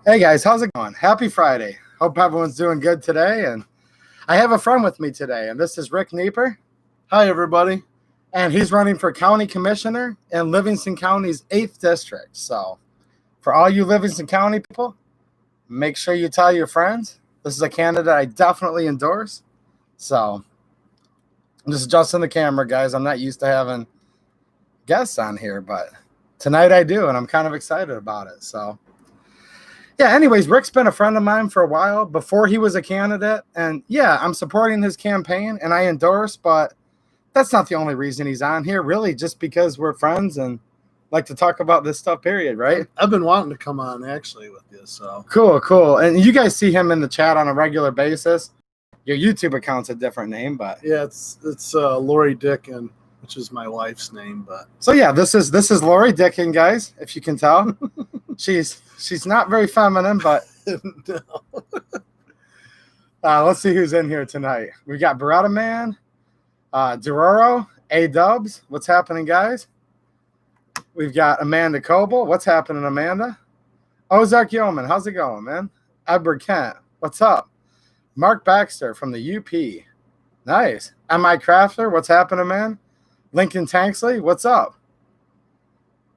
Hey guys, how's it going? Happy Friday. Hope everyone's doing good today. And I have a friend with me today, and this is Rick Knieper. Hi, everybody. And he's running for county commissioner in Livingston County's 8th district. So for all you Livingston County people, make sure you tell your friends. This is a candidate I definitely endorse. So I'm just adjusting the camera, guys. I'm not used to having guests on here, but tonight I do, and I'm kind of excited about it. So yeah, anyways, Rick's been a friend of mine for a while before he was a candidate. And yeah, I'm supporting his campaign and I endorse, but that's not the only reason he's on here, really, just because we're friends and like to talk about this stuff, period, right? I've been wanting to come on actually with you, so. Cool. And you guys see him in the chat on a regular basis. Your YouTube account's a different name, but yeah, it's Lori Dickin, which is my wife's name, but so yeah, this is Lori Dickin, guys, if you can tell. She's not very feminine, but no. Let's see who's in here tonight. We got Beretta Man, Dororo, A-Dubs. What's happening, guys? We've got Amanda Coble. What's happening, Amanda? Ozark Yeoman. How's it going, man? Edward Kent. What's up? Mark Baxter from the UP. Nice. M.I. Crafter. What's happening, man? Lincoln Tanksley. What's up?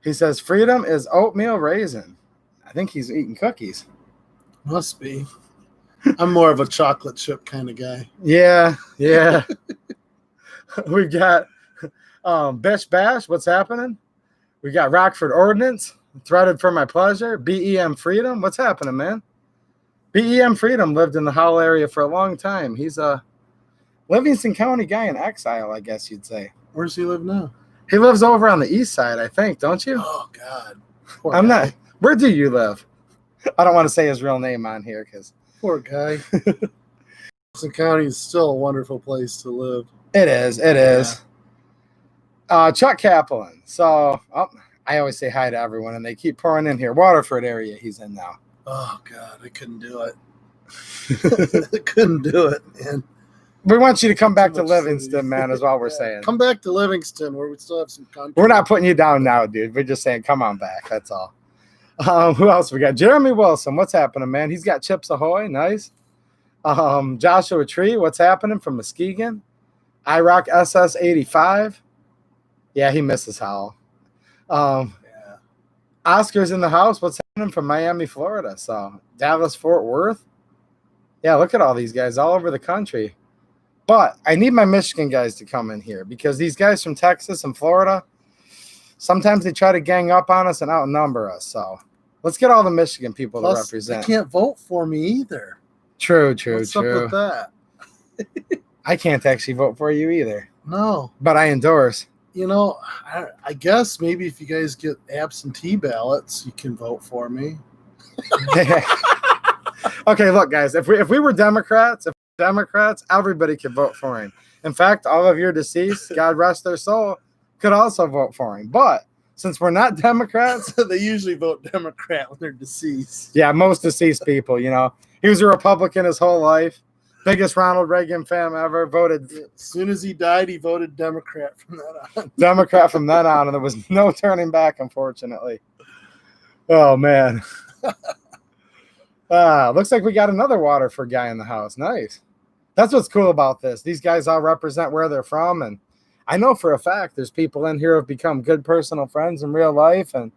He says freedom is oatmeal raisin. I think he's eating cookies. Must be. I'm more of a chocolate chip kind of guy. Yeah. We've got Bish Bash. What's happening? We got Rockford Ordnance. Threaded for my pleasure. BEM Freedom. What's happening, man? BEM Freedom lived in the Howell area for a long time. He's a Livingston County guy in exile, I guess you'd say. Where's he live now? He lives over on the east side, I think, don't you? Oh, God. Poor guy. Not. Where do you live? I don't want to say his real name on here because. Poor guy. Livingston County is still a wonderful place to live. It is. Chuck Kaplan. So I always say hi to everyone, and they keep pouring in here. Waterford area he's in now. Oh, God. I couldn't do it. I couldn't do it, man. We want you to come back to Livingston, man, is all we're saying. Come back to Livingston where we still have some country. We're not putting you down now, dude. We're just saying come on back. That's all. Who else we got? Jeremy Wilson. What's happening, man? He's got Chips Ahoy. Nice. Joshua Tree. What's happening from Muskegon? IROC SS 85. Yeah, he misses Howell. Oscar's in the house. What's happening from Miami, Florida? So Dallas, Fort Worth. Yeah, look at all these guys all over the country. But I need my Michigan guys to come in here because these guys from Texas and Florida, sometimes they try to gang up on us and outnumber us. So let's get all the Michigan people to represent. They can't vote for me either. True. What's up with that? I can't actually vote for you either. No. But I endorse. You know, I guess maybe if you guys get absentee ballots, you can vote for me. Okay, look, guys, if we were Democrats, everybody could vote for him. In fact, all of your deceased, God rest their soul, could also vote for him. But since we're not Democrats, they usually vote Democrat when they're deceased. Yeah, most deceased people, you know. He was a Republican his whole life. Biggest Ronald Reagan fan ever. Voted. As soon as he died, he voted Democrat from that on. Democrat from then on, and there was no turning back, unfortunately. Oh, man. Looks like we got another Waterford guy in the house. Nice. That's what's cool about this. These guys all represent where they're from, and I know for a fact there's people in here who have become good personal friends in real life, and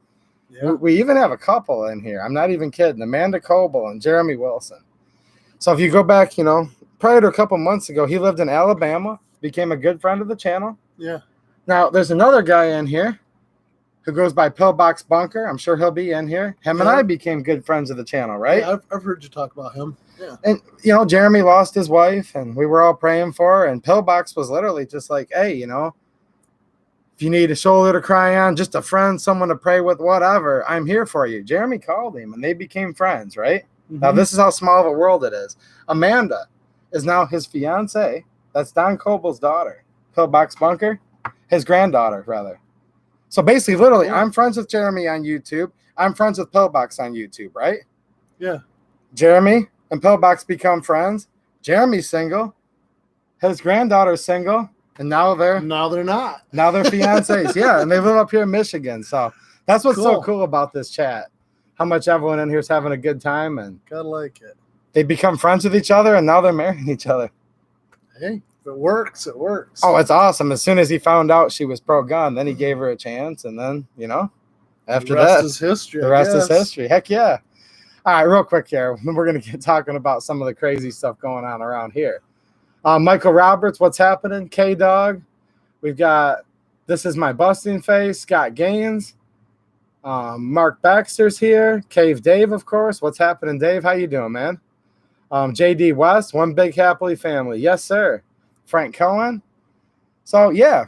we even have a couple in here. I'm not even kidding. Amanda Coble and Jeremy Wilson. So if you go back, you know, prior to a couple months ago, he lived in Alabama, became a good friend of the channel. Yeah. Now, there's another guy in here who goes by Pillbox Bunker. I'm sure he'll be in here. Him and I became good friends of the channel, right? Yeah, I've heard you talk about him. Yeah. And, you know, Jeremy lost his wife, and we were all praying for her, and Pillbox was literally just like, hey, you know, if you need a shoulder to cry on, just a friend, someone to pray with, whatever, I'm here for you. Jeremy called him, and they became friends, right? Mm-hmm. Now, this is how small of a world it is. Amanda is now his fiance. That's Don Coble's daughter. Pillbox Bunker, his granddaughter, rather. So basically, literally, I'm friends with Jeremy on YouTube. I'm friends with Pillbox on YouTube, right? Yeah. Jeremy and Pillbox become friends. Jeremy's single. His granddaughter's single. And now they're not. Now they're fiancés. Yeah, and they live up here in Michigan. So that's what's so cool about this chat. how much everyone in here is having a good time, and Gotta like it. they become friends with each other, and now they're marrying each other. Hey, if it works, it works. Oh, it's awesome. As soon as he found out she was pro-gun, then he gave her a chance, and then, after the rest that, is history. the rest is history. Heck yeah. All right, real quick here. We're going to get talking about some of the crazy stuff going on around here. Michael Roberts, what's happening? K-Dog. We've got This Is My Busting Face. Scott Gaines. Mark Baxter's here. Cave Dave, of course. What's happening, Dave? How you doing, man? JD West, One Big Happily Family. Yes, sir. Frank Cohen. So, yeah.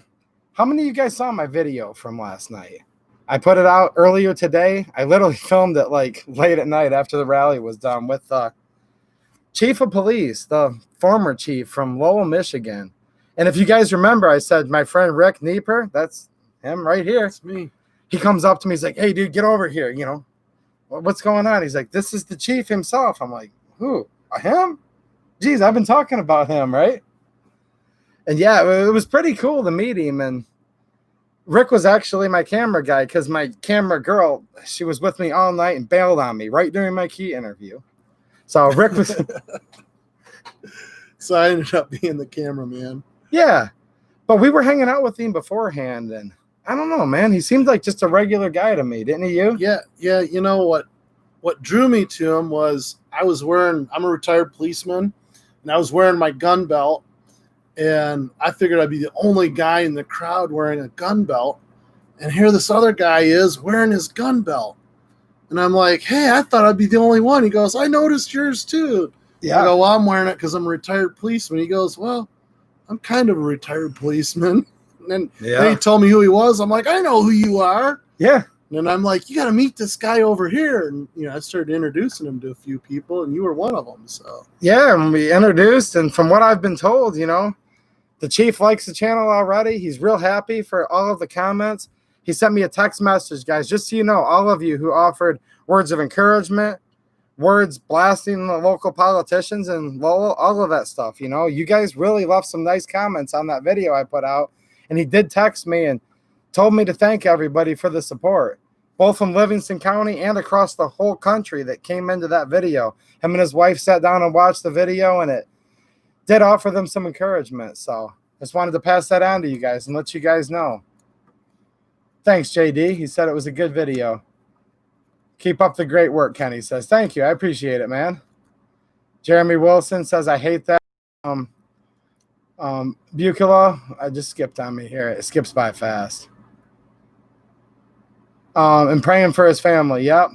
How many of you guys saw my video from last night? I put it out earlier today. I literally filmed it like late at night after the rally was done with the chief of police, the former chief from Lowell, Michigan. And if you guys remember, I said my friend Rick Knieper, that's him right here. That's me. He comes up to me. He's like, hey, dude, get over here. What's going on? He's like, this is the chief himself. I'm like, who? Him? Geez, I've been talking about him, right? And yeah, it was pretty cool to meet him. And Rick was actually my camera guy because my camera girl, she was with me all night and bailed on me right during my key interview. So Rick was... So I ended up being the cameraman. Yeah. But we were hanging out with him beforehand, and I don't know, man. He seemed like just a regular guy to me, didn't he, you? Yeah. You know what drew me to him was I'm a retired policeman, and I was wearing my gun belt, and I figured I'd be the only guy in the crowd wearing a gun belt, and here this other guy is wearing his gun belt. And I'm like, hey, I thought I'd be the only one. He goes, I noticed yours too. Yeah. I go, well, I'm wearing it because I'm a retired policeman. He goes, well, I'm kind of a retired policeman. And then he told me who he was. I'm like, I know who you are. Yeah. And I'm like, you got to meet this guy over here. And, I started introducing him to a few people, and you were one of them. So, yeah, and we introduced, and from what I've been told, the chief likes the channel already. He's real happy for all of the comments. He sent me a text message, guys, just so you know, all of you who offered words of encouragement, words blasting the local politicians and Lowell, all of that stuff, you guys really left some nice comments on that video I put out. And he did text me and told me to thank everybody for the support, both from Livingston County and across the whole country that came into that video. Him and his wife sat down and watched the video, and it did offer them some encouragement. So just wanted to pass that on to you guys and let you guys know. Thanks, JD. He said it was a good video. Keep up the great work, Kenny says. Thank you. I appreciate it, man. Jeremy Wilson says, I hate that. Bucula, I just skipped on me here. It skips by fast. And praying for his family. Yep.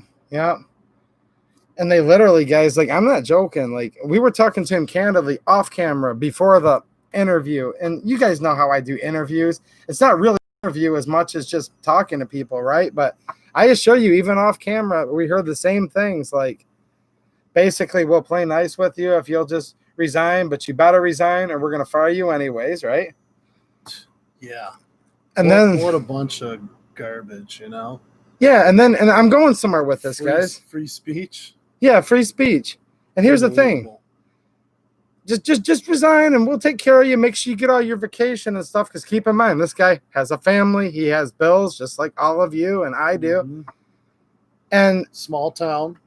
And they literally, guys, like, I'm not joking. Like, we were talking to him candidly off camera before the interview. And you guys know how I do interviews. It's not really an interview as much as just talking to people, right? But I assure you, even off camera, we heard the same things. Like, basically, we'll play nice with you if you'll just resign, but you better resign or we're going to fire you anyways, right? Yeah. And then what a bunch of garbage, Yeah, and I'm going somewhere with this, guys. Free speech. Yeah, free speech. And here's the thing. Just resign and we'll take care of you. Make sure you get all your vacation and stuff, because keep in mind, this guy has a family. He has bills just like all of you and I do. Mm-hmm. And small town,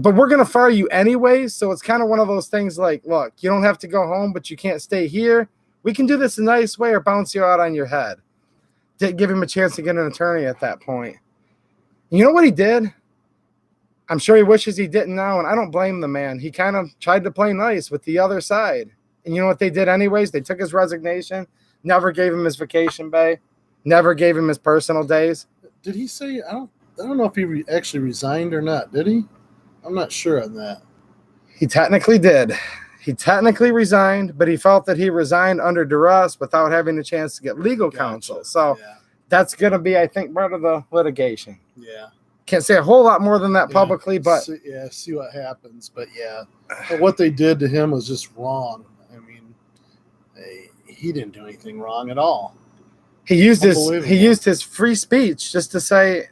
but we're going to fire you anyway. So it's kind of one of those things like, look, you don't have to go home, but you can't stay here. We can do this a nice way or bounce you out on your head. Didn't give him a chance to get an attorney at that point. You know what he did? I'm sure he wishes he didn't now, and I don't blame the man. He kind of tried to play nice with the other side. And you know what they did anyways? They took his resignation, never gave him his vacation pay, never gave him his personal days. Did he say, I don't know if he actually resigned or not, did he? I'm not sure on that. He technically did. He technically resigned, but he felt that he resigned under duress without having a chance to get legal counsel. So that's going to be, I think, part of the litigation. Yeah. Can't say a whole lot more than that publicly, but see what happens. But but what they did to him was just wrong. I mean, he didn't do anything wrong at all. He used his free speech just to say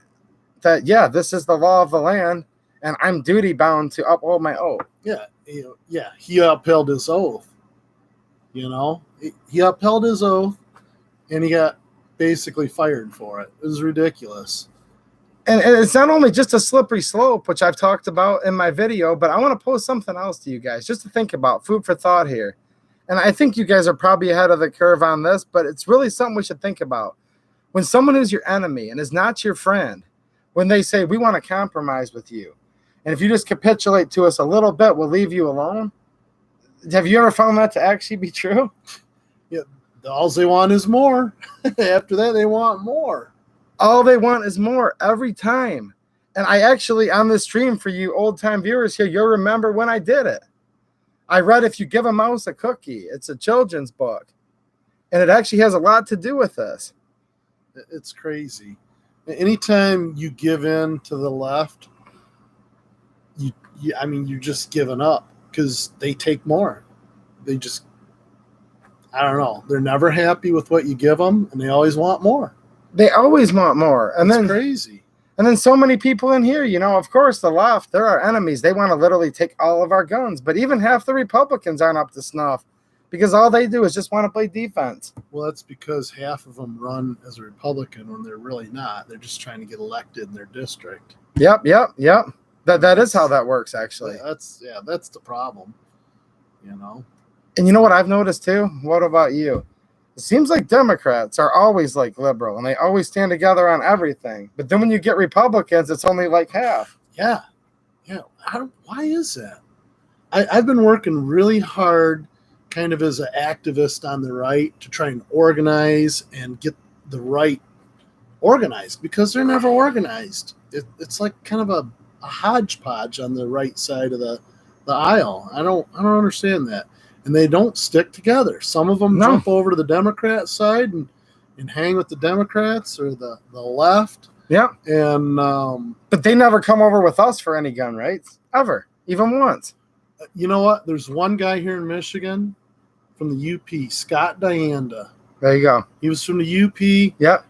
that, this is the law of the land, and I'm duty bound to uphold my oath. He upheld his oath. He upheld his oath, and he got basically fired for it. It was ridiculous. And it's not only just a slippery slope, which I've talked about in my video, but I want to pose something else to you guys just to think about, food for thought here. And I think you guys are probably ahead of the curve on this, but it's really something we should think about. When someone who's your enemy and is not your friend, when they say, we want to compromise with you, and if you just capitulate to us a little bit, we'll leave you alone. Have you ever found that to actually be true? Yeah, all they want is more. After that, they want more. All they want is more every time. And I actually, on this stream for you old-time viewers here, you'll remember when I did it. I read If You Give a Mouse a Cookie. It's a children's book. And it actually has a lot to do with this. It's crazy. Anytime you give in to the left, you're just giving up because they take more. They just, I don't know. They're never happy with what you give them, and they always want more. They always want more. And That's then crazy. And then so many people in here, of course, the left, they're our enemies. They want to literally take all of our guns. But even half the Republicans aren't up to snuff because all they do is just want to play defense. Well, that's because half of them run as a Republican when they're really not. They're just trying to get elected in their district. Yep. That is how that works, actually. That's the problem, And you know what I've noticed too? What about you? It seems like Democrats are always like liberal and they always stand together on everything. But then when you get Republicans, it's only like half. Yeah. Why is that? I've been working really hard kind of as an activist on the right to try and organize and get the right organized because they're never organized. It's like kind of a hodgepodge on the right side of the aisle. I don't understand that. And they don't stick together. Some of them jump over to the Democrat side and hang with the Democrats or the left. Yeah. And but they never come over with us for any gun rights ever, even once. You know what? There's one guy here in Michigan from the UP, Scott Dianda. There you go. He was from the UP. Yep.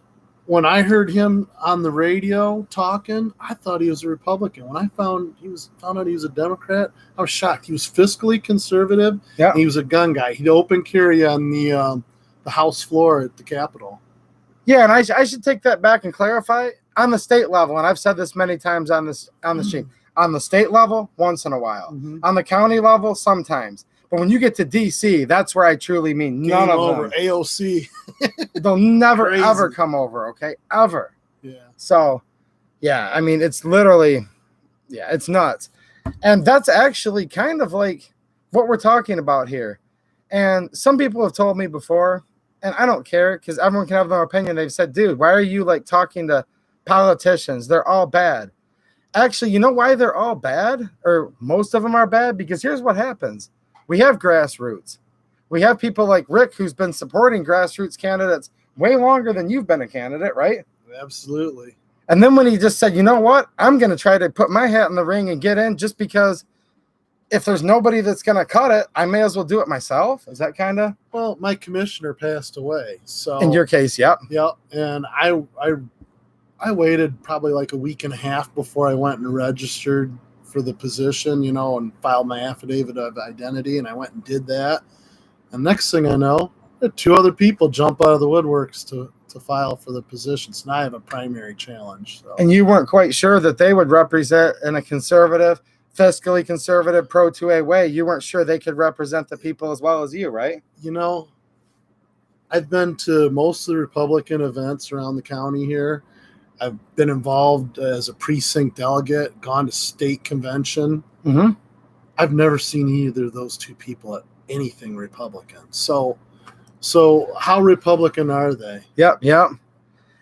When I heard him on the radio talking, I thought he was a Republican. When I found out he was a Democrat, I was shocked. He was fiscally conservative. Yeah. He was a gun guy. He'd open carry on the House floor at the Capitol. Yeah, and I should take that back and clarify on the state level. And I've said this many times on the stream. On the state level, once in a while. Mm-hmm. On the county level, sometimes. But when you get to D.C., that's where I truly mean none of them. AOC. They'll never, ever come over, okay? Ever. Yeah. So, yeah, I mean, it's literally, it's nuts. And that's actually kind of like what we're talking about here. And some people have told me before, and I don't care because everyone can have their opinion. They've said, dude, why are you like talking to politicians? They're all bad. Actually, you know why they're all bad? Or most of them are bad? Because here's what happens. We have grassroots. We have people like Rick who's been supporting grassroots candidates way longer than you've been a candidate, right? Absolutely. And then when he just said, you know what? I'm going to try to put my hat in the ring and get in just because if there's nobody that's going to cut it, I may as well do it myself. Is that kind of? Well, my commissioner passed away. So in your case, yep. Yep. And I waited probably like a week and a half before I went and registered for the position, and filed my affidavit of identity, and I went and did that. And next thing I know, two other people jump out of the woodworks to file for the position. So now I have a primary challenge. So. And you weren't quite sure that they would represent in a conservative, fiscally conservative, pro-2A way. You weren't sure they could represent the people as well as you, right? I've been to most of the Republican events around the county here. I've been involved as a precinct delegate, gone to state convention. Mm-hmm. I've never seen either of those two people at anything Republican. So how Republican are they? Yep.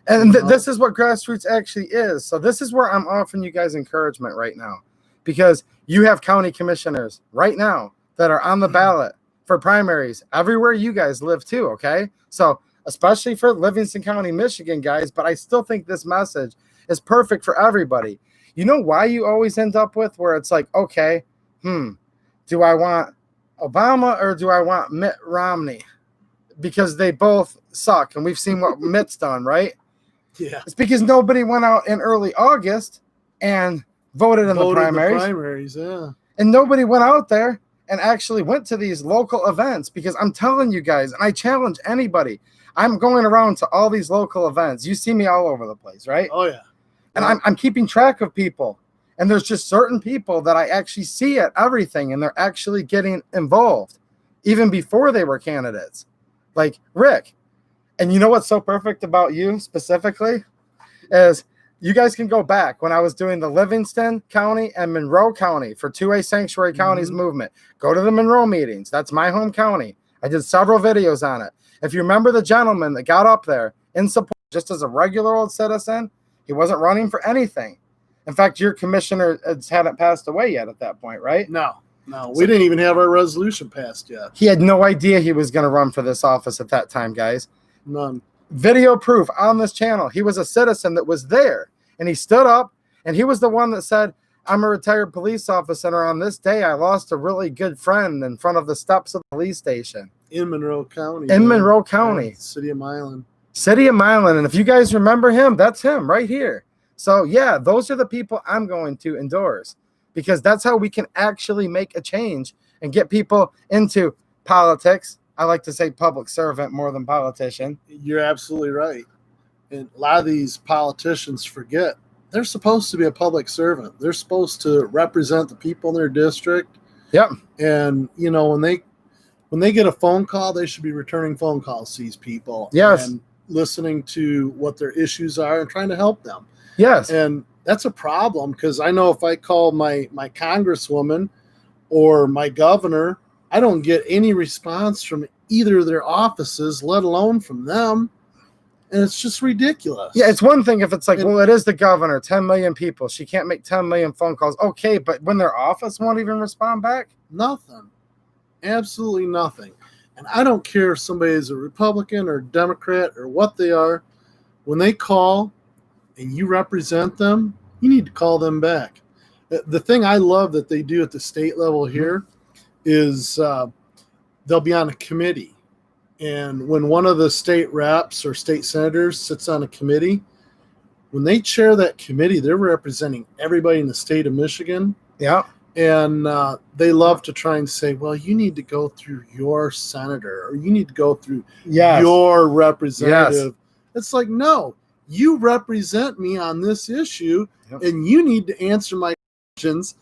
And this is what grassroots actually is. So this is where I'm offering you guys encouragement right now, because you have county commissioners right now that are on the ballot for primaries everywhere you guys live too, okay? So especially for Livingston County, Michigan, guys, but I still think this message is perfect for everybody. You know why you always end up with where it's like, okay, do I want Obama or do I want Mitt Romney? Because they both suck, and we've seen what Mitt's done, right? Yeah. It's because nobody went out in early August and voted in the primaries. Yeah. And nobody went out there and actually went to these local events, because I'm telling you guys, and I challenge anybody, I'm going around to all these local events. You see me all over the place, right? Oh, yeah. And I'm keeping track of people. And there's just certain people that I actually see at everything, and they're actually getting involved even before they were candidates, like Rick. And you know what's so perfect about you specifically is you guys can go back when I was doing the Livingston County and Monroe County for 2A Sanctuary Counties movement. Go to the Monroe meetings. That's my home county. I did several videos on it. If you remember the gentleman that got up there in support just as a regular old citizen, he wasn't running for anything. In fact, your commissioner hadn't passed away yet at that point, right? No, we didn't even have our resolution passed yet. He had no idea he was going to run for this office at that time, guys. None. Video proof on this channel. He was a citizen that was there, and he stood up, and he was the one that said, I'm a retired police officer, and on this day, I lost a really good friend in front of the steps of the police station. In Monroe County. In Monroe County. City of Milan. City of Milan. And if you guys remember him, that's him right here. So, yeah, those are the people I'm going to endorse because that's how we can actually make a change and get people into politics. I like to say public servant more than politician. You're absolutely right. And a lot of these politicians forget they're supposed to be a public servant. They're supposed to represent the people in their district. Yep. And, you know, when they get a phone call, they should be returning phone calls to these people. Yes. And listening to what their issues are and trying to help them. Yes. And that's a problem because I know if I call my congresswoman or my governor, I don't get any response from either of their offices, let alone from them. And it's just ridiculous. Yeah, it's one thing if it's like, well, it is the governor, 10 million people. She can't make 10 million phone calls. Okay, but when their office won't even respond back? Nothing. Absolutely nothing. And I don't care if somebody is a Republican or Democrat or what they are. When they call and you represent them, you need to call them back. The thing I love that they do at the state level here is they'll be on a committee. And when one of the state reps or state senators sits on a committee, when they chair that committee, they're representing everybody in the state of Michigan. Yeah. And they love to try and say, well, you need to go through your senator or you need to go through your representative. Yes. It's like, no, you represent me on this issue and you need to answer my questions.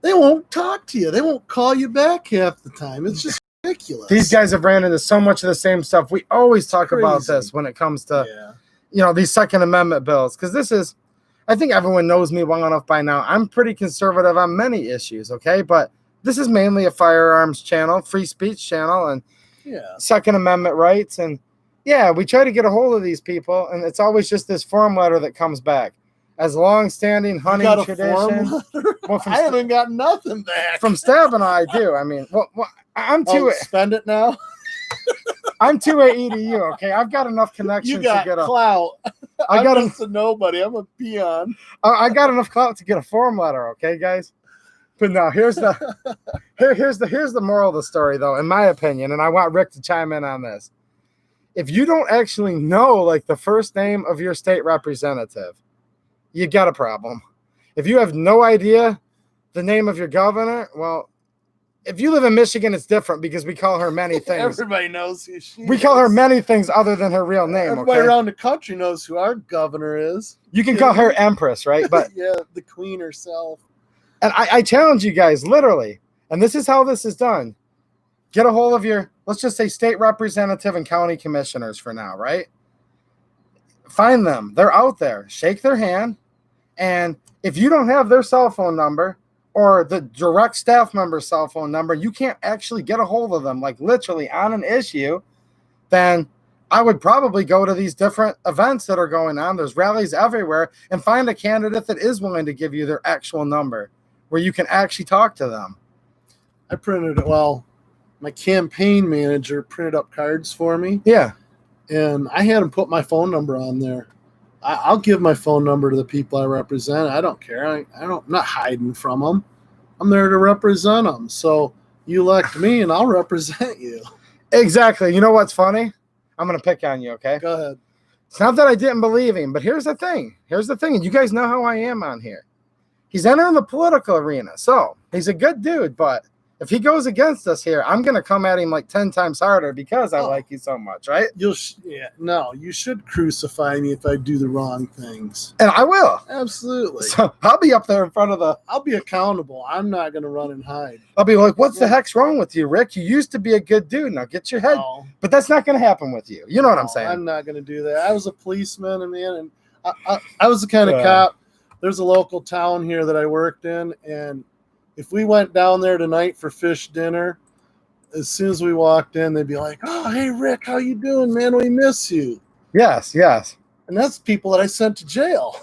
They won't talk to you. They won't call you back half the time. It's just ridiculous. These guys have ran into so much of the same stuff. We always talk about this when it comes to, you know, these Second Amendment bills. Because this is, I think everyone knows me well enough by now. I'm pretty conservative on many issues, okay? But this is mainly a firearms channel, free speech channel, and Second Amendment rights. And, yeah, we try to get a hold of these people, and it's always just this form letter that comes back. As long-standing hunting tradition. Well, I haven't got nothing back. From Stab and I do. I mean, I'm too. Spend it now. I'm too AE to you. Okay, I've got enough connections you got to get clout. I got a nobody. I'm a peon. I got enough clout to get a form letter. Okay, guys. But no, here's the moral of the story, though, in my opinion, and I want Rick to chime in on this. If you don't actually know like the first name of your state representative, you got a problem. If you have no idea the name of your governor, well, if you live in Michigan, it's different because we call her many things. Everybody knows who she is. We call her many things other than her real name. Everybody around the country knows who our governor is. You can call her Empress, right? But yeah, the queen herself. And I challenge you guys, literally, and this is how this is done. Get a hold of your, let's just say, state representative and county commissioners for now, right? Find them. They're out there. Shake their hand. And if you don't have their cell phone number or the direct staff member's cell phone number, you can't actually get a hold of them, like literally on an issue, then I would probably go to these different events that are going on. There's rallies everywhere and find a candidate that is willing to give you their actual number where you can actually talk to them. I printed it. Well, my campaign manager printed up cards for me. Yeah. And I had him put my phone number on there. I'll give my phone number to the people I represent. I don't care. I'm not hiding from them. I'm there to represent them. So you elect me and I'll represent you. Exactly. You know what's funny? I'm going to pick on you, okay? Go ahead. It's not that I didn't believe him, but here's the thing. And you guys know how I am on here. He's entering the political arena. So he's a good dude, but if he goes against us here, I'm gonna come at him like 10 times harder because I Oh. like you so much, right? You should crucify me if I do the wrong things. And I will. Absolutely. So I'll be up there in front of I'll be accountable. I'm not going to run and hide. I'll be like, what's the Yeah. heck's wrong with you, Rick? You used to be a good dude. Now get your head. No, But that's not going to happen with you. You know what I'm saying? I'm not going to do that. I was a policeman, and I was the kind of Yeah. cop. There's a local town here that I worked in, and if we went down there tonight for fish dinner, as soon as we walked in, they'd be like, "Oh, hey Rick, how you doing, man? We miss you." Yes. And that's people that I sent to jail.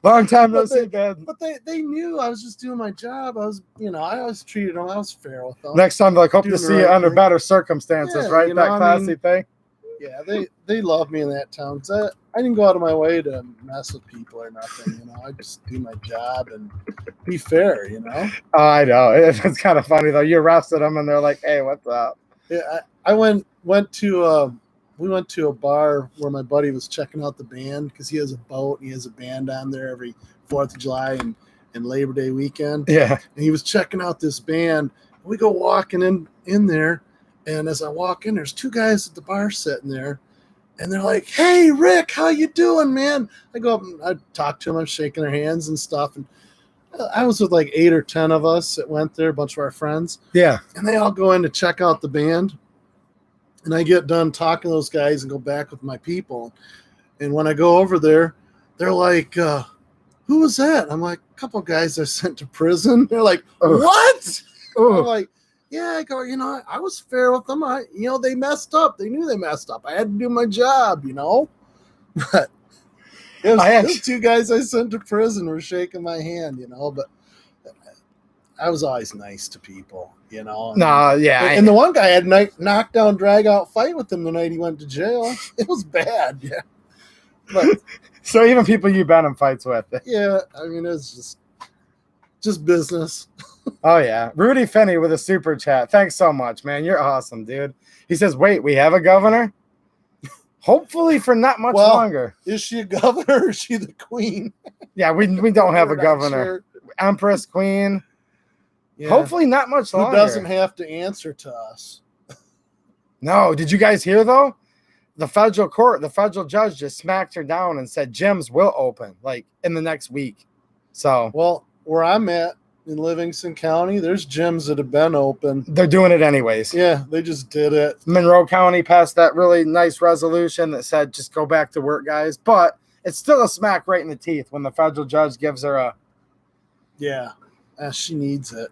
Long time no But see, man. But they knew I was just doing my job. I always treated them. I was fair with them. Next time, like, hope to Doing the see you right under thing. better circumstances, Yeah, right? you know, That I classy mean- thing. Yeah, they love me in that town. So I didn't go out of my way to mess with people or nothing. I just do my job and be fair. Oh, I know. It's kind of funny though. You arrested them, and they're like, "Hey, what's up?" Yeah, I went to we went to a bar where my buddy was checking out the band because he has a boat and he has a band on there every 4th of July and Labor Day weekend. Yeah. And he was checking out this band. We go walking in there, and as I walk in, there's two guys at the bar sitting there, and they're like, "Hey, Rick, how you doing, man?" I go up and I talk to them. I'm shaking their hands and stuff. And I was with like 8 or 10 of us that went there, a bunch of our friends, Yeah. and they all go in to check out the band. And I get done talking to those guys and go back with my people. And when I go over there, they're like, "Who was that?" I'm like, "A couple guys I sent to prison." They're like, Ugh. "What?" I'm Oh, like, "Yeah." I go, I was fair with them. They messed up. They knew they messed up. I had to do my job, But those two guys I sent to prison were shaking my hand, But I was always nice to people, no, yeah. And the one guy had a knockdown, drag out fight with him the night he went to jail. It was bad, yeah. But So even people you've been in fights with. yeah, it's just business. Oh yeah, Rudy Finney with a super chat. Thanks so much, man. You're awesome, dude. He says, "Wait, we have a governor? Hopefully for not much longer." Is she a governor or is she the queen? Yeah, we don't have We're a not governor. sure. Empress, queen. Yeah. Hopefully not much Who longer. doesn't have to answer to us? No, did you guys hear though? The federal judge just smacked her down and said gyms will open like in the next week. So Well, where I'm at in Livingston County, there's gyms that have been open. they're doing it anyways. Yeah, they just did it. Monroe County passed that really nice resolution that said just go back to work, guys. But it's still a smack right in the teeth when the federal judge gives her a. Yeah, she needs it.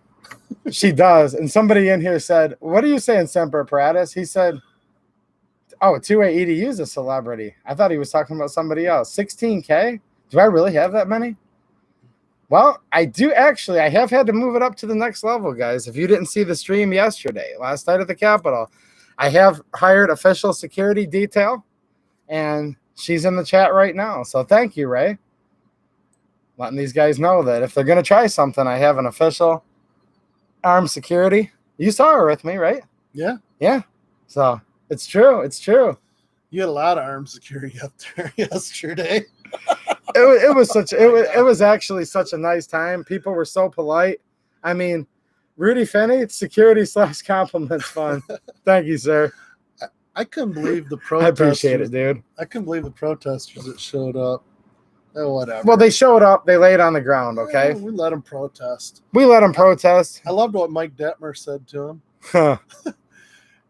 She does. And somebody in here said, "What are you saying, Semper Paratus?" He said, "Oh, 2A EDU's a celebrity." I thought he was talking about somebody else. 16K? Do I really have that many? Well, I do actually. I have had to move it up to the next level, guys. If you didn't see the stream yesterday, last night at the Capitol, I have hired official security detail, and she's in the chat right now. So thank you, Ray. Letting these guys know that if they're going to try something, I have an official armed security. You saw her with me, right? Yeah. Yeah. So it's true. It's true. You had a lot of armed security up there yesterday. It was actually such a nice time. People were so polite. I mean, Rudy Finney, security / compliments fun. Thank you, sir. I couldn't believe the I protesters. appreciate it, dude. I couldn't believe the protesters that showed up. Oh, whatever. Well, they showed up. They laid on the ground, okay? Yeah, we let them protest. We let them protest. I loved what Mike Detmer said to him. Huh.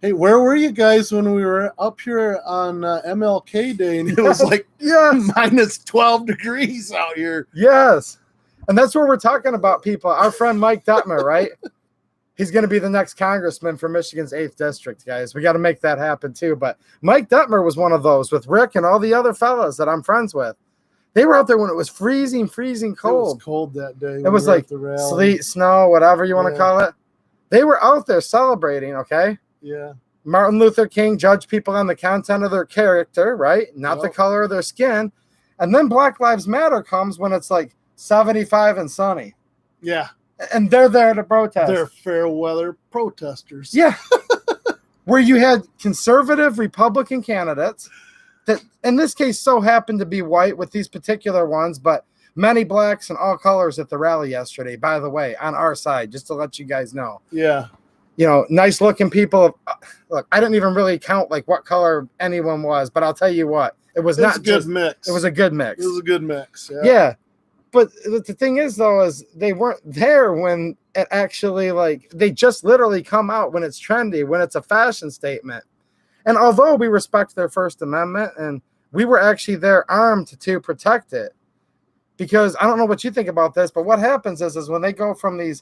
Hey, where were you guys when we were up here on MLK Day? And it was like Yes. minus 12 degrees out here. Yes. And that's where we're talking about people. Our friend Mike Detmer, right? He's going to be the next congressman for Michigan's 8th district, guys. We got to make that happen too. But Mike Detmer was one of those with Rick and all the other fellas that I'm friends with. They were out there when it was freezing cold. It was cold that day. It was like sleet, snow, whatever you want to call it. They were out there celebrating, okay? Yeah. Martin Luther King judged people on the content of their character, right? Not the color of their skin. And then Black Lives Matter comes when it's like 75 and sunny. Yeah. And they're there to protest. They're fair weather protesters. Yeah. Where you had conservative Republican candidates that in this case so happened to be white with these particular ones, but Many blacks and all colors at the rally yesterday, by the way, on our side, just to let you guys know. Yeah. Nice looking people. Look, I didn't even really count like what color anyone was, but I'll tell you what, it was not a good mix. It was a good mix. It was a good mix. Yeah. Yeah. But the thing is, though, is they weren't there when it actually, like, they just literally come out when it's trendy, when it's a fashion statement. And although we respect their First Amendment, and we were actually there armed to protect it, because I don't know what you think about this, but what happens is when they go from these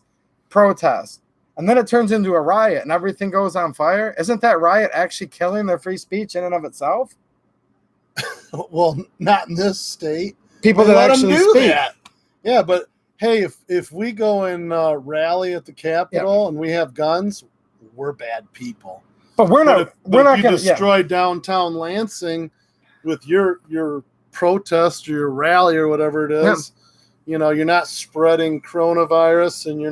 protests, and then it turns into a riot and everything goes on fire, isn't that riot actually killing their free speech in and of itself? Well, not in this state. People that actually speak. That. Yeah, but hey, if we go and rally at the Capitol and we have guns, we're bad people. But we're not. We're not going to destroy downtown Lansing with your protest or your rally or whatever it is. You're not spreading coronavirus, and you're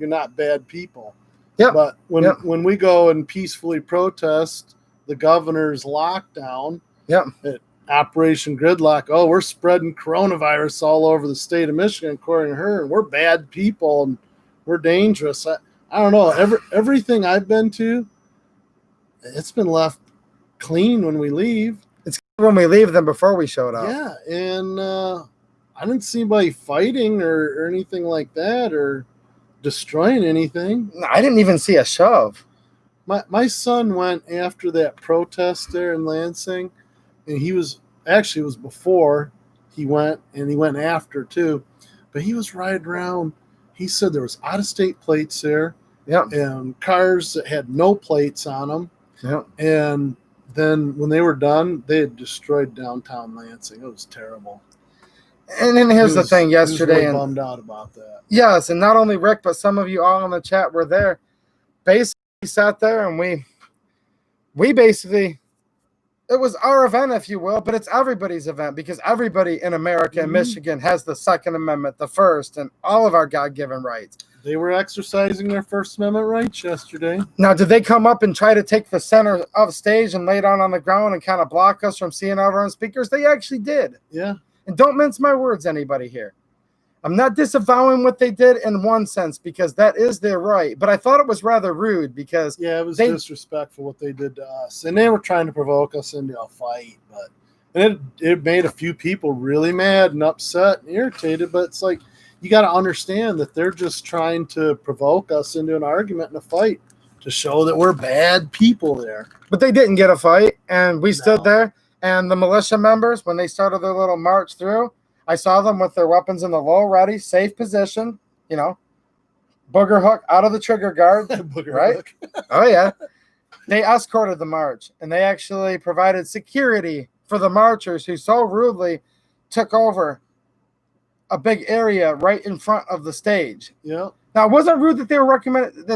not bad people. Yeah. But when we go and peacefully protest the governor's lockdown, at Operation Gridlock, we're spreading coronavirus all over the state of Michigan, according to her, and we're bad people and we're dangerous. I don't know. Everything I've been to, it's been left clean when we leave. It's when we leave than before we showed up. Yeah, and I didn't see anybody fighting or anything like that or destroying anything. I didn't even see a shove. My son went after that protest there in Lansing, and he was actually, it was before he went, and he went after too, but he was riding around. He said there was out-of-state plates there, and cars that had no plates on them, and then when they were done, they had destroyed downtown Lansing. It was terrible. And then here's the thing yesterday. He was really bummed out about that. Yes, and not only Rick, but some of you all in the chat were there. Basically sat there and we basically, it was our event, if you will, but it's everybody's event because everybody in America and Michigan has the Second Amendment, the First, and all of our God-given rights. They were exercising their First Amendment rights yesterday. Now, did they come up and try to take the center of stage and lay down on the ground and kind of block us from seeing our own speakers? They actually did. Yeah. And don't mince my words, anybody here. I'm not disavowing what they did in one sense because that is their right. But I thought it was rather rude because it was disrespectful what they did to us, and they were trying to provoke us into a fight. But it made a few people really mad and upset and irritated. But it's like you got to understand that they're just trying to provoke us into an argument and a fight to show that we're bad people there. But they didn't get a fight, and we stood there. And the militia members, when they started their little march through, I saw them with their weapons in the low, ready, safe position, booger hook out of the trigger guard, right? Hook. Oh, yeah. They escorted the march, and they actually provided security for the marchers who so rudely took over a big area right in front of the stage. Yeah. Now, it wasn't rude that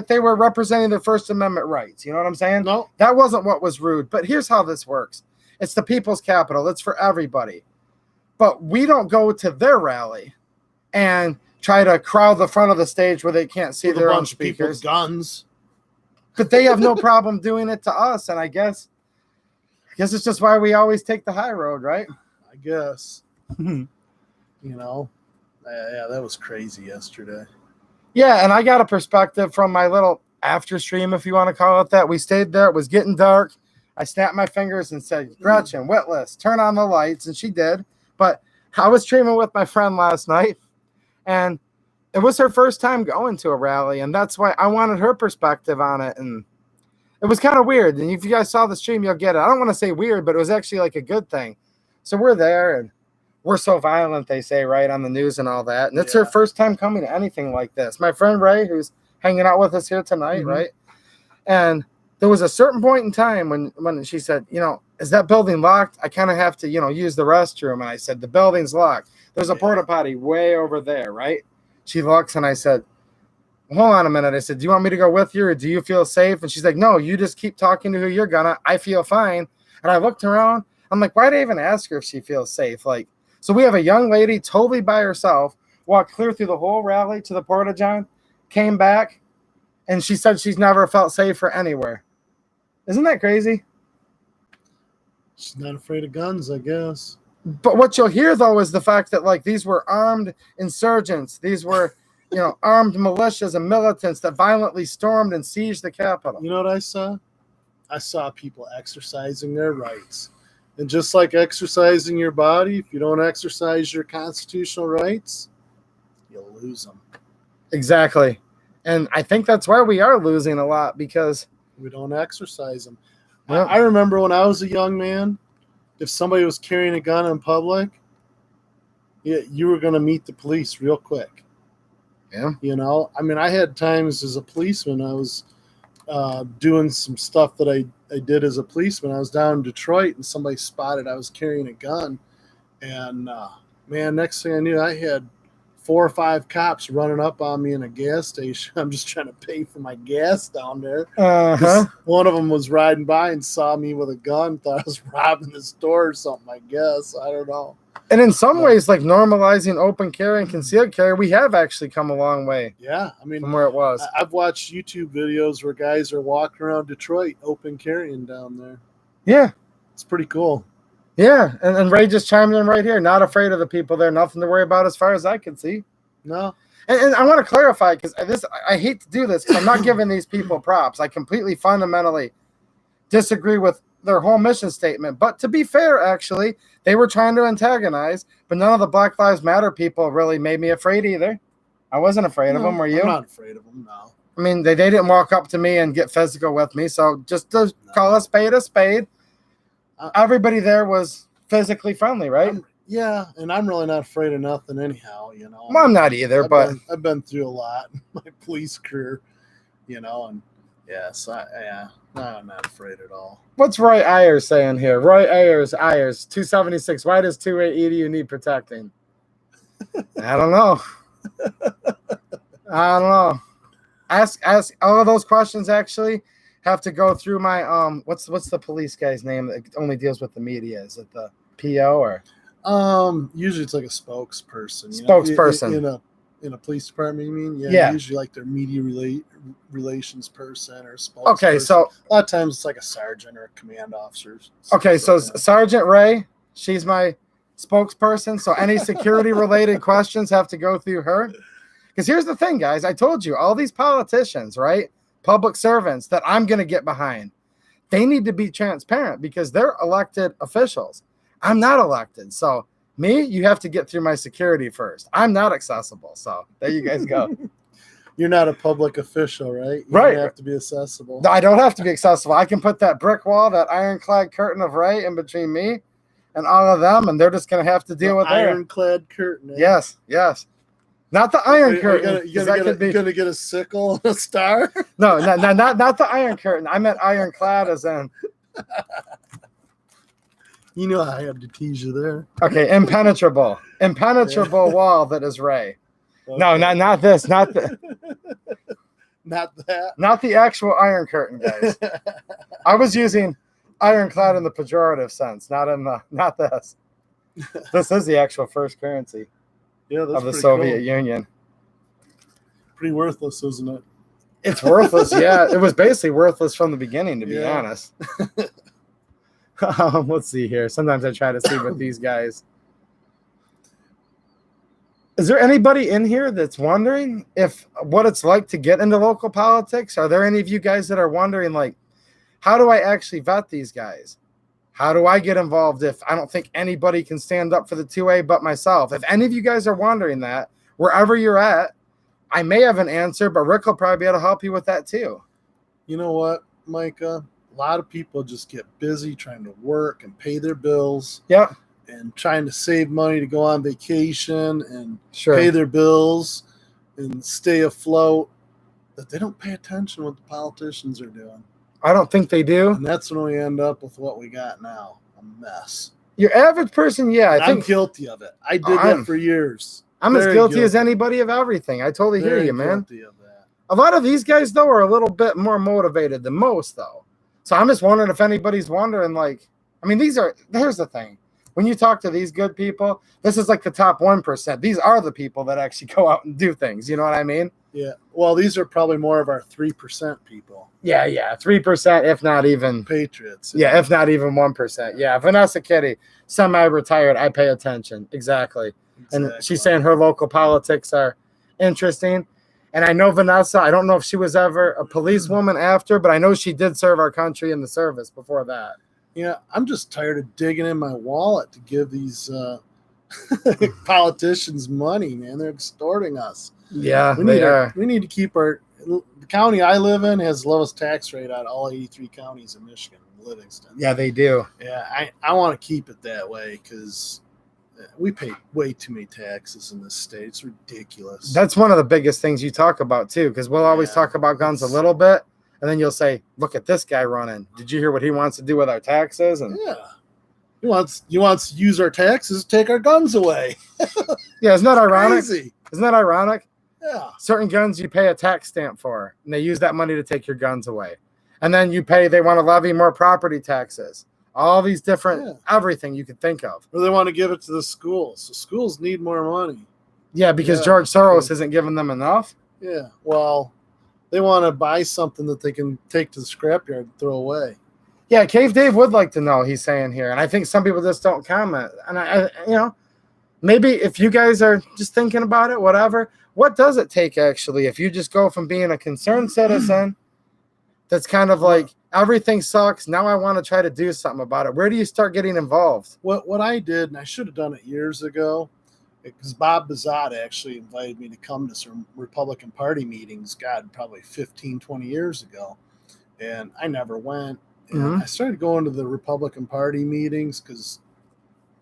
they were representing their First Amendment rights. You know what I'm saying? No. That wasn't what was rude. But here's how this works. It's the people's capital. It's for everybody. But we don't go to their rally and try to crowd the front of the stage where they can't see their own speakers. Guns. But they have no problem doing it to us. And I guess it's just why we always take the high road, right? I guess. Yeah, that was crazy yesterday. Yeah, and I got a perspective from my little after stream, if you want to call it that. We stayed there. It was getting dark. I snapped my fingers and said, Gretchen, Witless, turn on the lights. And she did. But I was streaming with my friend last night, and it was her first time going to a rally. And that's why I wanted her perspective on it. And it was kind of weird. And if you guys saw the stream, you'll get it. I don't want to say weird, but it was actually like a good thing. So we're there, and we're so violent, they say, right, on the news and all that. And it's her first time coming to anything like this. My friend Ray, who's hanging out with us here tonight, right? And there was a certain point in time when she said, is that building locked? I kind of have to, use the restroom. And I said, the building's locked. There's a porta potty way over there, right? She looks, and I said, hold on a minute. I said, do you want me to go with you, or do you feel safe? And she's like, no, you just keep talking to who you're gonna. I feel fine. And I looked around. I'm like, why'd I even ask her if she feels safe? So we have a young lady totally by herself, walked clear through the whole rally to the Porta John, came back, and she said she's never felt safer anywhere. Isn't that crazy? She's not afraid of guns, I guess. But what you'll hear, though, is the fact that, like, these were armed insurgents. These were, armed militias and militants that violently stormed and sieged the Capitol. You know what I saw? I saw people exercising their rights. And just like exercising your body, if you don't exercise your constitutional rights, you'll lose them. Exactly. And I think that's why we are losing a lot, because we don't exercise them. Yep. I remember when I was a young man, if somebody was carrying a gun in public, you were going to meet the police real quick. Yeah. I mean, I had times as a policeman, I was doing some stuff that I did as a policeman. I was down in Detroit and somebody spotted I was carrying a gun. And, man, next thing I knew, I had 4 or 5 cops running up on me in a gas station. I'm just trying to pay for my gas down there. One of them was riding by and saw me with a gun, thought I was robbing the store or something, I guess. I don't know. And in some ways, like normalizing open carry and concealed carry, we have actually come a long way. Yeah. I mean, from where it was. I've watched YouTube videos where guys are walking around Detroit open carrying down there. Yeah. It's pretty cool. Yeah. And Ray just chimed in right here. Not afraid of the people there. Nothing to worry about as far as I can see. No. And I want to clarify, because I hate to do this, because I'm not giving these people props. I completely fundamentally disagree with their whole mission statement. But to be fair, actually, they were trying to antagonize, but none of the Black Lives Matter people really made me afraid either. I wasn't afraid of them. Were you? I'm not afraid of them, no. I mean, they didn't walk up to me and get physical with me. So just to call a spade, everybody there was physically friendly, right? Yeah, and I'm really not afraid of nothing anyhow, Well, I'm not either, I've been through a lot in my police career, and yes, I'm not afraid at all. What's Roy Ayers saying here? Roy Ayers, 276. Why does 280 need protecting? I don't know. Ask all of those questions actually have to go through my what's the police guy's name that only deals with the media? Is it the PO or usually it's like a spokesperson. In a police department, you mean? Yeah. Usually like their media relations person or spokesperson. Okay, so a lot of times it's like a sergeant or a command officer. Okay, so Sergeant Ray, she's my spokesperson. So any security related questions have to go through her. Because here's the thing, guys. I told you, all these politicians, right? Public servants that I'm going to get behind, they need to be transparent because they're elected officials. I'm not elected. So me, you have to get through my security first. I'm not accessible. So there you guys go. You're not a public official, right? You Right. don't have to be accessible. No, I don't have to be accessible. I can put that brick wall, that ironclad curtain of Ray in between me and all of them, and they're just going to have to deal with that. Ironclad curtain. Eh? Yes. Not the iron curtain. You're gonna get a sickle and a star? No, not the iron curtain. I meant ironclad as in. You know I had to tease you there. Okay, impenetrable wall that is Ray. Okay. No, not this, not the. Not that. Not the actual iron curtain, guys. I was using ironclad in the pejorative sense, not this. This is the actual first currency. Yeah, that's of the Soviet Union. Pretty worthless, isn't it? It's worthless, yeah. It was basically worthless from the beginning, to be honest. Let's see here. Sometimes I try to see with these guys. Is there anybody in here that's wondering what it's like to get into local politics? Are there any of you guys that are wondering, like, how do I actually vet these guys? How do I get involved if I don't think anybody can stand up for the 2A but myself? If any of you guys are wondering that, wherever you're at, I may have an answer, but Rick will probably be able to help you with that too. You know what, Micah? A lot of people just get busy trying to work and pay their bills. Yeah. And trying to save money to go on vacation and Sure. pay their bills and stay afloat, that they don't pay attention to what the politicians are doing. I don't think they do. And that's when we end up with what we got now, a mess. Your average person, yeah. I'm guilty of it. I did that for years. I'm as guilty as anybody of everything. I totally hear you, man. Guilty of that. A lot of these guys, though, are a little bit more motivated than most, though. So I'm just wondering if anybody's wondering, like, I mean, here's the thing. When you talk to these good people, this is like the top 1%. These are the people that actually go out and do things. You know what I mean? Yeah. Well, these are probably more of our 3% people. Yeah, 3%, if not even Patriots. Yeah, if not even 1%. Yeah, Vanessa Kitty, semi-retired. I pay attention. Exactly. And she's saying her local politics are interesting. And I know Vanessa, I don't know if she was ever a policewoman after, but I know she did serve our country in the service before that. Yeah, I'm just tired of digging in my wallet to give these politicians money, man. They're extorting us. Yeah, we need to keep the county I live in has the lowest tax rate out of all 83 counties in Michigan, Livingston. Yeah, they do. Yeah, I want to keep it that way because we pay way too many taxes in this state. It's ridiculous. That's one of the biggest things you talk about too, because we'll always talk about guns a little bit, and then you'll say, "Look at this guy running. Did you hear what he wants to do with our taxes?" And he wants to use our taxes to take our guns away. Yeah, isn't that ironic? Crazy. Isn't that ironic? Yeah. Certain guns you pay a tax stamp for, and they use that money to take your guns away. And then they want to levy more property taxes. All these different, everything you could think of. Or they want to give it to the schools. So schools need more money. Yeah, because George Soros isn't giving them enough. Yeah, well, they want to buy something that they can take to the scrapyard and throw away. Yeah, Cave Dave would like to know, he's saying here. And I think some people just don't comment. And I maybe if you guys are just thinking about it, whatever, what does it take actually if you just go from being a concerned citizen that's kind of like everything sucks, now I want to try to do something about it? Where do you start getting involved? What I did, and I should have done it years ago, because Bob Bazat actually invited me to come to some Republican Party meetings, God, probably 15, 20 years ago. And I never went. And I started going to the Republican Party meetings because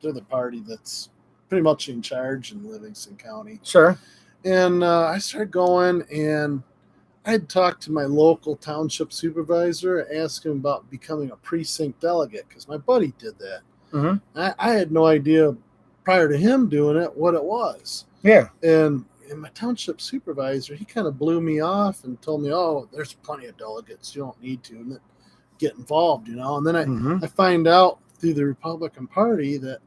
they're the party that's pretty much in charge in Livingston County. Sure. And I started going, and I'd talked to my local township supervisor, asked him about becoming a precinct delegate because my buddy did that. I had no idea prior to him doing it what it was. Yeah. And my township supervisor, he kind of blew me off and told me, "Oh, there's plenty of delegates. You don't need to and get involved, And then I find out through the Republican Party that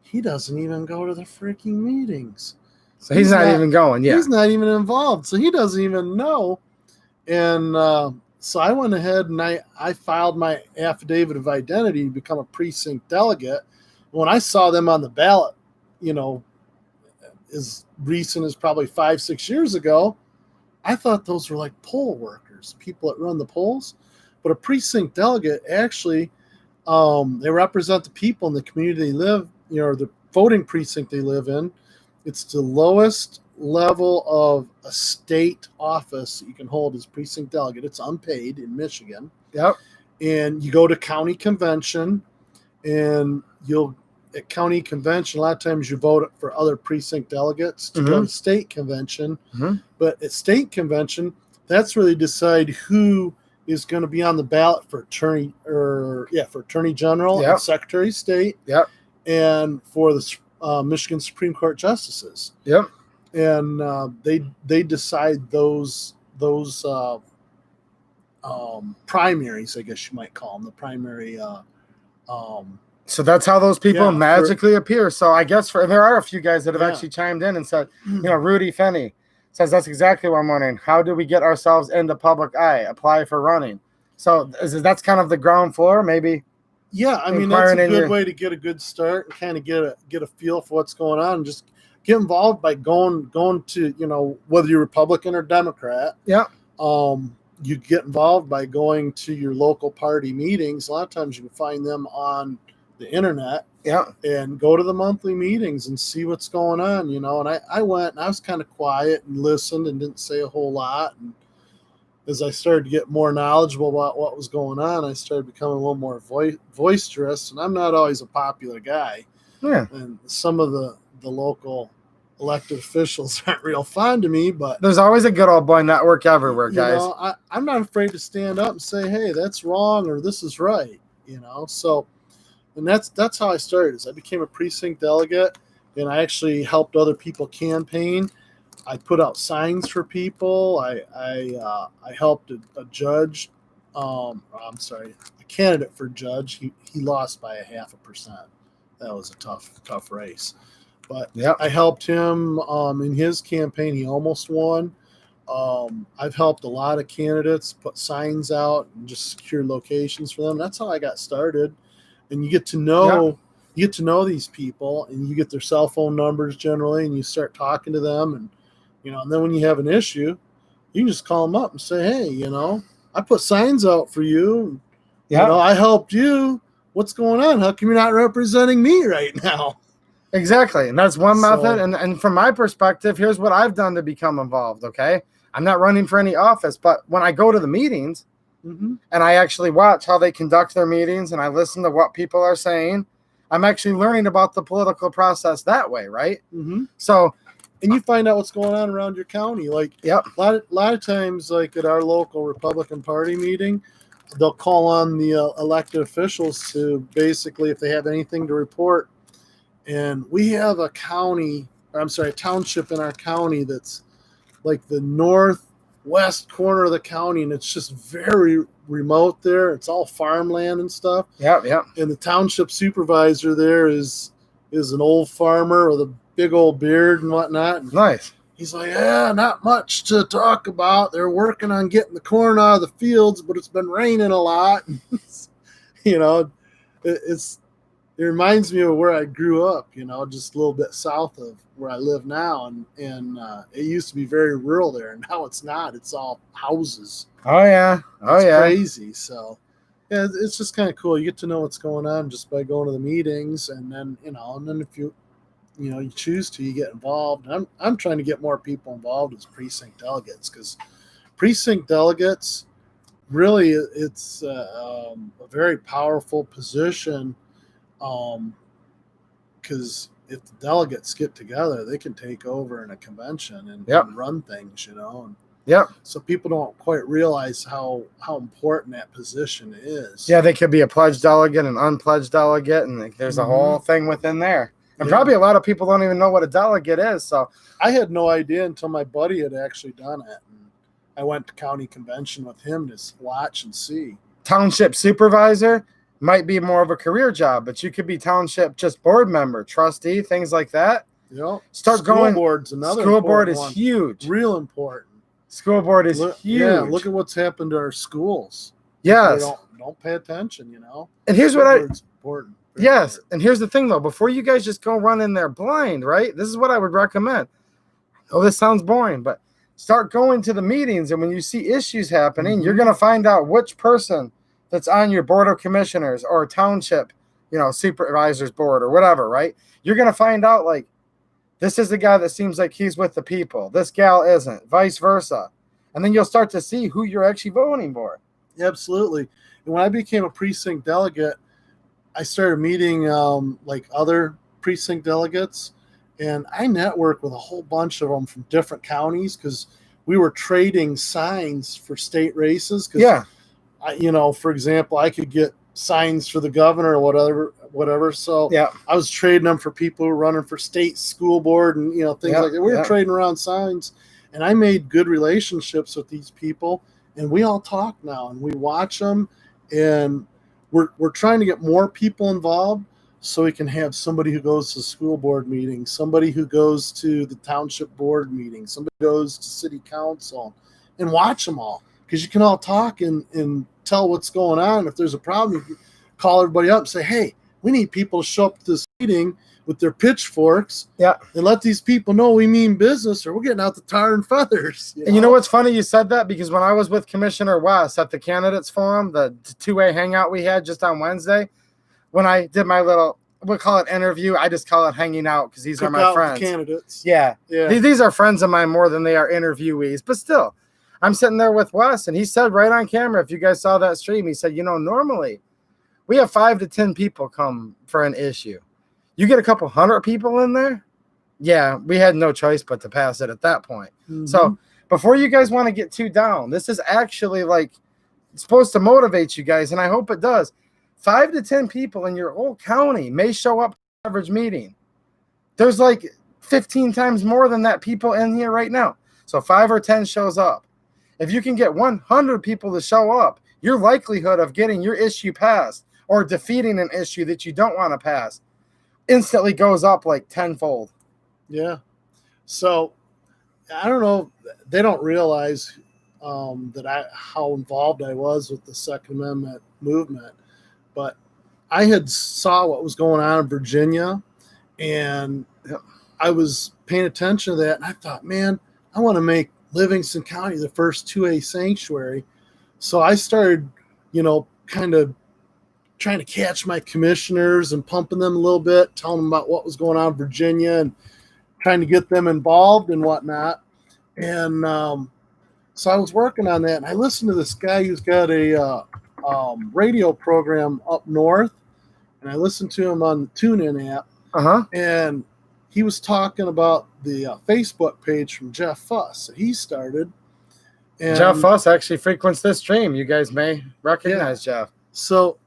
he doesn't even go to the freaking meetings. So he's not even going. Yeah. He's not even involved. So he doesn't even know. And so I went ahead and I filed my affidavit of identity to become a precinct delegate. When I saw them on the ballot, as recent as probably 5-6 years ago, I thought those were like poll workers, people that run the polls. But a precinct delegate actually, they represent the people in the community they live, the voting precinct they live in. It's the lowest level of a state office that you can hold as precinct delegate. It's unpaid in Michigan. Yep. And you go to county convention, and at county convention, a lot of times you vote for other precinct delegates to go to state convention. But at state convention, that's where they decide who is going to be on the ballot for attorney general and secretary of state. Yep. And for the Michigan Supreme Court justices. Yep. And they decide those primaries, I guess you might call them, the primary. So that's how those people magically appear. So I guess there are a few guys that have actually chimed in and said, Rudy Fenney says that's exactly what I'm wondering. How do we get ourselves in the public eye? Apply for running. So that's kind of the ground floor, maybe. Yeah, I mean, that's a good way to get a good start and kind of get a feel for what's going on, and just get involved by going to, whether you're Republican or Democrat. Yeah. You get involved by going to your local party meetings. A lot of times you can find them on the internet. Yeah. And go to the monthly meetings and see what's going on, And I went and I was kind of quiet and listened and didn't say a whole lot. And as I started to get more knowledgeable about what was going on, I started becoming a little more boisterous. And I'm not always a popular guy. Yeah. And some of the local elected officials aren't real fond of me, but there's always a good old boy network everywhere, guys. I'm not afraid to stand up and say, "Hey, that's wrong," or "This is right." So, and that's how I started. Is I became a precinct delegate, and I actually helped other people campaign. I put out signs for people. I helped a judge. A candidate for judge. He lost by 0.5%. That was a tough race. But I helped him in his campaign. He almost won. I've helped a lot of candidates put signs out and just secure locations for them. That's how I got started. And you get to know these people, and you get their cell phone numbers generally, and you start talking to them, and and then when you have an issue, you can just call them up and say, hey, I put signs out for you. I helped you. What's going on? How come you're not representing me right now? Exactly. And that's one method. And from my perspective, here's what I've done to become involved. Okay. I'm not running for any office, but when I go to the meetings and I actually watch how they conduct their meetings and I listen to what people are saying, I'm actually learning about the political process that way. Right. So, and you find out what's going on around your county. Like, a lot of times, like at our local Republican Party meeting, they'll call on the elected officials to basically, if they have anything to report. And we have a township in our county that's like the northwest corner of the county, and it's just very remote there. It's all farmland and stuff. And the township supervisor there is an old farmer with a big old beard and whatnot. Nice. He's like, yeah, not much to talk about. They're working on getting the corn out of the fields, but it's been raining a lot. It reminds me of where I grew up, just a little bit south of where I live now. And it used to be very rural there. And now it's not. It's all houses. Oh, yeah. It's crazy. So, yeah, it's just kind of cool. You get to know what's going on just by going to the meetings. And then, if you choose to, you get involved. And I'm trying to get more people involved as precinct delegates, because precinct delegates, really, it's a very powerful position. Because if the delegates get together, they can take over in a convention and run things, So people don't quite realize how important that position is. Yeah, they could be a pledged delegate, an unpledged delegate, and there's a whole thing within there. And probably a lot of people don't even know what a delegate is. So I had no idea until my buddy had actually done it. And I went to county convention with him to watch and see. Township supervisor might be more of a career job, but you could be township just board member, trustee, things like that. Start going. School board is huge. Real important. School board is huge. Yeah, look at what's happened to our schools. Yes. Don't pay attention, And here's important. Yes. And here's the thing, though. Before you guys just go run in there blind, right? This is what I would recommend. Oh, this sounds boring, but start going to the meetings. And when you see issues happening, you're going to find out which person that's on your board of commissioners or township, supervisors board or whatever, right? You're going to find out, like, this is the guy that seems like he's with the people. This gal isn't, vice versa. And then you'll start to see who you're actually voting for. Absolutely. And when I became a precinct delegate, I started meeting like other precinct delegates, and I networked with a whole bunch of them from different counties, because we were trading signs for state races. For example, I could get signs for the governor or whatever. So I was trading them for people who were running for state school board and, things like that. We were trading around signs, and I made good relationships with these people, and we all talk now and we watch them, and we're trying to get more people involved so we can have somebody who goes to school board meetings, somebody who goes to the township board meetings, somebody goes to city council, and watch them all. Because you can all talk and tell what's going on. If there's a problem, you can call everybody up and say, hey, we need people to show up to this meeting with their pitchforks and let these people know we mean business, or we're getting out the tar and feathers. And you know what's funny? You said that because when I was with Commissioner West at the candidates forum, the two-way hangout we had just on Wednesday, when I did my little, we'll call it interview, I just call it hanging out because these are my friends. Candidates. Yeah. These are friends of mine more than they are interviewees, but still. I'm sitting there with Wes, and he said right on camera, if you guys saw that stream, he said, normally we have 5 to 10 people come for an issue. You get a couple hundred people in there? Yeah, we had no choice but to pass it at that point. So before you guys want to get too down, this is actually like supposed to motivate you guys, and I hope it does. 5 to 10 people in your whole county may show up to the average meeting. There's like 15 times more than that people in here right now. So 5 or 10 shows up. If you can get 100 people to show up, your likelihood of getting your issue passed or defeating an issue that you don't want to pass instantly goes up like tenfold. Yeah. So I don't know. They don't realize how involved I was with the Second Amendment movement, but I had saw what was going on in Virginia, and I was paying attention to that, and I thought, man, I want to make Livingston County the first 2A sanctuary. So I started, kind of trying to catch my commissioners and pumping them a little bit, telling them about what was going on in Virginia and trying to get them involved and whatnot. And so I was working on that, and I listened to this guy who's got a radio program up north, and I listened to him on the TuneIn app. And he was talking about the Facebook page from Jeff Fuss that he started. And Jeff Fuss actually frequents this stream. You guys may recognize Jeff. So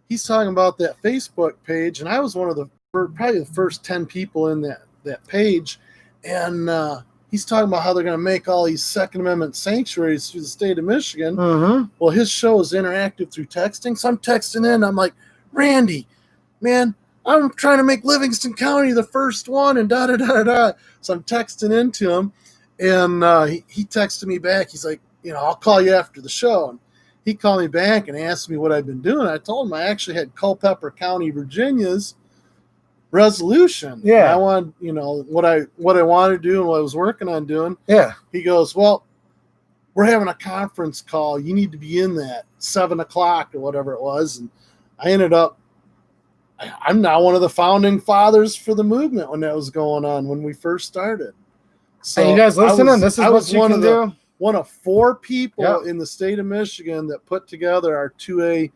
he's talking about that Facebook page, and I was one of probably the first 10 people in that page. And he's talking about how they're going to make all these Second Amendment sanctuaries through the state of Michigan. Well, his show is interactive through texting. So I'm texting in. I'm like, Randy, man, I'm trying to make Livingston County the first one, and da-da-da-da-da. So I'm texting into him, and he texted me back. He's like, I'll call you after the show. And he called me back and asked me what I've been doing. I told him I actually had Culpeper County, Virginia's resolution. Yeah. And I wanted, what I wanted to do and what I was working on doing. Yeah. He goes, well, we're having a conference call. You need to be in that 7:00 or whatever it was. And I ended up, I'm now one of the founding fathers for the movement when that was going on, when we first started. So and you guys listening? This is what you can do. One of 4 people in the state of Michigan that put together our 2A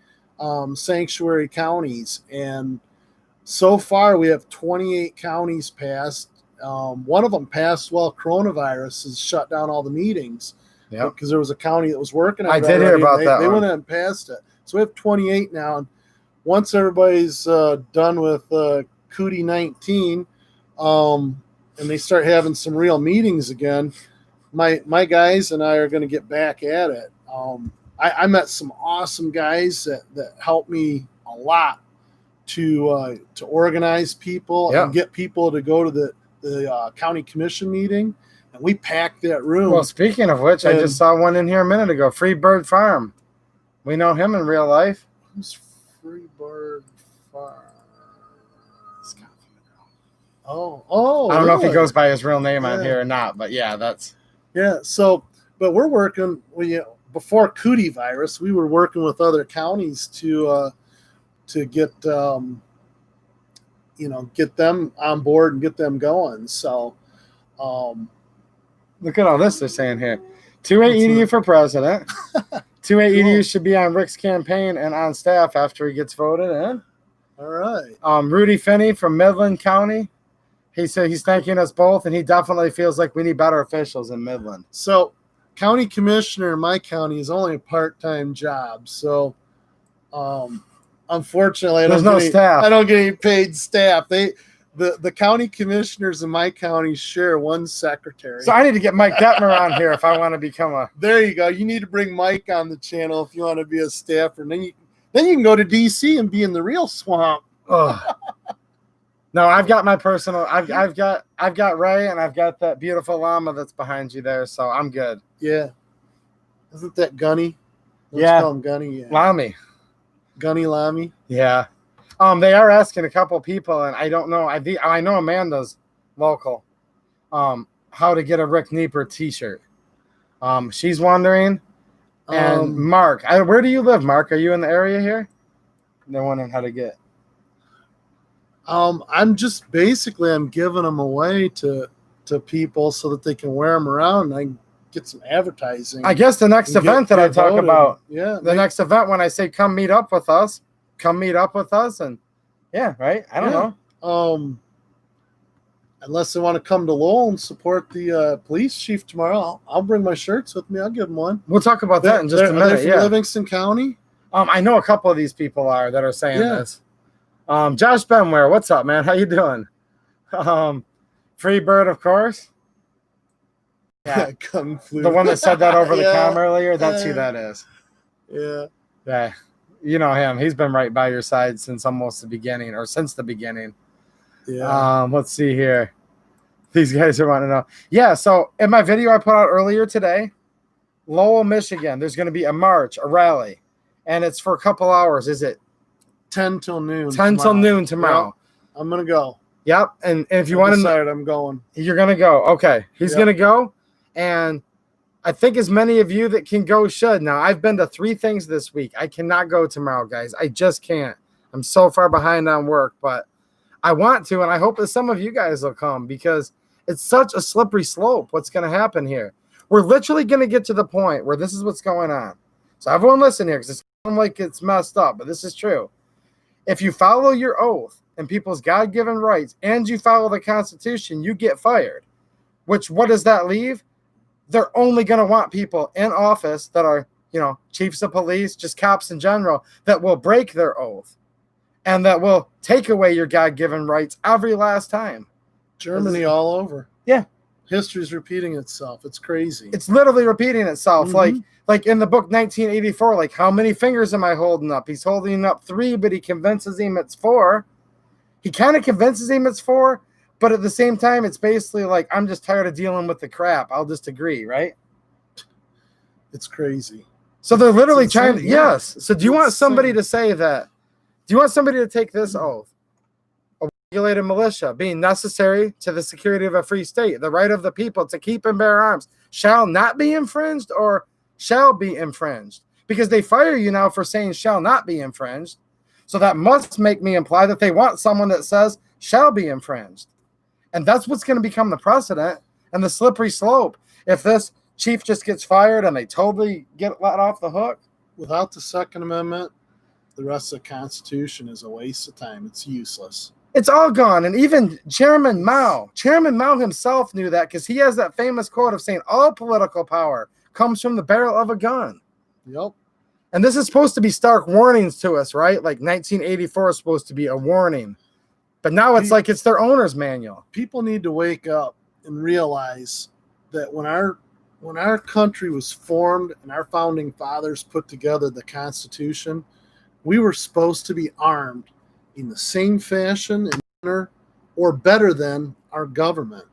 sanctuary counties. And so far we have 28 counties passed. One of them passed while coronavirus has shut down all the meetings. Yeah, because there was a county that was working on it. I did hear about that. They went ahead and passed it. So we have 28 now. And once everybody's done with Cootie 19, and they start having some real meetings again, my guys and I are going to get back at it. I met some awesome guys that helped me a lot to organize people and get people to go to the county commission meeting, and we packed that room. Well, speaking of which, I just saw one in here a minute ago. Free Bird Farm. We know him in real life. Who's Free Bird Farm? Oh! I don't know if he goes by his real name on here or not, but that's. Yeah. So, but we're working. Before Cootie virus, we were working with other counties to get get them on board and get them going. So, look at all this they're saying here. 2A EDU for president. 2A EDU should be on Rick's campaign and on staff after he gets voted in. All right. Rudy Finney from Midland County. He said he's thanking us both, and he definitely feels like we need better officials in Midland. So, county commissioner in my county is only a part-time job. So, unfortunately, I don't get any paid staff. The county commissioners in my county share one secretary. So I need to get Mike Detmer on here if I want to become a. There you go. You need to bring Mike on the channel if you want to be a staffer. And then you can go to DC and be in the real swamp. No, I've got my personal. I've got Ray, and I've got that beautiful llama that's behind you there. So I'm good. Yeah. Isn't that Gunny? Let's call him Gunny. Yeah. Lamy. Gunny Lamy. Yeah. They are asking a couple people, and I don't know. I know Amanda's local. How to get a Rick Knieper T-shirt. She's wondering. And Mark, where do you live, Mark? Are you in the area here? They're wondering how to get. I'm just basically giving them away to people so that they can wear them around, and I can get some advertising. I guess the next event that I talk about. Yeah. The next event when I say come meet up with us, and right? I don't know. Unless they want to come to Lowell and support the police chief tomorrow, I'll bring my shirts with me. I'll give them one. We'll talk about that in just a minute. Are they from Livingston County? I know a couple of these people that are saying this. Josh Benware, what's up, man? How you doing? Free Bird, of course. Yeah, Kung Flu. The one that said that over the comm earlier. That's who that is. Yeah. Yeah. You know him. He's been right by your side since the beginning. Yeah. Let's see here. These guys are wanting to know. Yeah, so in my video I put out earlier today, Lowell, Michigan, there's going to be a march, a rally, and it's for a couple hours. Is it 10 till noon. 10 till noon tomorrow? Yep. I'm going to go. Yep. And if you want to decide, I'm going. You're going to go. Okay. He's Yep. going to go. And I think as many of you that can go should. Now, I've been to 3 things this week. I cannot go tomorrow, guys. I just can't. I'm so far behind on work, but I want to, and I hope that some of you guys will come because it's such a slippery slope what's going to happen here. We're literally going to get to the point where this is what's going on. So everyone listen here because it's like it's messed up, but this is true. If you follow your oath and people's God-given rights and you follow the Constitution, you get fired. Which, what does that leave? They're only going to want people in office that are, chiefs of police, just cops in general, that will break their oath and that will take away your God-given rights every last time. Germany all over. Yeah. History's repeating itself. It's crazy. It's literally repeating itself. Mhm. Like in the book 1984, like how many fingers am I holding up? He's holding up 3, but he convinces him it's 4. He kind of convinces him it's 4, but at the same time, it's basically like, I'm just tired of dealing with the crap. I'll just agree, right? It's crazy. So they're literally trying to, yeah. yes. So do you want somebody to say that? Do you want somebody to take this oath? A regulated militia being necessary to the security of a free state, the right of the people to keep and bear arms shall not be infringed or shall be infringed, because they fire you now for saying shall not be infringed. So that must make me imply that they want someone that says shall be infringed. And that's what's going to become the precedent and the slippery slope. If this chief just gets fired and they totally get let off the hook. Without the Second Amendment, the rest of the Constitution is a waste of time. It's useless. It's all gone. And even Chairman Mao himself knew that because he has that famous quote of saying all political power comes from the barrel of a gun. Yep. And this is supposed to be stark warnings to us, right? Like 1984 is supposed to be a warning. But now it's like it's their owner's manual. People need to wake up and realize that when our country was formed and our founding fathers put together the Constitution, we were supposed to be armed in the same fashion and manner or better than our government.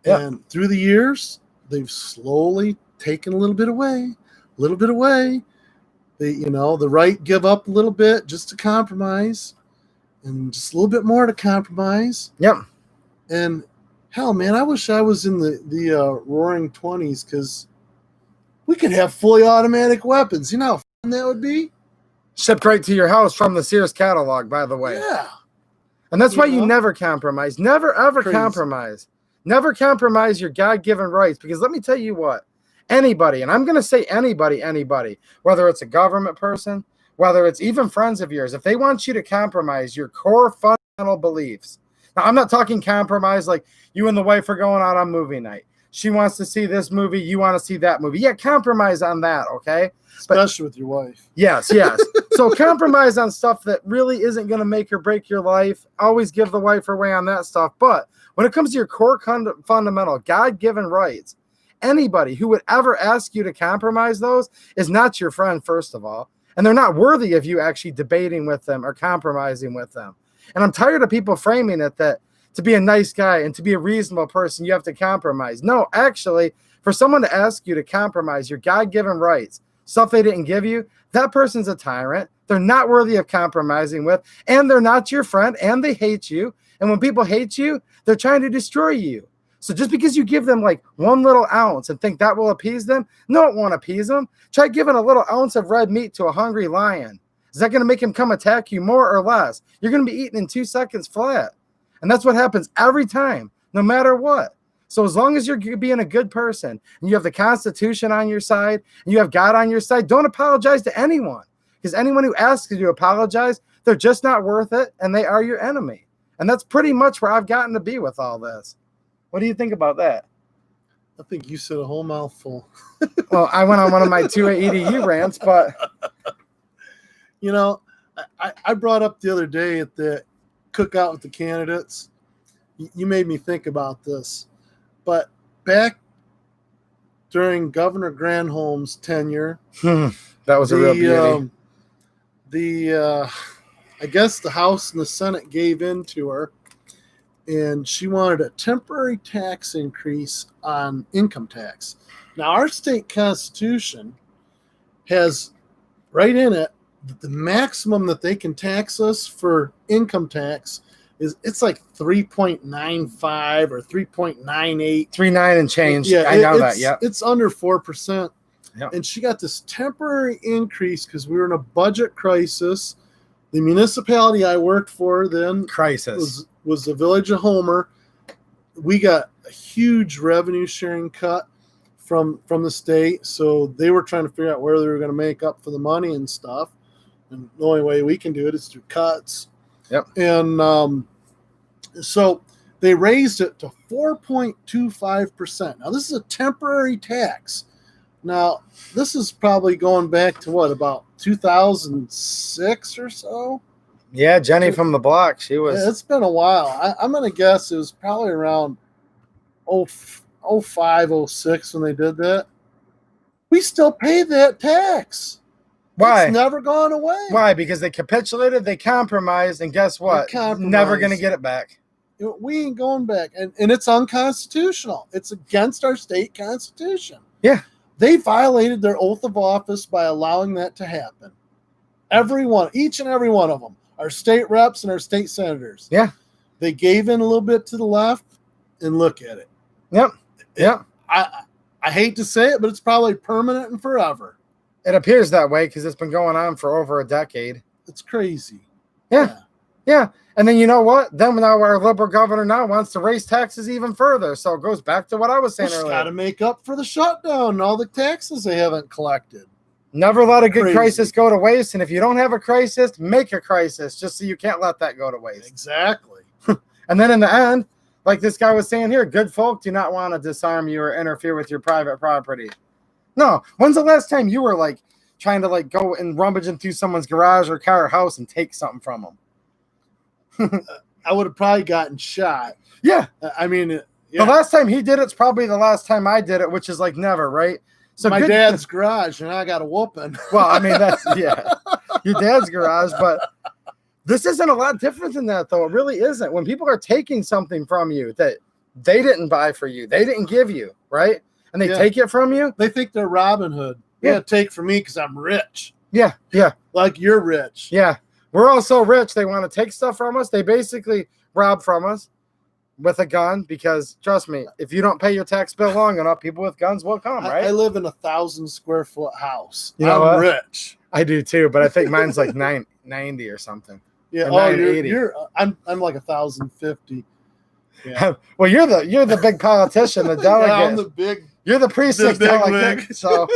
Yep. And through the years, they've slowly taken a little bit away. The right give up a little bit just to compromise and just a little bit more to compromise. Yep. And hell, man, I wish I was in the roaring 20s because we could have fully automatic weapons. You know how fun that would be? Shipped right to your house from the Sears catalog, by the way. Yeah. And that's why you never compromise. Never, ever Crazy. Compromise. Never compromise your God-given rights. Because let me tell you what, anybody, and I'm going to say anybody, whether it's a government person, whether it's even friends of yours, if they want you to compromise your core fundamental beliefs. Now, I'm not talking compromise like you and the wife are going out on movie night. She wants to see this movie. You want to see that movie. Yeah, compromise on that, okay? Especially with your wife. Yes. So compromise on stuff that really isn't going to make or break your life. Always give the wife her way on that stuff. But when it comes to your core fundamental God-given rights, anybody who would ever ask you to compromise those is not your friend, first of all. And they're not worthy of you actually debating with them or compromising with them. And I'm tired of people framing it that to be a nice guy and to be a reasonable person, you have to compromise. No, actually, for someone to ask you to compromise your God-given rights, stuff they didn't give you, that person's a tyrant. They're not worthy of compromising with, and they're not your friend, and they hate you. And when people hate you, they're trying to destroy you. So just because you give them like one little ounce and think that will appease them, no, it won't appease them. Try giving a little ounce of red meat to a hungry lion. Is that going to make him come attack you more or less? You're going to be eaten in 2 seconds flat. And that's what happens every time, no matter what. So as long as you're being a good person and you have the Constitution on your side and you have God on your side, don't apologize to anyone. Because anyone who asks you to apologize, they're just not worth it and they are your enemy. And that's pretty much where I've gotten to be with all this. What do you think about that? I think you said a whole mouthful. Well, I went on one of my 2 EDU rants, but... You know, I brought up the other day at the cookout with the candidates. You made me think about this. But back during Governor Granholm's tenure, that was a real beauty. I guess the House and the Senate gave in to her, and she wanted a temporary tax increase on income tax. Now, our state constitution has right in it that the maximum that they can tax us for income tax is it's like 3.95 or 3.98. 3.9 and change. Yeah, I know that. Yeah, it's under 4%. Yep. And she got this temporary increase because we were in a budget crisis. The municipality I worked for then was the Village of Homer. We got a huge revenue sharing cut from the state, so they were trying to figure out where they were going to make up for the money and stuff. And the only way we can do it is through cuts. Yep. And so they raised it to 4.25%. Now, this is a temporary tax. Now, this is probably going back to what, about 2006 or so? Yeah, Jenny from the block. She was. Yeah, it's been a while. I'm going to guess it was probably around 05, 06 when they did that. We still pay that tax. Why? It's never gone away. Why? Because they capitulated, they compromised, and guess what? Never going to get it back. We ain't going back. And it's unconstitutional. It's against our state constitution. Yeah. They violated their oath of office by allowing that to happen. Each and every one of them, our state reps and our state senators. Yeah. They gave in a little bit to the left, and look at it. Yep. Yep. I hate to say it, but it's probably permanent and forever. It appears that way because it's been going on for over a decade. It's crazy. Yeah. And then you know what? Then now our liberal governor now wants to raise taxes even further. So it goes back to what I was saying earlier. Got to make up for the shutdown and all the taxes they haven't collected. Never let a good crisis go to waste. And if you don't have a crisis, make a crisis just so you can't let that go to waste. Exactly. And then in the end, like this guy was saying here, good folk do not want to disarm you or interfere with your private property. No. When's the last time you were like trying to like go and rummage into someone's garage or car or house and take something from them? I would have probably gotten shot. Yeah. I mean, yeah. The last time he did it's probably the last time I did it, which is like never, right? So my dad's garage, and I got a whooping. Well, I mean, that's, yeah, your dad's garage, but this isn't a lot different than that, though. It really isn't. When people are taking something from you that they didn't buy for you, they didn't give you, right? And they take it from you. They think they're Robin Hood. Yeah, take from me because I'm rich. Yeah. Like you're rich. Yeah. We're all so rich, they want to take stuff from us. They basically rob from us with a gun because, trust me, if you don't pay your tax bill long enough, people with guns will come, right? I live in 1,000 square foot house. You know I'm what? rich. I do too, but I think mine's like 90 or something. Yeah, I'm like 1,050. Yeah. Well, you're the big politician, the delegate. Yeah, I'm the big. You're the precinct delegate. So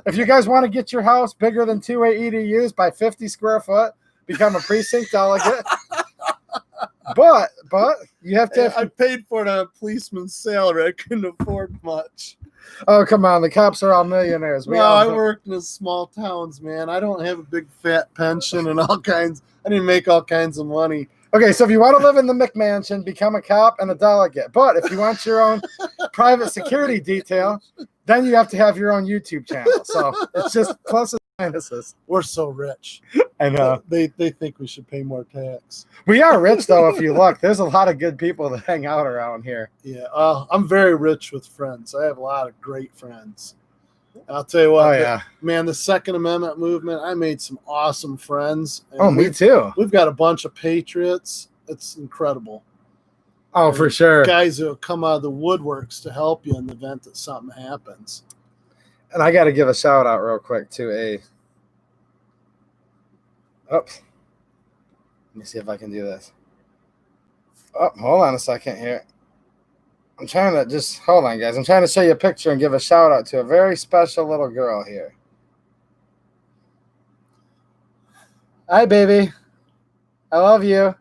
if you guys want to get your house bigger than 2 EDUs by 50 square foot, become a precinct delegate. But you have to. I paid for it on a policeman's salary. I couldn't afford much. Oh, come on. The cops are all millionaires. I worked in the small towns, man. I don't have a big fat pension and all kinds. I didn't make all kinds of money. Okay, so if you want to live in the McMansion, become a cop and a delegate. But if you want your own private security detail, then you have to have your own YouTube channel. So it's just pluses and minuses. We're so rich. I know. They think we should pay more tax. We are rich, though, if you look. There's a lot of good people that hang out around here. Yeah, I'm very rich with friends. I have a lot of great friends. And I'll tell you what, man, the Second Amendment movement, I made some awesome friends. Me too. We've got a bunch of patriots. It's incredible. Oh, and for sure. Guys who come out of the woodworks to help you in the event that something happens. And I got to give a shout out real quick to let me see if I can do this. Oh, hold on a second here. I'm trying to just hold on, guys. I'm trying to show you a picture and give a shout out to a very special little girl here. Hi, baby. I love you.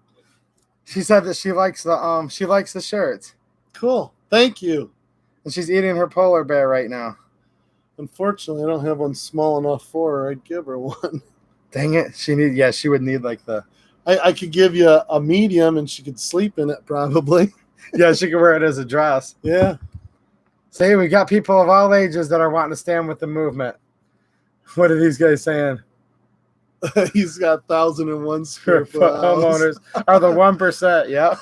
She said that she likes the shirts. Cool. Thank you. And she's eating her polar bear right now. Unfortunately, I don't have one small enough for her. I'd give her one. Dang it. She would need like the. I could give you a medium and she could sleep in it probably. Yeah, she could wear it as a dress. Yeah. See, we got people of all ages that are wanting to stand with the movement. What are these guys saying? He's got 1,001 square foot homeowners are the 1%. Yeah.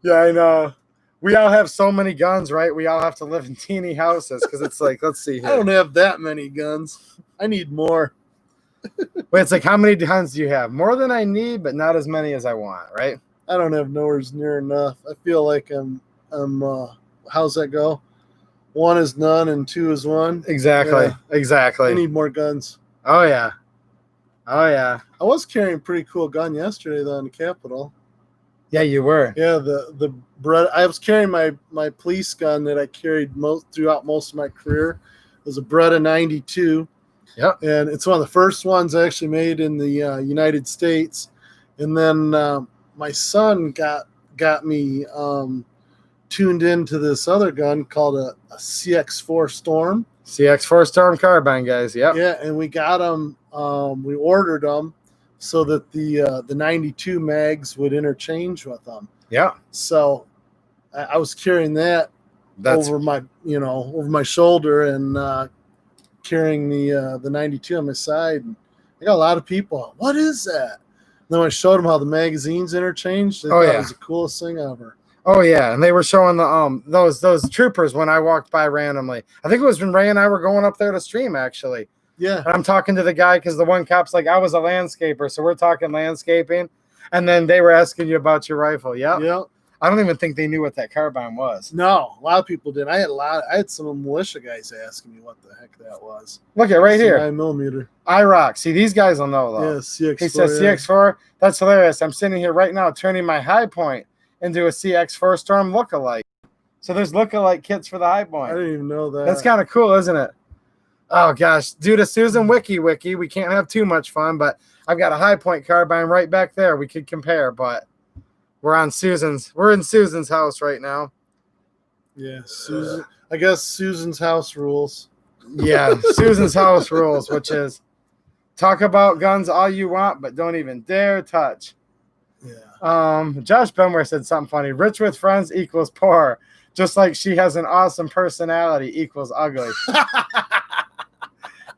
Yeah, I know. We all have so many guns, right? We all have to live in teeny houses because it's like, let's see here. I don't have that many guns. I need more. Wait, it's like, how many guns do you have? More than I need, but not as many as I want, right? I don't have nowhere's near enough. I feel like I'm how's that go? 1 is none and 2 is 1. Exactly. Yeah. Exactly. I need more guns. Oh, yeah. Oh, yeah. I was carrying a pretty cool gun yesterday, though, in the Capitol. Yeah, you were. Yeah, the I was carrying my police gun that I carried throughout most of my career. It was a Beretta 92. Yep. And it's one of the first ones actually made in the United States. And then my son got me tuned into this other gun called a CX4 Storm. CX4 Storm carbine, guys. Yep. Yeah, and we got them. We ordered them so that the 92 mags would interchange with them. Yeah. So I was carrying that over my shoulder and carrying the 92 on my side. And I got a lot of people. What is that? And then when I showed them how the magazines interchanged, they thought it was the coolest thing ever. Oh yeah, and they were showing the those troopers when I walked by randomly. I think it was when Ray and I were going up there to stream actually. Yeah. And I'm talking to the guy because the one cop's like, I was a landscaper, so we're talking landscaping, and then they were asking you about your rifle. Yeah. Yeah. I don't even think they knew what that carbine was. No, a lot of people did. I had some militia guys asking me what the heck that was. Look at right here. 9mm. IROC. See, these guys will know though. Yeah, CX4. He says CX4. That's hilarious. I'm sitting here right now turning my high point into a CX4 Storm lookalike. So there's lookalike kits for the high point. I didn't even know that. That's kind of cool, isn't it? Oh gosh, due to Susan Wiki, we can't have too much fun, but I've got a high point carbine right back there. We could compare, but we're in Susan's house right now. Yeah, Susan. I guess Susan's house rules. Yeah, Susan's house rules, which is talk about guns all you want, but don't even dare touch. Yeah. Josh Benware said something funny. Rich with friends equals poor. Just like she has an awesome personality equals ugly.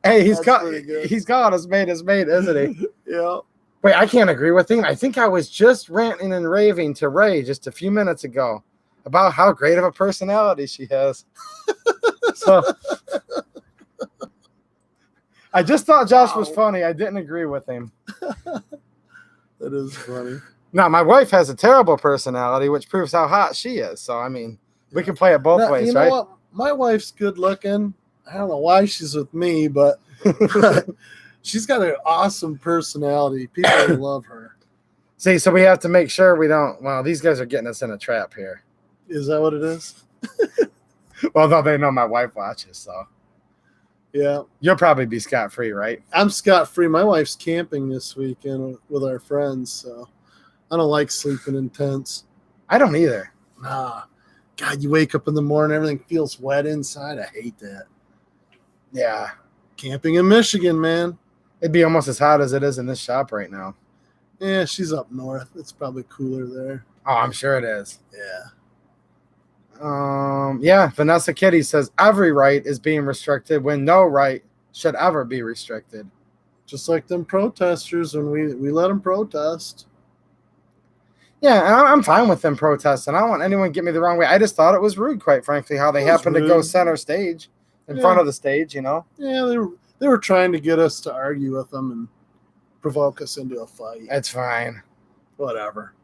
Hey, he's got us made, isn't he? Yeah. Wait, I can't agree with him. I think I was just ranting and raving to Ray just a few minutes ago about how great of a personality she has. So I just thought Josh was funny. I didn't agree with him. That is funny. Now, my wife has a terrible personality, which proves how hot she is. So, I mean, we can play it both ways, right? You know what? My wife's good looking. I don't know why she's with me, but she's got an awesome personality. People love her. See, so we have to make sure we don't. Well, these guys are getting us in a trap here. Is that what it is? Well, no, they know my wife watches, so. Yeah. You'll probably be scot-free, right? I'm scot-free. My wife's camping this weekend with our friends, so I don't like sleeping in tents. I don't either. Nah. God, you wake up in the morning, everything feels wet inside. I hate that. Yeah. Camping in Michigan, man. It'd be almost as hot as it is in this shop right now. Yeah, she's up north. It's probably cooler there. Oh, I'm sure it is. Yeah. Yeah, Vanessa Kitty says every right is being restricted when no right should ever be restricted. Just like them protesters when we let them protest. Yeah, and I'm fine with them protesting. I don't want anyone to get me the wrong way. I just thought it was rude, quite frankly, how they happened to go center stage in front of the stage, you know? Yeah, they were trying to get us to argue with them and provoke us into a fight. It's fine. Whatever.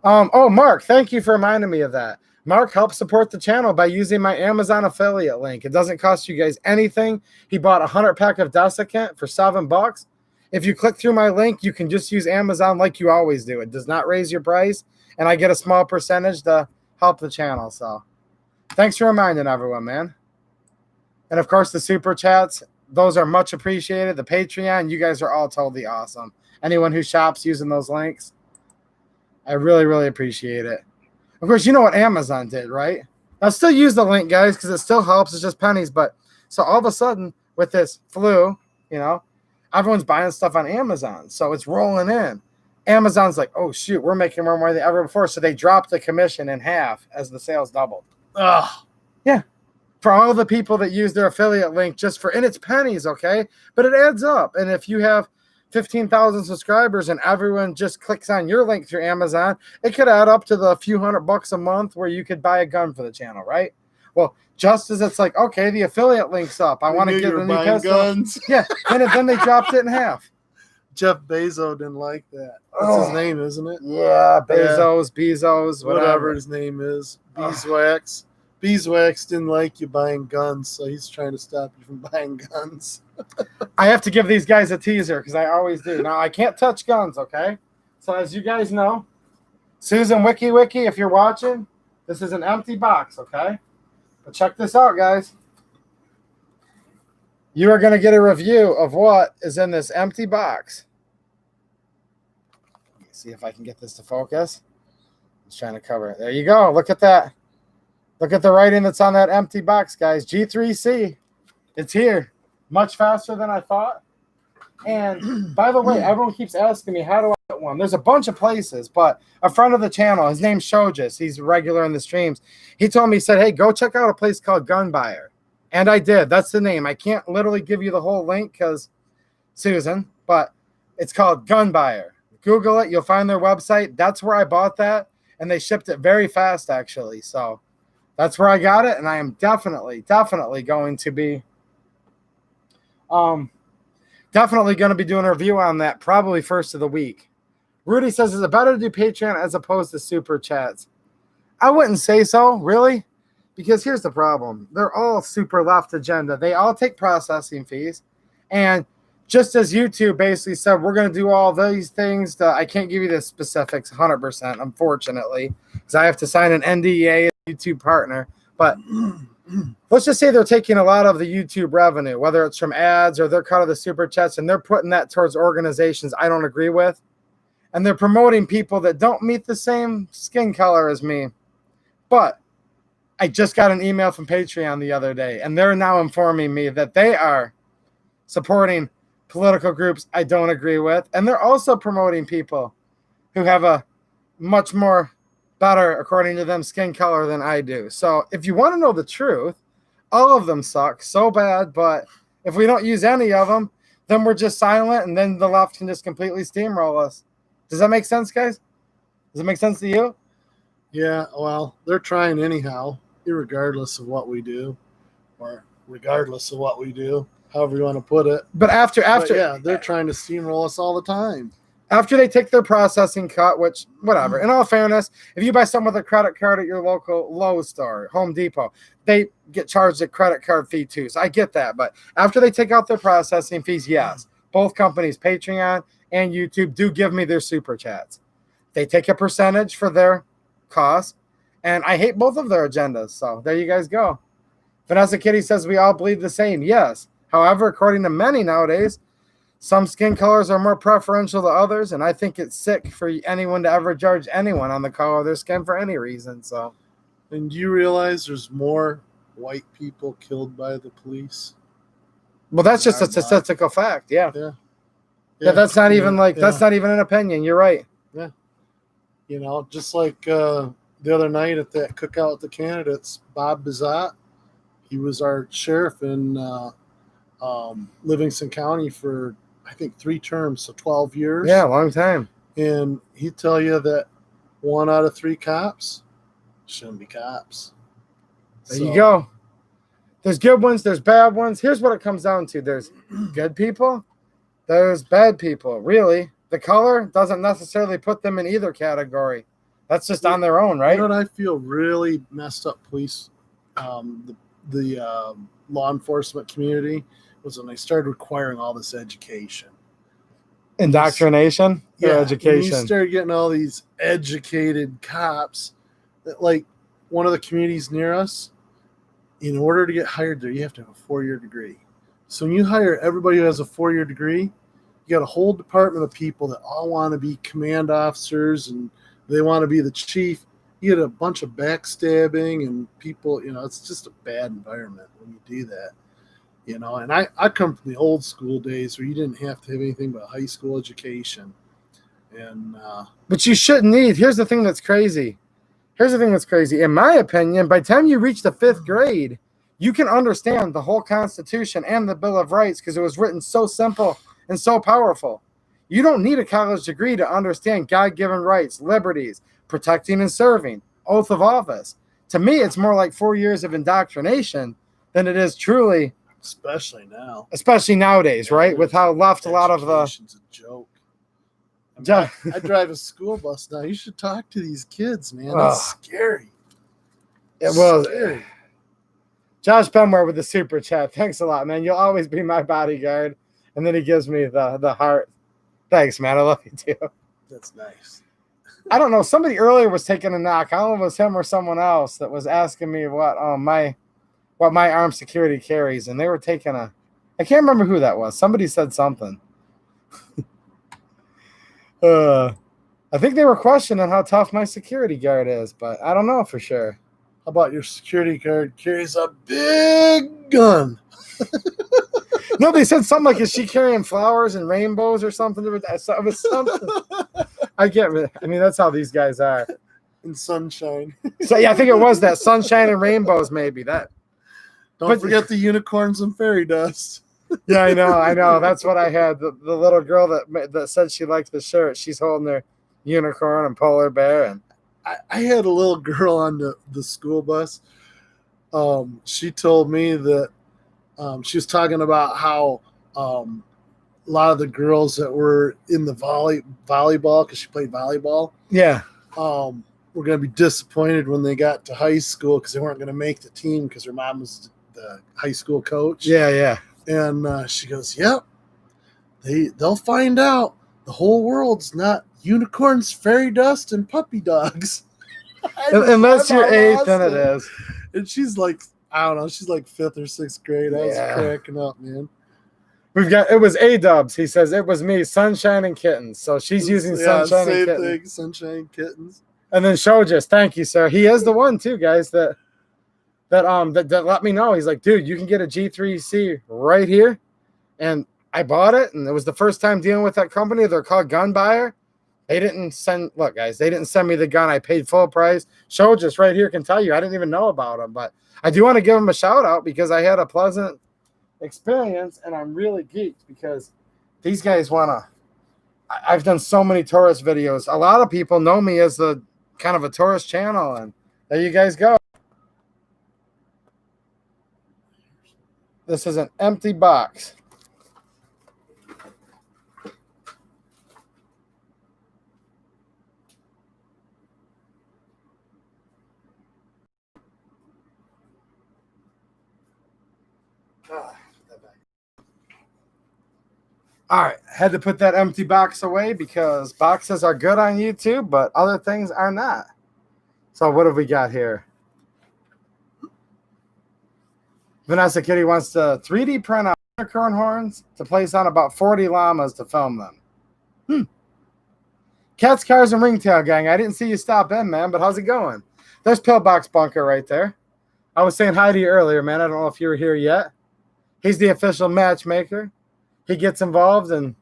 Oh, Mark, thank you for reminding me of that. Mark helped support the channel by using my Amazon affiliate link. It doesn't cost you guys anything. He bought a 100-pack of desiccant for $7. If you click through my link, you can just use Amazon like you always do. It does not raise your price, and I get a small percentage to help the channel. So thanks for reminding everyone, man. And, of course, the Super Chats, those are much appreciated. The Patreon, you guys are all totally awesome. Anyone who shops using those links, I really, really appreciate it. Of course, you know what Amazon did, right? I'll still use the link, guys, because it still helps. It's just pennies. But so all of a sudden, with this flu, you know, everyone's buying stuff on Amazon. So it's rolling in. Amazon's like, oh, shoot, we're making more money than ever before. So they dropped the commission in half as the sales doubled. Ugh. Yeah. for all the people that use their affiliate link just for, and it's pennies, okay? But it adds up. And if you have 15,000 subscribers and everyone just clicks on your link through Amazon, it could add up to the few $100 a month where you could buy a gun for the channel, right? Well, just as it's like, okay, the affiliate link's up. I want to get a new pistol. Guns. Yeah, and then they dropped it in half. Jeff Bezos didn't like that. That's his name, isn't it? Yeah, Bezos, whatever his name is. Beeswax. Beeswax didn't like you buying guns, so he's trying to stop you from buying guns. I have to give these guys a teaser because I always do. Now, I can't touch guns, okay? So as you guys know, Susan Wiki, if you're watching, this is an empty box, okay? But check this out, guys. You are going to get a review of what is in this empty box. Let me see if I can get this to focus. I'm just trying to cover it. There you go. Look at that. Look at the writing that's on that empty box, guys. G3C. It's here. Much faster than I thought. And by the way, everyone keeps asking me, how do I get one? There's a bunch of places, but a friend of the channel, his name's Shojas. He's regular in the streams. He told me, he said, hey, go check out a place called Gun Buyer. And I did. That's the name. I can't literally give you the whole link because Susan, but it's called Gun Buyer. Google it. You'll find their website. That's where I bought that. And they shipped it very fast, actually. So that's where I got it. And I am definitely going to be doing a review on that probably first of the week. Rudy says, is it better to do Patreon as opposed to Super Chats? I wouldn't say so, really. Because here's the problem. They're all super left agenda. They all take processing fees. And just as YouTube basically said, we're going to do all these things, I can't give you the specifics 100%, unfortunately, because I have to sign an NDA as a YouTube partner. But let's just say they're taking a lot of the YouTube revenue, whether it's from ads or their cut of the super chats, and they're putting that towards organizations I don't agree with. And they're promoting people that don't meet the same skin color as me. But I just got an email from Patreon the other day, and they're now informing me that they are supporting political groups I don't agree with, and they're also promoting people who have a much more better, according to them, skin color than I do. So if you want to know the truth, all of them suck so bad, but if we don't use any of them, then we're just silent, and then the left can just completely steamroll us. Does that make sense, guys? Does it make sense to you? Yeah, well, they're trying anyhow, irregardless of what we do, or regardless of what we do, however you want to put it. But yeah, they're trying to steamroll us all the time. After they take their processing cut, which, whatever. In all fairness, if you buy something with a credit card at your local Lowell store, Home Depot, they get charged a credit card fee too. So I get that. But after they take out their processing fees, yes, both companies, Patreon and YouTube, do give me their super chats. They take a percentage for their cost, and I hate both of their agendas. So there you guys go. Vanessa Kitty says we all bleed the same. Yes. However, according to many nowadays, some skin colors are more preferential to others, and I think it's sick for anyone to ever judge anyone on the color of their skin for any reason. So, and do you realize there's more white people killed by the police? Well, that's just a statistical fact. Yeah. That's not even that's not even an opinion. You're right. Yeah. You know, just like the other night at that cookout with the candidates, Bob Bizat, he was our sheriff in Livingston County for, I think, 3 terms, so 12 years. Yeah, long time. And he'd tell you that 1 out of 3 cops shouldn't be cops. There you go. There's good ones, there's bad ones. Here's what it comes down to. There's good people, there's bad people. Really, the color doesn't necessarily put them in either category. That's just on their own, right? You know what I feel really messed up police, the law enforcement community, was when they started requiring all this education. Indoctrination? Yeah, education. You started getting all these educated cops that, like, one of the communities near us, in order to get hired there, you have to have a 4-year degree. So when you hire everybody who has a 4-year degree, you got a whole department of people that all want to be command officers and they want to be the chief. You get a bunch of backstabbing and people, you know, it's just a bad environment when you do that. You know, and I come from the old school days where you didn't have to have anything but a high school education. And but you shouldn't need. Here's the thing that's crazy. In my opinion, by the time you reach the 5th grade, you can understand the whole Constitution and the Bill of Rights because it was written so simple and so powerful. You don't need a college degree to understand God-given rights, liberties, protecting and serving, oath of office. To me, it's more like 4 years of indoctrination than it is truly, especially now, especially nowadays, right? With how left a lot of the education's a joke. I mean, I drive a school bus now. You should talk to these kids, man. It's scary. It was scary. Josh Benware with the super chat. Thanks a lot, man. You'll always be my bodyguard. And then he gives me the heart. Thanks, man. I love you too. That's nice. I don't know. Somebody earlier was taking a knock. I don't know if it was him or someone else that was asking me what my armed security carries, and they were taking a. I can't remember who that was. Somebody said something. I think they were questioning how tough my security guard is, but I don't know for sure. How about your security guard carries a big gun? No, they said something like, is she carrying flowers and rainbows or something? It was something. I get it. I mean, that's how these guys are. And sunshine. So, yeah, I think it was that sunshine and rainbows, maybe. Don't forget the unicorns and fairy dust. Yeah, I know. That's what I had. The little girl that said she liked the shirt, she's holding their unicorn and polar bear. And I had a little girl on the school bus. She told me that she was talking about how a lot of the girls that were in the volleyball, because she played volleyball, were going to be disappointed when they got to high school because they weren't going to make the team because her mom was the high school coach. Yeah. And she goes, yep, they'll find out the whole world's not unicorns, fairy dust, and puppy dogs. Unless you're 8th, then it is. And she's like, I don't know, she's like 5th or 6th grade. I was cracking up, man. It was A-dubs. He says it was me, Sunshine and Kittens. So she's using Sunshine and Kittens. Same thing, Sunshine and Kittens. And then Shojas, thank you, sir. He is the one too, guys, that let me know. He's like, dude, you can get a G3C right here. And I bought it, and it was the first time dealing with that company. They're called Gun Buyer. They didn't send me the gun. I paid full price. Shojas right here can tell you I didn't even know about them, but I do want to give them a shout out because I had a pleasant experience, and I'm really geeked because these guys I've done so many tourist videos. A lot of people know me as the kind of a tourist channel, and there you guys go. This is an empty box. All right, had to put that empty box away because boxes are good on YouTube, but other things are not. So what have we got here? Vanessa Kitty wants to 3D print out unicorn horns to place on about 40 llamas to film them. Cats, Cars, and Ringtail Gang. I didn't see you stop in, man, but how's it going? There's Pillbox Bunker right there. I was saying hi to you earlier, man. I don't know if you were here yet. He's the official matchmaker. He gets involved and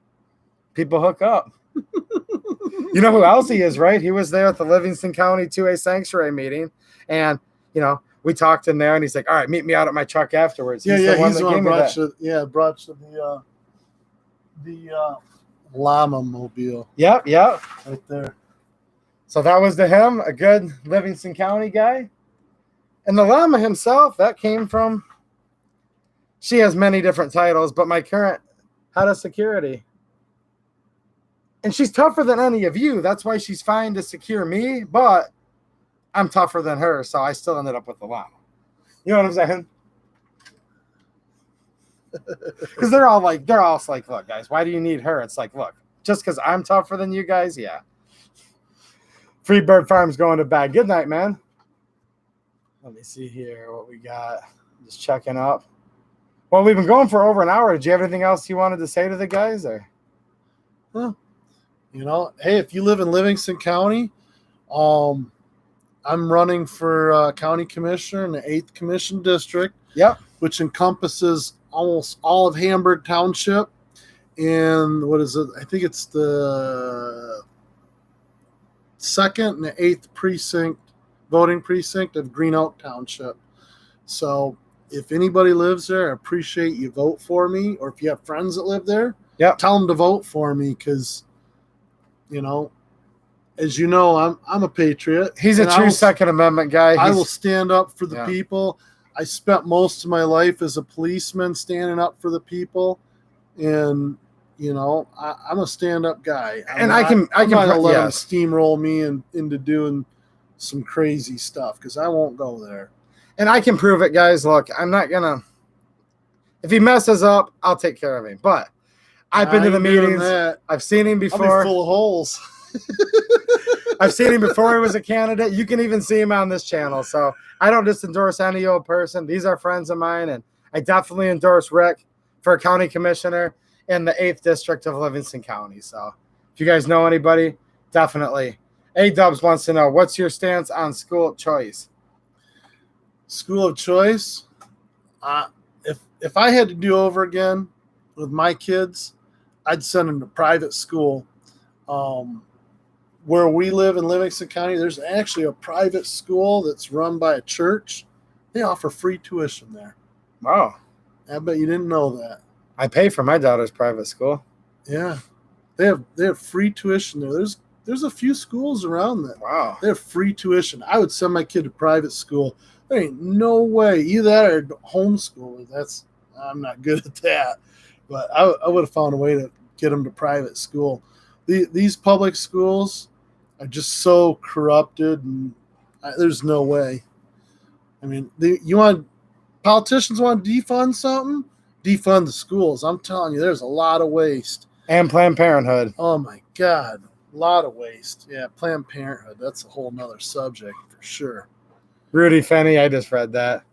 people hook up. You know who else he is, right? He was there at the Livingston County 2A Sanctuary meeting. And, we talked in there and he's like, all right, meet me out at my truck afterwards. He's the one that brought you the llama mobile. Yep. Right there. So that was to him, a good Livingston County guy. And the llama himself, that came from, she has many different titles, but my current head of security. And she's tougher than any of you. That's why she's fine to secure me, but I'm tougher than her, so I still ended up with the llama. You know what I'm saying? Because they're all like, look, guys, why do you need her? It's like, look, just because I'm tougher than you guys, yeah. Free Bird Farm's going to bed. Good night, man. Let me see here what we got. Just checking up. Well, we've been going for over an hour. Did you have anything else you wanted to say to the guys? Or? Well, hey, if you live in Livingston County, I'm running for county commissioner in the 8th Commission District. Yep. Which encompasses almost all of Hamburg Township. And what is it? I think it's the 2nd and the 8th voting precinct of Green Oak Township. So if anybody lives there, I appreciate you vote for me. Or if you have friends that live there, Yep. tell them to vote for me because, as you know, I'm a patriot. He's a true Second Amendment guy. I will stand up for the people. I spent most of my life as a policeman standing up for the people, and I'm a stand-up guy. I'm not going to let them steamroll me into doing some crazy stuff because I won't go there. And I can prove it, guys. Look, I'm not gonna. If he messes up, I'll take care of him. But I've been to the meetings. I've seen him before. I'll be full of holes. I've seen him before he was a candidate. You can even see him on this channel. So I don't just endorse any old person. These are friends of mine, and I definitely endorse Rick for county commissioner in the 8th district of Livingston County. So if you guys know anybody, definitely. A-Dubs wants to know, what's your stance on school choice? School of choice? If I had to do over again with my kids, I'd send them to private school. Where we live in Livingston County, there's actually a private school that's run by a church. They offer free tuition there. Wow. I bet you didn't know that. I pay for my daughter's private school. Yeah. They have free tuition there. There's a few schools around that. Wow. They have free tuition. I would send my kid to private school. There ain't no way. Either that or homeschool. I'm not good at that. But I would have found a way to get them to private school. These public schools are just so corrupted, and there's no way. I mean, politicians want to defund something? Defund the schools. I'm telling you, there's a lot of waste. And Planned Parenthood. Oh, my God. A lot of waste. Yeah, Planned Parenthood. That's a whole nother subject for sure. Rudy Fenney, I just read that.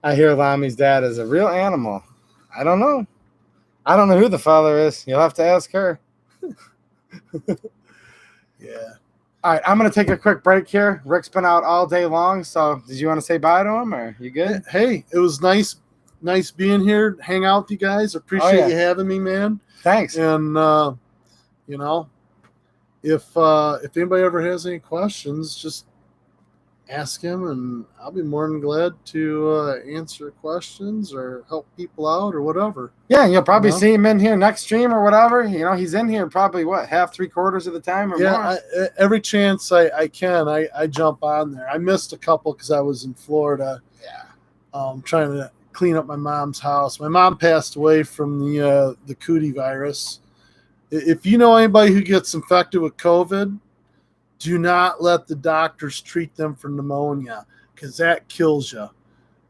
I hear Lami's dad is a real animal. I don't know. I don't know who the father is. You'll have to ask her. Yeah. All right, I'm going to take a quick break here. Rick's been out all day long, so did you want to say bye to him, or you good? Hey, it was nice being here, hang out with you guys. Appreciate you having me, man. Thanks. And, if anybody ever has any questions, just ask him, and I'll be more than glad to answer questions or help people out or whatever. Yeah, and you'll probably see him in here next stream or whatever. He's in here probably, half, 3/4 of the time or more? Every chance I can, I jump on there. I missed a couple because I was in Florida. Yeah. Trying to clean up my mom's house. My mom passed away from the cootie virus. If you know anybody who gets infected with COVID, do not let the doctors treat them for pneumonia because that kills you.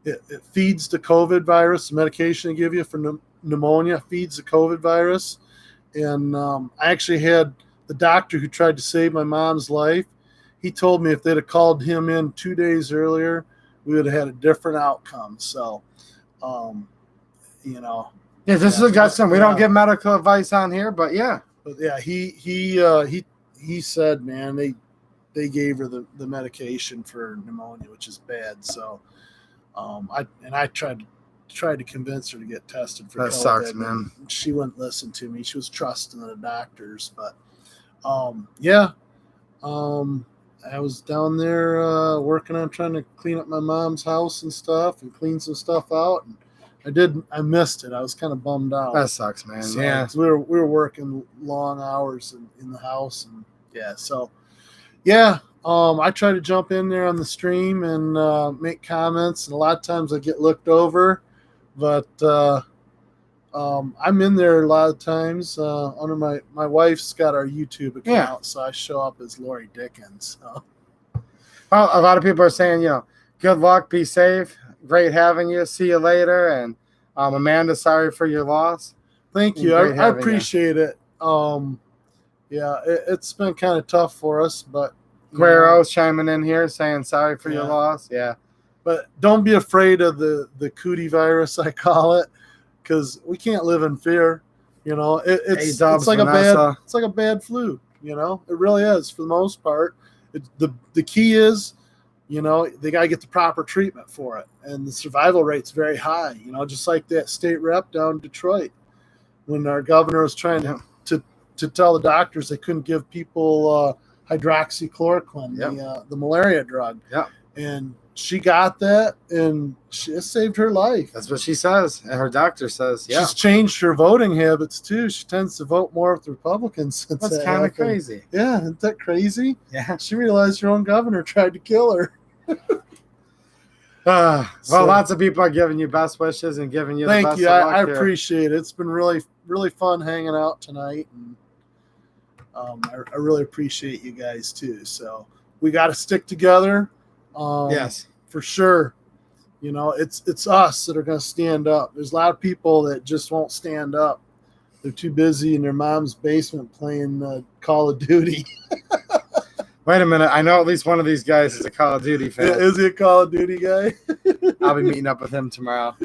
It feeds the COVID virus. The medication they give you for pneumonia feeds the COVID virus. And I actually had the doctor who tried to save my mom's life. He told me if they'd have called him in 2 days earlier, we would have had a different outcome. So, Yeah, this is a suggestion. We don't give medical advice on here, but yeah. But yeah, he said, man, they gave her the medication for pneumonia, which is bad. So, I tried to convince her to get tested for COVID. That sucks, man. She wouldn't listen to me. She was trusting the doctors, but I was down there working on trying to clean up my mom's house and stuff and clean some stuff out. And I missed it. I was kind of bummed out. That sucks, man. So, yeah. We were working long hours in the house, and I try to jump in there on the stream and make comments, and a lot of times I get looked over, but I'm in there a lot of times under my wife's got our YouTube account, so I show up as Lori Dickens. So. Well, a lot of people are saying, good luck, be safe. Great having you. See you later. And Amanda, sorry for your loss. Thank you. I appreciate it. It's been kind of tough for us, but Guero's chiming in here saying sorry for your loss. Yeah. But don't be afraid of the cootie virus, I call it, because we can't live in fear. It's like a bad flu. It really is for the most part. The key is, they got to get the proper treatment for it. And the survival rate's very high, just like that state rep down in Detroit when our governor was trying to tell the doctors they couldn't give people hydroxychloroquine, the malaria drug. Yeah. And she got that, and it saved her life. That's what she says, and her doctor says, yeah. She's changed her voting habits too. She tends to vote more with Republicans since That's that kind of happened. crazy. Yeah, isn't that crazy? Yeah. She realized her own governor tried to kill her. Well, So- lots of people are giving you best wishes and giving you the Thank best you. of luck I here. appreciate it. It's been really, really fun hanging out tonight, and I really appreciate you guys too. So we got to stick together. Yes. For sure. You know, it's us that are going to stand up. There's a lot of people that just won't stand up. They're too busy in their mom's basement playing Call of Duty. Wait a minute. I know at least one of these guys is a Call of Duty fan. Is he a Call of Duty guy? I'll be meeting up with him tomorrow.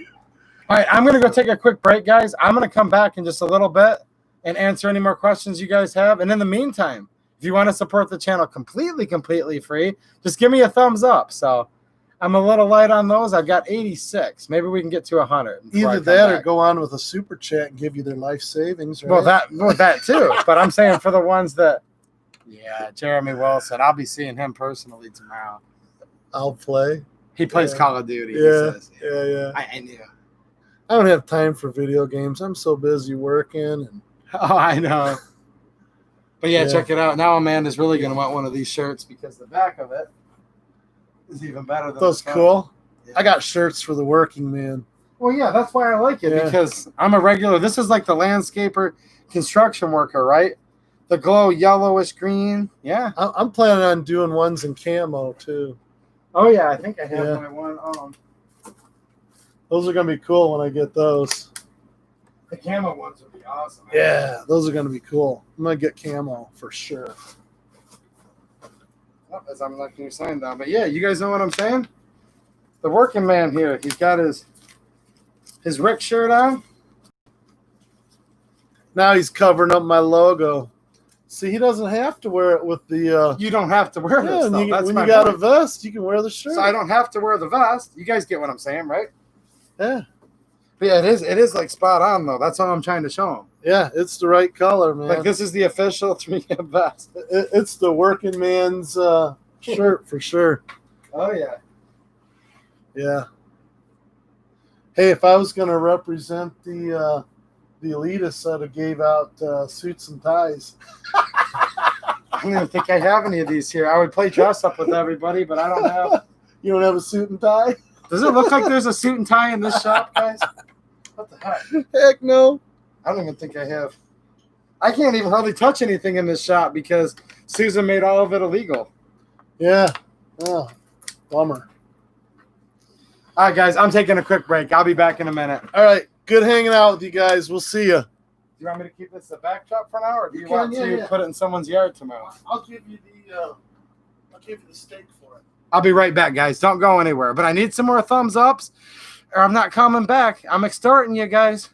All right, I'm going to go take a quick break, guys. I'm going to come back in just a little bit and answer any more questions you guys have. And in the meantime, if you want to support the channel completely free, just give me a thumbs up. So I'm a little light on those. I've got 86. Maybe we can get to 100. Either that or go on with a super chat and give you their life savings. Right? Well, that too. But I'm saying for the ones that, yeah, Jeremy Wilson. I'll be seeing him personally tomorrow. I'll play. He plays Call of Duty. Yeah, he says. yeah. I knew. I don't have time for video games. I'm so busy working. And Oh, I know. But yeah, check it out. Now Amanda's really going to want one of these shirts because the back of it is even better than that's the front. cool. Yeah. I got shirts for the working man. Well, yeah, that's why I like it because I'm a regular. This is like the landscaper construction worker, right? The glow yellowish green. Yeah. I'm planning on doing ones in camo too. Oh, yeah. I think I have my one. Those are going to be cool when I get those. The camo ones would be awesome. Yeah, those are going to be cool. I'm going to get camo for sure. As I'm knocking your sign down. But yeah, you guys know what I'm saying? The working man here. He's got his Rick shirt on. Now he's covering up my logo. See, he doesn't have to wear it with the. You don't have to wear this. When That's you my got point. a vest, you can wear the shirt. So I don't have to wear the vest. You guys get what I'm saying, right? Yeah. But yeah, it is like spot on though. That's all I'm trying to show them. Yeah, it's the right color, man. Like this is the official 3M vest. It's the working man's shirt for sure. Oh yeah. Yeah. Hey, if I was going to represent the elitists, I'd have gave out suits and ties. I don't even think I have any of these here. I would play dress up with everybody, but I don't have. You don't have a suit and tie? Does it look like there's a suit and tie in this shop, guys? What the heck? Heck no. I don't even think I have. I can't even hardly touch anything in this shop because Susan made all of it illegal. Yeah. Oh, bummer. All right, guys, I'm taking a quick break. I'll be back in a minute. All right. Good hanging out with you guys. We'll see you. Do you want me to keep this the backdrop for now, or do you You can, want to put it in someone's yard tomorrow? I'll give you the steak for it. I'll be right back, guys. Don't go anywhere. But I need some more thumbs ups, or I'm not coming back. I'm extorting you guys.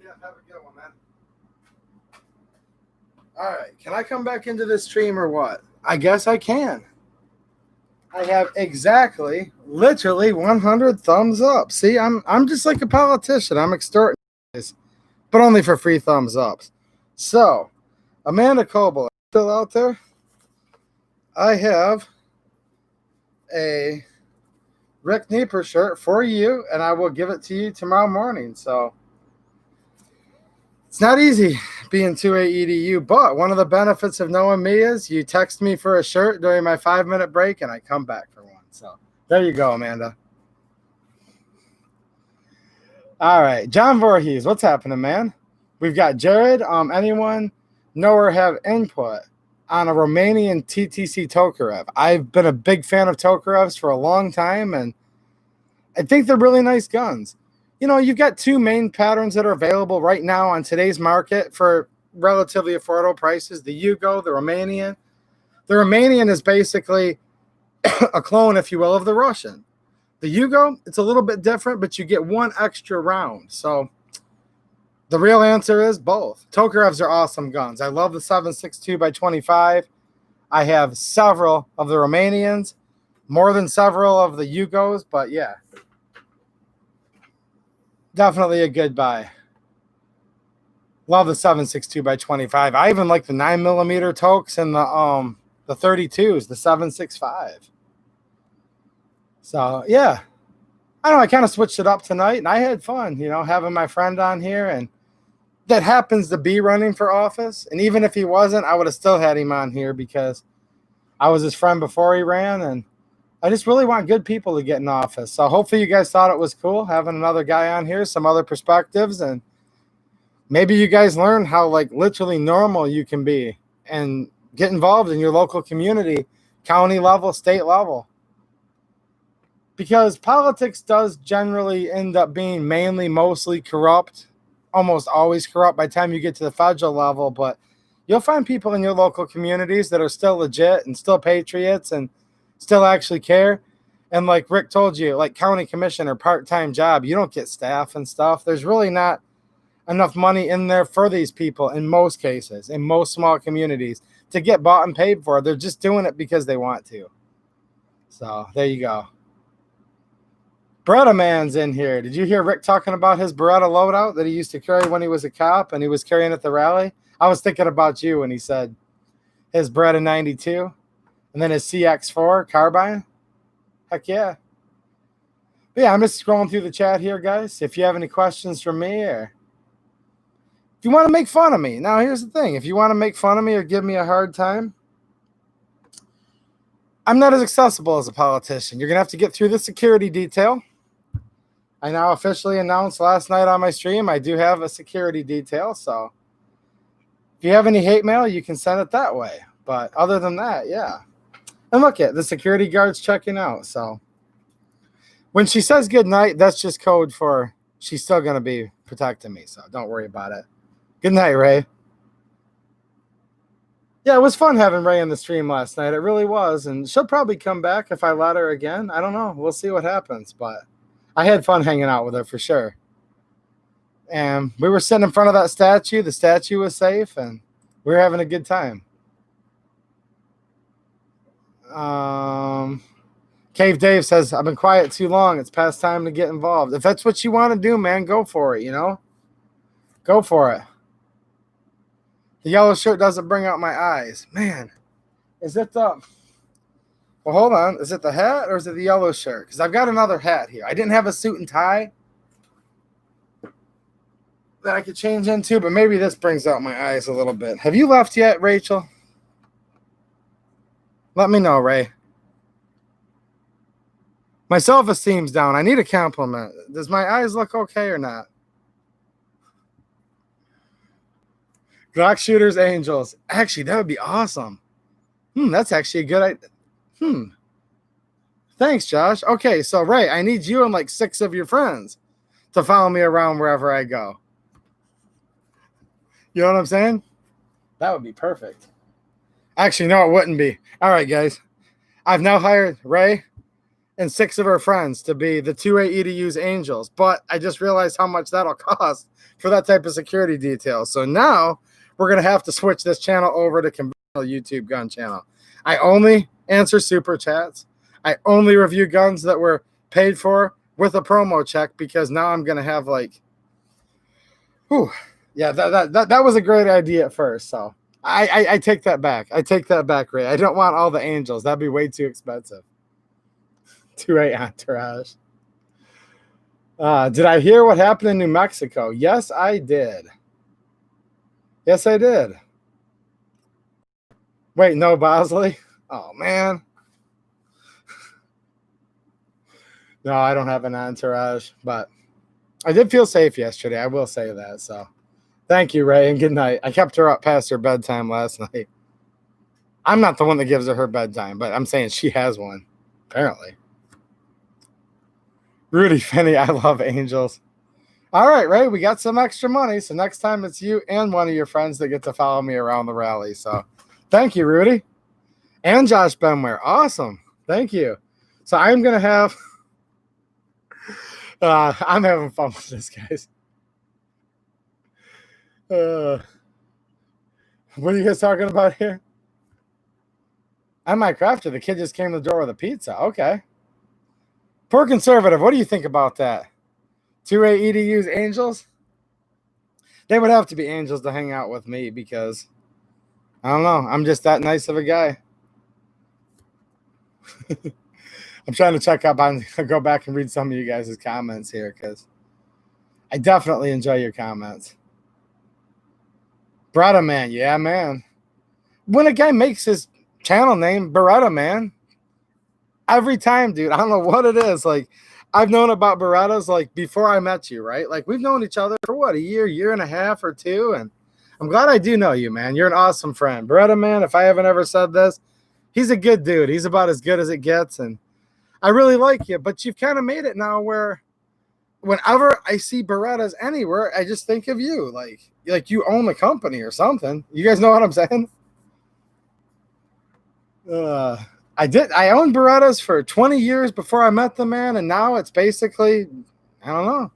Yeah, have a good one, man. All right, can I come back into this stream or what? I guess I can. I have exactly, literally 100 thumbs up. See, I'm just like a politician. I'm extorting this, but only for free thumbs ups. So, Amanda Coble, still out there? I have a Rick Knieper shirt for you, and I will give it to you tomorrow morning. So, it's not easy being 2A EDU, but one of the benefits of knowing me is you text me for a shirt during my 5-minute break, and I come back for one. So there you go, Amanda. All right, John Voorhees, what's happening, man? We've got Jared. Anyone know or have input on a Romanian TTC Tokarev? I've been a big fan of Tokarevs for a long time, and I think they're really nice guns. You know, you've got two main patterns that are available right now on today's market for relatively affordable prices, the Yugo, the Romanian. The Romanian is basically a clone, if you will, of the Russian. The Yugo, it's a little bit different, but you get one extra round. So the real answer is both. Tokarevs are awesome guns. I love the 7.62 by 25. I have several of the Romanians, more than several of the Yugos, but yeah. Definitely a good buy. Love the 7.62 by 25. I even like the 9mm Tokes and the 32s, the 7.65. So yeah, I don't know. I kind of switched it up tonight, and I had fun, you know, having my friend on here, and that happens to be running for office. And even if he wasn't, I would have still had him on here because I was his friend before he ran, and I just really want good people to get in office. So hopefully you guys thought it was cool having another guy on here, some other perspectives, and maybe you guys learn how like literally normal you can be and get involved in your local community, county level, state level. Because politics does generally end up being mainly mostly corrupt, almost always corrupt by the time you get to the federal level, but you'll find people in your local communities that are still legit and still patriots and still actually care. And like Rick told you, like county commissioner, part-time job, you don't get staff and stuff. There's really not enough money in there for these people in most cases, in most small communities, to get bought and paid for. They're just doing it because they want to. So there you go. Beretta Man's in here. Did you hear Rick talking about his Beretta loadout that he used to carry when he was a cop and he was carrying at the rally? I was thinking about you when he said his Beretta 92 and then his CX4 carbine. Heck yeah. But yeah, I'm just scrolling through the chat here, guys. If you have any questions for me or if you want to make fun of me. Now, here's the thing. If you want to make fun of me or give me a hard time, I'm not as accessible as a politician. You're going to have to get through the security detail. I now officially announced last night on my stream I do have a security detail. So if you have any hate mail, you can send it that way. But other than that, yeah. And look at the security guards checking out. So when she says good night, that's just code for she's still going to be protecting me. So don't worry about it. Good night, Ray. Yeah, it was fun having Ray in the stream last night. It really was. And she'll probably come back if I let her again. I don't know. We'll see what happens. But I had fun hanging out with her for sure. And we were sitting in front of that statue. The statue was safe, and we were having a good time. Cave Dave says, I've been quiet too long. It's past time to get involved. If that's what you want to do, man, go for it, you know? Go for it. The yellow shirt doesn't bring out my eyes. Man, is it the... Well, hold on. Is it the hat or is it the yellow shirt? Because I've got another hat here. I didn't have a suit and tie that I could change into, but maybe this brings out my eyes a little bit. Have you left yet, Rachel? Let me know, Ray. My self-esteem's down. I need a compliment. Does my eyes look okay or not? Glock shooters, angels. Actually, that would be awesome. That's actually a good idea. Thanks, Josh. Okay, so Ray, I need you and like 6 of your friends to follow me around wherever I go. You know what I'm saying? That would be perfect. Actually, no, it wouldn't be. All right, guys. I've now hired Ray and 6 of her friends to be the 2A EDU's Angels. But I just realized how much that'll cost for that type of security detail. So now we're going to have to switch this channel over to conventional YouTube gun channel. I only answer super chats. I only review guns that were paid for with a promo check, because now I'm going to have like, whew, yeah, that was a great idea at first. So I take that back. I take that back, Ray. I don't want all the Angels. That'd be way too expensive. 2A Entourage. Did I hear what happened in New Mexico? Yes, I did. Yes, I did. Wait, no, Bosley? Oh, man. No, I don't have an entourage, but I did feel safe yesterday. I will say that. So thank you, Ray, and good night. I kept her up past her bedtime last night. I'm not the one that gives her bedtime, but I'm saying she has one, apparently. Rudy Finney, I love Angels. All right, Ray, we got some extra money, so next time it's you and one of your friends that get to follow me around the rally. So thank you, Rudy. And Josh Benware. Awesome. Thank you. So I'm going to have I'm having fun with this, guys. What are you guys talking about here? I might craft it. The kid just came to the door with a pizza. Okay. Poor conservative, what do you think about that? 2A EDU's Angels? They would have to be Angels to hang out with me, because I don't know. I'm just that nice of a guy. I'm trying to check up on, go back and read some of you guys' comments here, because I definitely enjoy your comments. Beretta Man, yeah, man. When a guy makes his channel name Beretta Man, every time, dude, I don't know what it is. Like, I've known about Berettas like before I met you, right? Like, we've known each other for what, a year and a half or two, and I'm glad I do know you, man. You're an awesome friend. Beretta Man, if I haven't ever said this, he's a good dude. He's about as good as it gets, and I really like you, but you've kind of made it now where whenever I see Berettas anywhere, I just think of you. Like you own the company or something. You guys know what I'm saying? I owned Berettas for 20 years before I met the man, and now it's basically, I don't know.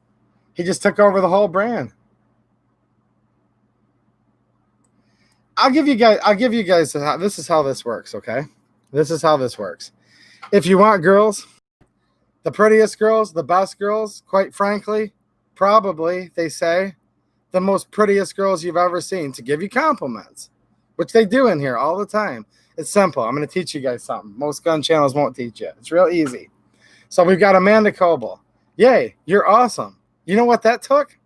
He just took over the whole brand. I'll give you guys this is how this works, okay? This is how this works. If you want girls, the prettiest girls, the best girls, quite frankly, probably, they say, the most prettiest girls you've ever seen to give you compliments, which they do in here all the time. It's simple. I'm going to teach you guys something. Most gun channels won't teach you. It's real easy. So we've got Amanda Coble. Yay, you're awesome. You know what that took?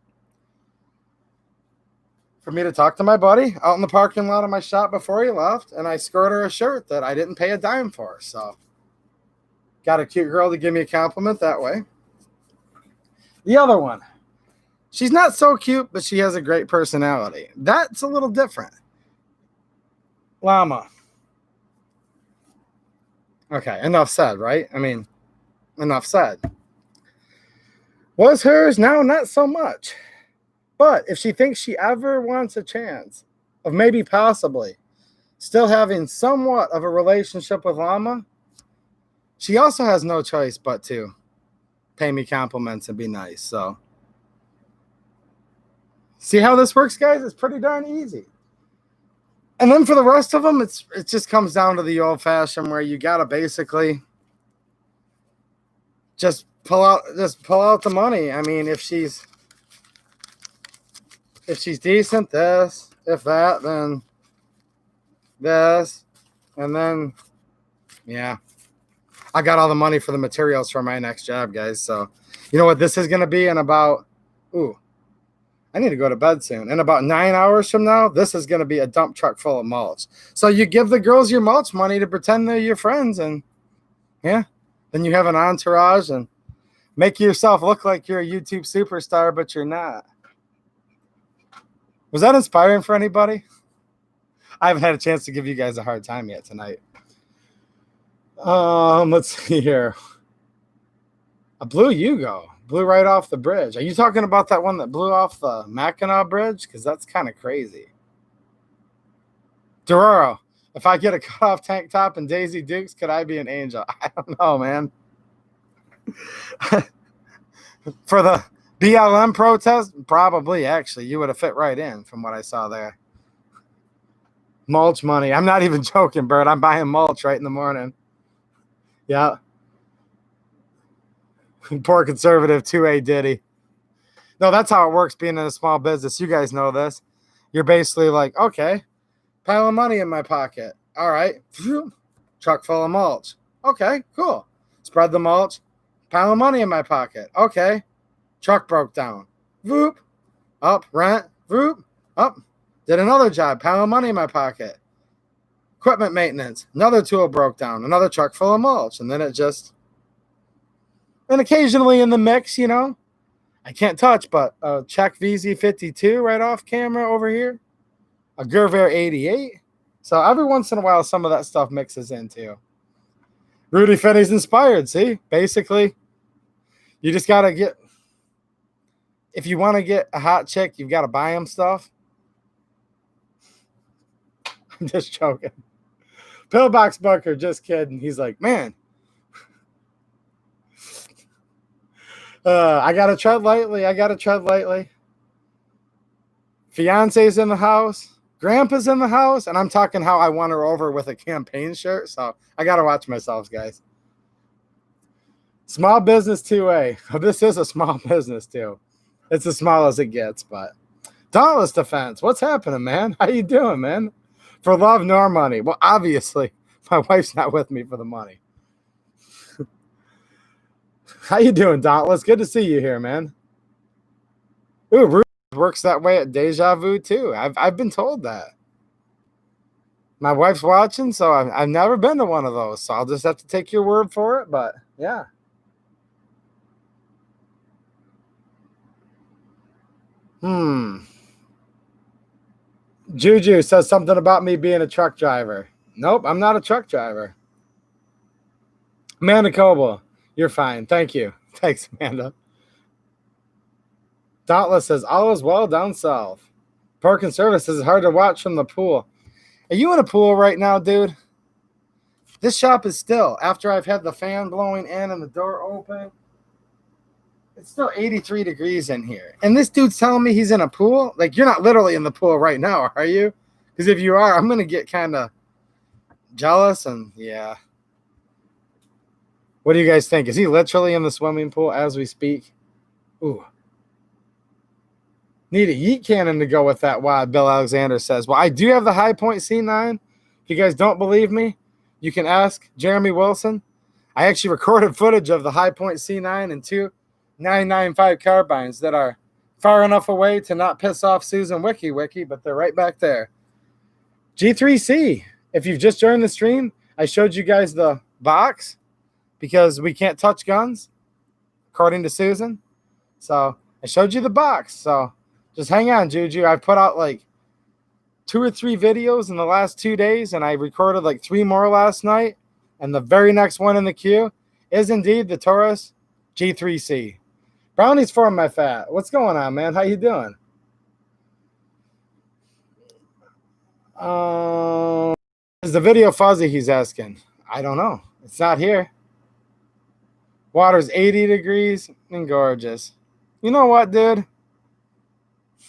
For me to talk to my buddy out in the parking lot of my shop before he left, and I scored her a shirt that I didn't pay a dime for. So got a cute girl to give me a compliment that way. The other one, she's not so cute, but she has a great personality. That's a little different. Llama. Okay, enough said, right? I mean, enough said. Was hers? Now, not so much. But if she thinks she ever wants a chance of maybe possibly still having somewhat of a relationship with Llama, she also has no choice but to pay me compliments and be nice. So, see how this works, guys? It's pretty darn easy. And then for the rest of them, it just comes down to the old-fashioned where you gotta basically just pull out the money. I mean, if she's decent, this, if that, then this, and then yeah. I got all the money for the materials for my next job, guys. So, you know what this is going to be in about, I need to go to bed soon. In about 9 hours from now, this is going to be a dump truck full of mulch. So you give the girls your mulch money to pretend they're your friends, and yeah, then you have an entourage and make yourself look like you're a YouTube superstar, but you're not. Was that inspiring for anybody? I haven't had a chance to give you guys a hard time yet tonight. Let's see here. A blue Yugo. Blew right off the bridge. Are you talking about that one that blew off the Mackinac Bridge? Because that's kind of crazy. Dororo, if I get a cut-off tank top and Daisy Dukes, could I be an angel? I don't know, man. For the BLM protest, probably, actually. You would have fit right in from what I saw there. Mulch money. I'm not even joking, Bert. I'm buying mulch right in the morning. Yeah. Poor conservative 2A Diddy. No, that's how it works being in a small business. You guys know this. You're basically like, okay, pile of money in my pocket. All right. Truck full of mulch. Okay, cool. Spread the mulch. Pile of money in my pocket. Okay. Truck broke down. Voop. Up. Rent. Voop. Up. Did another job. Pile of money in my pocket. Equipment maintenance. Another tool broke down. Another truck full of mulch. And then it just... And occasionally in the mix, you know, I can't touch, but a Czech VZ52 right off camera over here. A Gervair 88. So every once in a while, some of that stuff mixes in too. Rudy Finney's inspired, see? Basically, you just got to get... If you want to get a hot chick, you've got to buy him stuff. I'm just joking. Pillbox Bunker, just kidding. He's like, man, I got to tread lightly. I got to tread lightly. Fiance's in the house. Grandpa's in the house. And I'm talking how I won her over with a campaign shirt. So I got to watch myself, guys. Small business 2A. Oh, this is a small business, too. It's as small as it gets, but Dauntless Defense. What's happening, man? How you doing, man? For love nor money. Well, obviously, my wife's not with me for the money. How you doing, Dauntless? Good to see you here, man. Ooh, Ruth works that way at Deja Vu, too. I've been told that. My wife's watching, so I've never been to one of those, so I'll just have to take your word for it, but yeah. Juju says something about me being a truck driver. Nope, I'm not a truck driver. Amanda Coble, you're fine. Thank you. Thanks, Amanda. Dauntless says, all is well down south. Park and services is hard to watch from the pool. Are you in a pool right now, dude? This shop is still, after I've had the fan blowing in and the door open, it's still 83 degrees in here. And this dude's telling me he's in a pool? Like, you're not literally in the pool right now, are you? Because if you are, I'm going to get kind of jealous and, yeah. What do you guys think? Is he literally in the swimming pool as we speak? Ooh. Need a yeet cannon to go with that wad, Bill Alexander says. Well, I do have the High Point C9. If you guys don't believe me, you can ask Jeremy Wilson. I actually recorded footage of the High Point C9 and two 995 carbines that are far enough away to not piss off Susan Wiki, but they're right back there. G3C. If you've just joined the stream, I showed you guys the box because we can't touch guns, according to Susan. So I showed you the box. So just hang on, Juju. I put out like 2 or 3 videos in the last 2 days, and I recorded like 3 more last night. And the very next one in the queue is indeed the Taurus G3C. Brownies for my fat. What's going on, man? How you doing? Is the video fuzzy, he's asking. I don't know. It's not here. Water's 80 degrees and gorgeous. You know what, dude?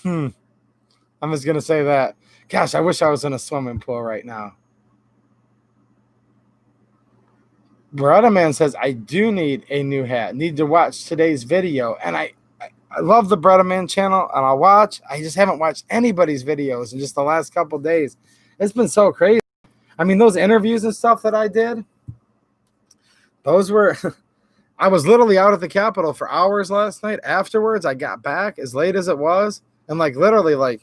I'm just going to say that. Gosh, I wish I was in a swimming pool right now. Brother Man says, I do need a new hat. Need to watch today's video. And I love the Brother Man channel, and I'll watch. I just haven't watched anybody's videos in just the last couple of days. It's been so crazy. I mean, those interviews and stuff that I did, those were... I was literally out at the Capitol for hours last night. Afterwards, I got back as late as it was and, like, literally, like,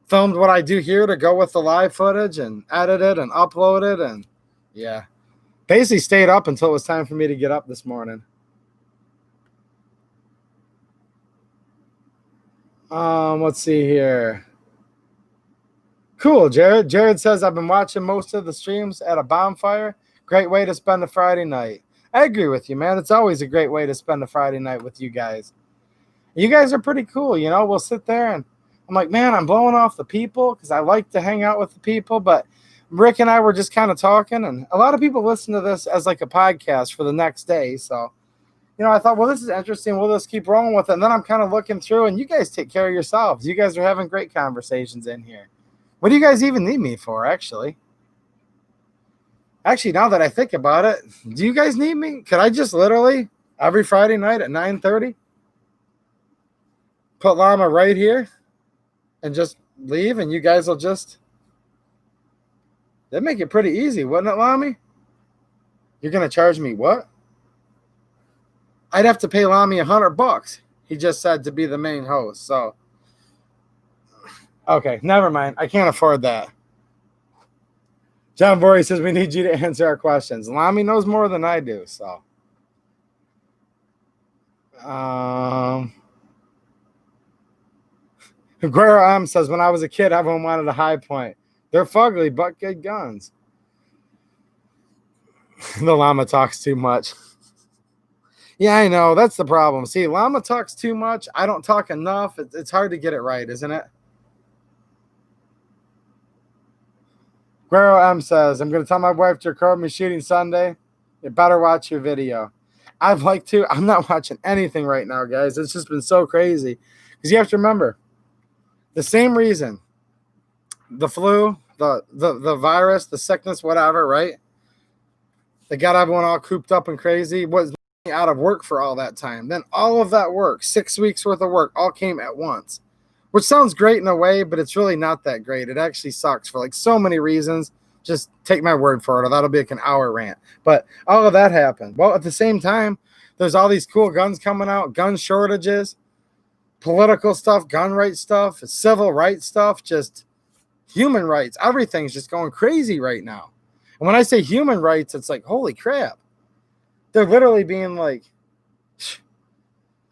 filmed what I do here to go with the live footage and edited and uploaded. And, yeah. Basically stayed up until it was time for me to get up this morning. Let's see here. Cool, Jared. Jared says, I've been watching most of the streams at a bonfire. Great way to spend a Friday night. I agree with you, man. It's always a great way to spend a Friday night with you guys. You guys are pretty cool, you know. We'll sit there and I'm like, man, I'm blowing off the people because I like to hang out with the people, but Rick and I were just kind of talking, and a lot of people listen to this as like a podcast for the next day. So, I thought, well, this is interesting. We'll just keep rolling with it. And then I'm kind of looking through, and you guys take care of yourselves. You guys are having great conversations in here. What do you guys even need me for, actually? Actually, now that I think about it, do you guys need me? Could I just literally every Friday night at 9:30 put Llama right here and just leave, and you guys will just... That'd make it pretty easy, wouldn't it, Lamy? You're going to charge me what? I'd have to pay Lamy $100. He just said to be the main host. So, okay, never mind. I can't afford that. John Vorey says we need you to answer our questions. Lamy knows more than I do. So, Guerrero M says when I was a kid, everyone wanted a High Point. They're fugly, but good guns. The llama talks too much. Yeah, I know. That's the problem. See, llama talks too much. I don't talk enough. It's hard to get it right, isn't it? Guerrero M says, I'm going to tell my wife to record me shooting Sunday. You better watch your video. I'd like to. I'm not watching anything right now, guys. It's just been so crazy. Because you have to remember, the same reason, the flu, the virus, the sickness, whatever, right? They got everyone all cooped up and crazy. Was out of work for all that time. Then all of that work, 6 weeks worth of work, all came at once. Which sounds great in a way, but it's really not that great. It actually sucks for like so many reasons. Just take my word for it, or that'll be like an hour rant. But all of that happened. Well, at the same time, there's all these cool guns coming out, gun shortages, political stuff, gun rights stuff, civil rights stuff, just human rights. Everything's just going crazy right now. And when I say human rights, it's like, holy crap. They're literally being like,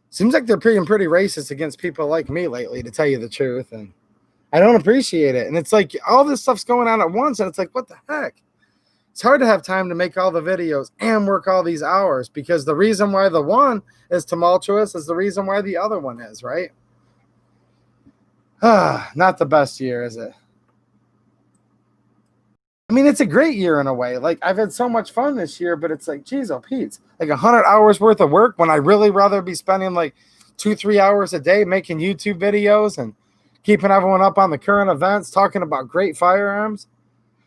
seems like they're being pretty racist against people like me lately, to tell you the truth. And I don't appreciate it. And it's like all this stuff's going on at once. And it's like, what the heck? It's hard to have time to make all the videos and work all these hours, because the reason why the one is tumultuous is the reason why the other one is, right? Not the best year, is it? I mean, it's a great year in a way. Like, I've had so much fun this year, but it's like, geez, oh, Pete, like 100 hours worth of work when I really rather be spending like 2-3 hours a day making YouTube videos and keeping everyone up on the current events, talking about great firearms.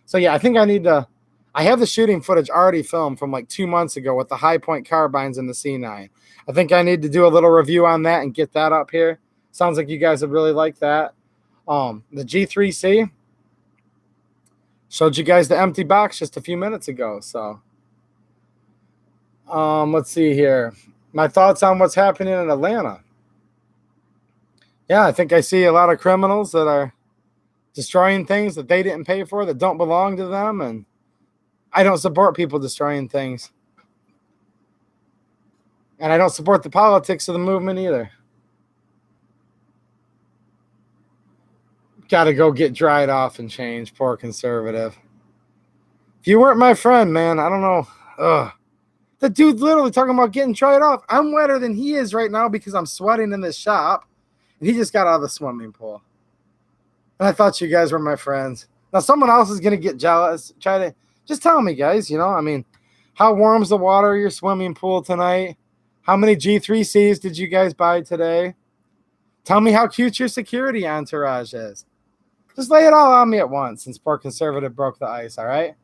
So yeah, I think I have the shooting footage already filmed from like 2 months ago with the High Point carbines and the C9. I think I need to do a little review on that and get that up here. Sounds like you guys would really like that. The G3C. Showed you guys the empty box just a few minutes ago. So, let's see here. My thoughts on what's happening in Atlanta. Yeah, I think I see a lot of criminals that are destroying things that they didn't pay for, that don't belong to them. And I don't support people destroying things. And I don't support the politics of the movement either. Got to go get dried off and change. Poor conservative. If you weren't my friend, man, I don't know. Ugh. The dude's literally talking about getting dried off. I'm wetter than he is right now because I'm sweating in this shop. And he just got out of the swimming pool. And I thought you guys were my friends. Now someone else is going to get jealous. Try to just tell me, guys, I mean, how warm's the water of your swimming pool tonight? How many G3Cs did you guys buy today? Tell me how cute your security entourage is. Just lay it all on me at once, since poor conservative broke the ice, all right?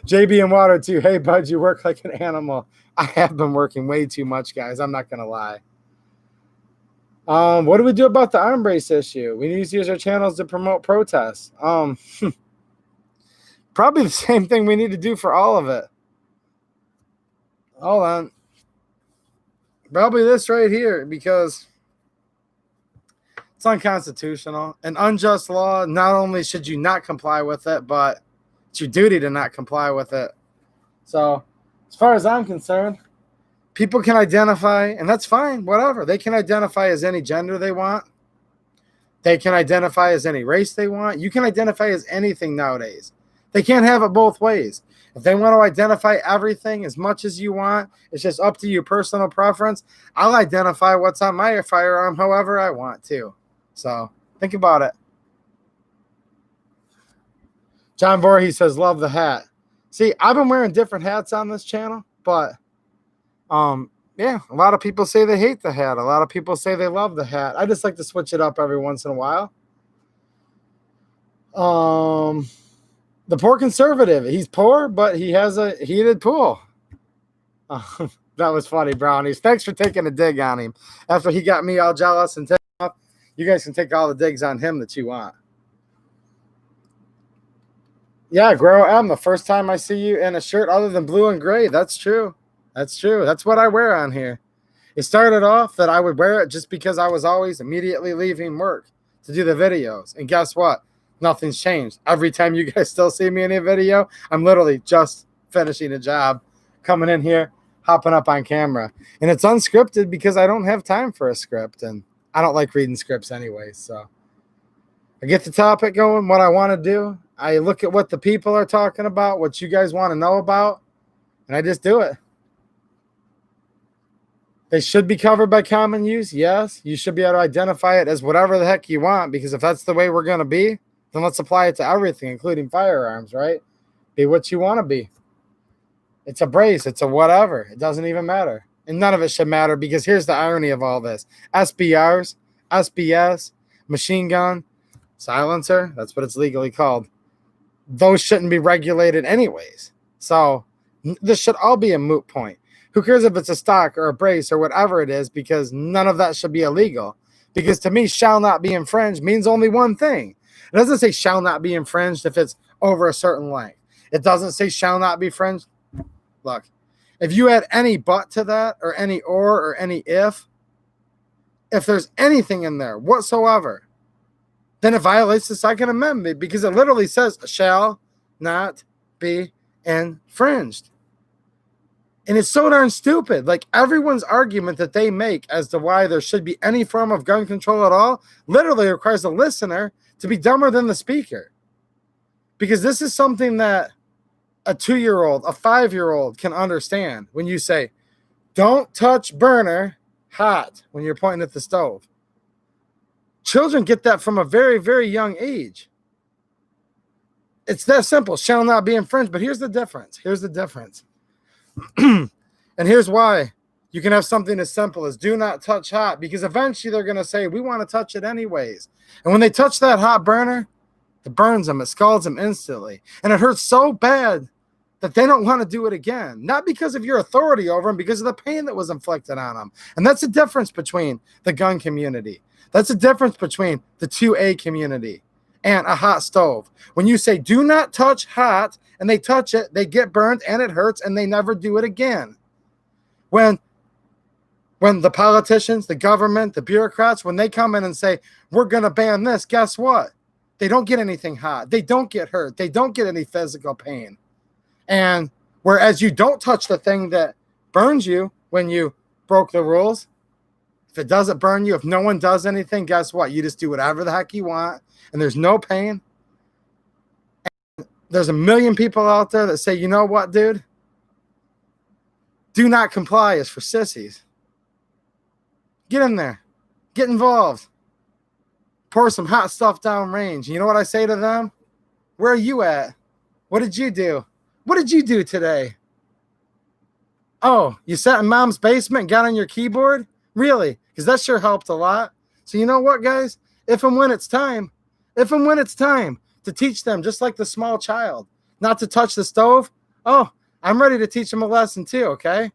JB and Water, too. Hey, bud, you work like an animal. I have been working way too much, guys. I'm not going to lie. What do we do about the arm brace issue? We need to use our channels to promote protests. Probably the same thing we need to do for all of it. Hold on. Probably this right here, because it's unconstitutional. An unjust law, not only should you not comply with it, but it's your duty to not comply with it. So, as far as I'm concerned, people can identify, and that's fine, whatever. They can identify as any gender they want. They can identify as any race they want. You can identify as anything nowadays. They can't have it both ways. If they want to identify everything as much as you want, it's just up to your personal preference. I'll identify what's on my firearm however I want to. So think about it. John Voorhees says, love the hat. See, I've been wearing different hats on this channel, but Yeah, a lot of people say they hate the hat. A lot of people say they love the hat. I just like to switch it up every once in a while. The poor conservative. He's poor, but he has a heated pool. That was funny, Brownies. Thanks for taking a dig on him. After he got me all jealous and ticked off, you guys can take all the digs on him that you want. Yeah, Grow M, the first time I see you in a shirt other than blue and gray. That's true. That's true. That's what I wear on here. It started off that I would wear it just because I was always immediately leaving work to do the videos. And guess what? Nothing's changed. Every time you guys still see me in a video, I'm literally just finishing a job, coming in here, hopping up on camera. And it's unscripted because I don't have time for a script. And I don't like reading scripts anyway. So I get the topic going, what I want to do. I look at what the people are talking about, what you guys want to know about, and I just do it. They should be covered by common use. Yes, you should be able to identify it as whatever the heck you want, because if that's the way we're going to be, then let's apply it to everything, including firearms, right? Be what you want to be. It's a brace. It's a whatever. It doesn't even matter. And none of it should matter, because here's the irony of all this. SBRs, SBS, machine gun, silencer, that's what it's legally called. Those shouldn't be regulated anyways. So this should all be a moot point. Who cares if it's a stock or a brace or whatever it is, because none of that should be illegal. Because to me, shall not be infringed means only one thing. It doesn't say shall not be infringed if it's over a certain length. It doesn't say shall not be infringed. Look, if you add any but to that, or any or any if there's anything in there whatsoever, then it violates the Second Amendment, because it literally says shall not be infringed. And it's so darn stupid. Like, everyone's argument that they make as to why there should be any form of gun control at all literally requires the listener to be dumber than the speaker. Because this is something that a 2-year-old, a 5-year-old can understand when you say, don't touch burner hot when you're pointing at the stove. Children get that from a very, very young age. It's that simple. Shall not be infringed. But here's the difference. Here's the difference. And here's why you can have something as simple as do not touch hot, because eventually they're going to say, we want to touch it anyways. And when they touch that hot burner, it burns them. It scalds them instantly. And it hurts so bad that they don't want to do it again. Not because of your authority over them, because of the pain that was inflicted on them. And that's the difference between the gun community. That's the difference between the 2A community and a hot stove. When you say do not touch hot and they touch it, they get burned and it hurts and they never do it again. When the politicians, the government, the bureaucrats, when they come in and say, we're going to ban this, guess what? They don't get anything hot. They don't get hurt. They don't get any physical pain. And whereas you don't touch the thing that burns you when you broke the rules, if it doesn't burn you, if no one does anything, guess what? You just do whatever the heck you want, and there's no pain. And there's a million people out there that say, you know what, dude? Do not comply is for sissies. Get in there. Get involved. Pour some hot stuff down range. You know what I say to them? Where are you at? What did you do? What did you do today? Oh, you sat in mom's basement and got on your keyboard? Really? Because that sure helped a lot. So you know what, guys? If and when it's time to teach them, just like the small child, not to touch the stove, oh, I'm ready to teach them a lesson too, okay?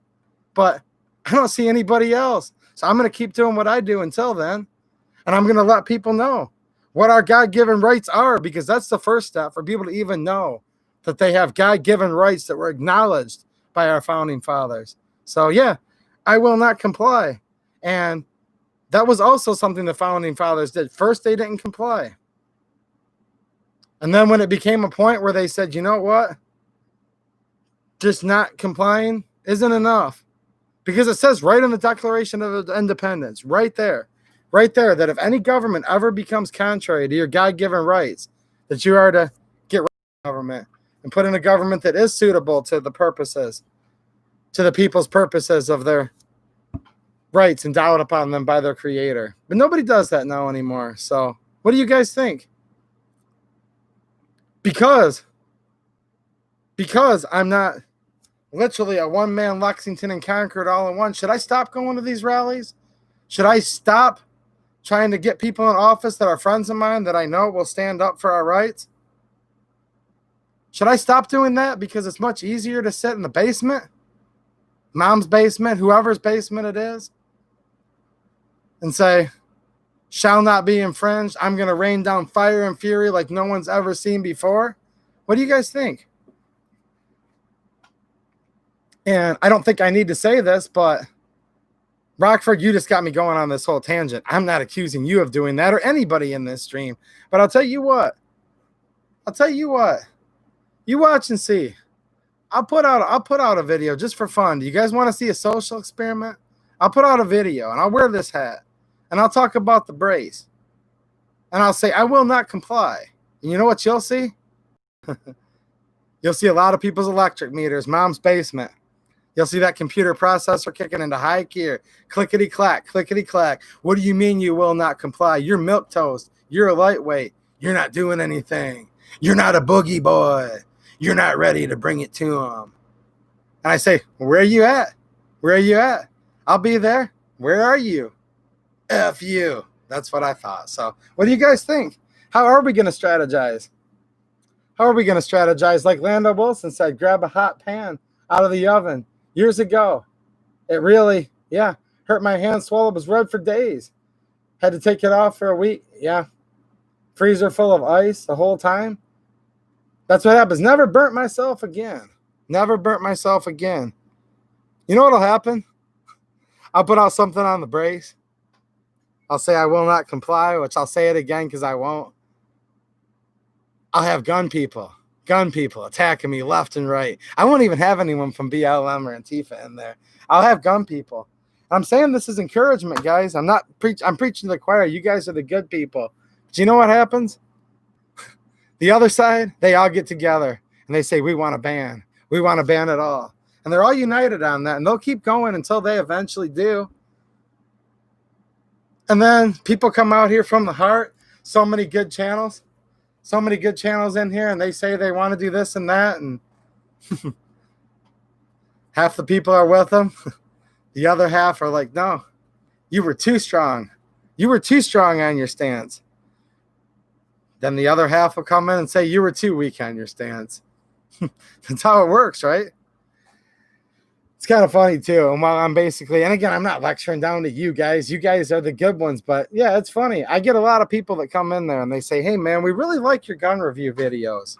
But I don't see anybody else. So I'm going to keep doing what I do until then. And I'm going to let people know what our God-given rights are, because that's the first step for people to even know that they have God-given rights that were acknowledged by our founding fathers. So yeah, I will not comply. And that was also something the founding fathers did. First, they didn't comply. And then when it became a point where they said, you know what? Just not complying isn't enough. Because it says right in the Declaration of Independence, right there, that if any government ever becomes contrary to your God-given rights, that you are to get rid of the government and put in a government that is suitable to the purposes, to the people's purposes of their rights endowed upon them by their creator. But nobody does that now anymore. So what do you guys think? Because I'm not literally a one-man Lexington and Concord all in one. Should I stop going to these rallies? Should I stop trying to get people in office that are friends of mine that I know will stand up for our rights? Should I stop doing that because it's much easier to sit in the basement, mom's basement, whoever's basement it is, and say, shall not be infringed. I'm going to rain down fire and fury like no one's ever seen before. What do you guys think? And I don't think I need to say this, but Rockford, you just got me going on this whole tangent. I'm not accusing you of doing that or anybody in this stream, but I'll tell you what. You watch and see. I'll put out a video just for fun. Do you guys want to see a social experiment? I'll put out a video and I'll wear this hat and I'll talk about the brace. And I'll say, I will not comply. And you know what you'll see? You'll see a lot of people's electric meters, mom's basement. You'll see that computer processor kicking into high gear. Clickety clack, clickety clack. What do you mean you will not comply? You're milquetoast. You're a lightweight. You're not doing anything. You're not a boogie boy. You're not ready to bring it to them. And I say, where are you at? Where are you at? I'll be there. Where are you? F you. That's what I thought. So what do you guys think? How are we going to strategize? How are we going to strategize? Like Lando Wilson said, grab a hot pan out of the oven years ago. It really, hurt my hand, swallowed, was red for days. Had to take it off for a week. Yeah. Freezer full of ice the whole time. That's what happens. Never burnt myself again. Never burnt myself again. You know what'll happen? I'll put out something on the brace. I'll say I will not comply, which I'll say it again because I won't. I'll have gun people attacking me left and right. I won't even have anyone from BLM or Antifa in there. I'll have gun people. I'm saying this is encouragement, guys. I'm preaching to the choir. You guys are the good people. But you know what happens? The other side, they all get together and they say, we want to ban. We want to ban it all. And they're all united on that. And they'll keep going until they eventually do. And then people come out here from the heart. So many good channels in here. And they say they want to do this and that. And half the people are with them. The other half are like, no, you were too strong. You were too strong on your stance. Then the other half will come in and say, you were too weak on your stance. That's how it works, right? It's kind of funny, too. And while I'm basically, and again, I'm not lecturing down to you guys. You guys are the good ones. But, yeah, it's funny. I get a lot of people that come in there and they say, hey, man, we really like your gun review videos.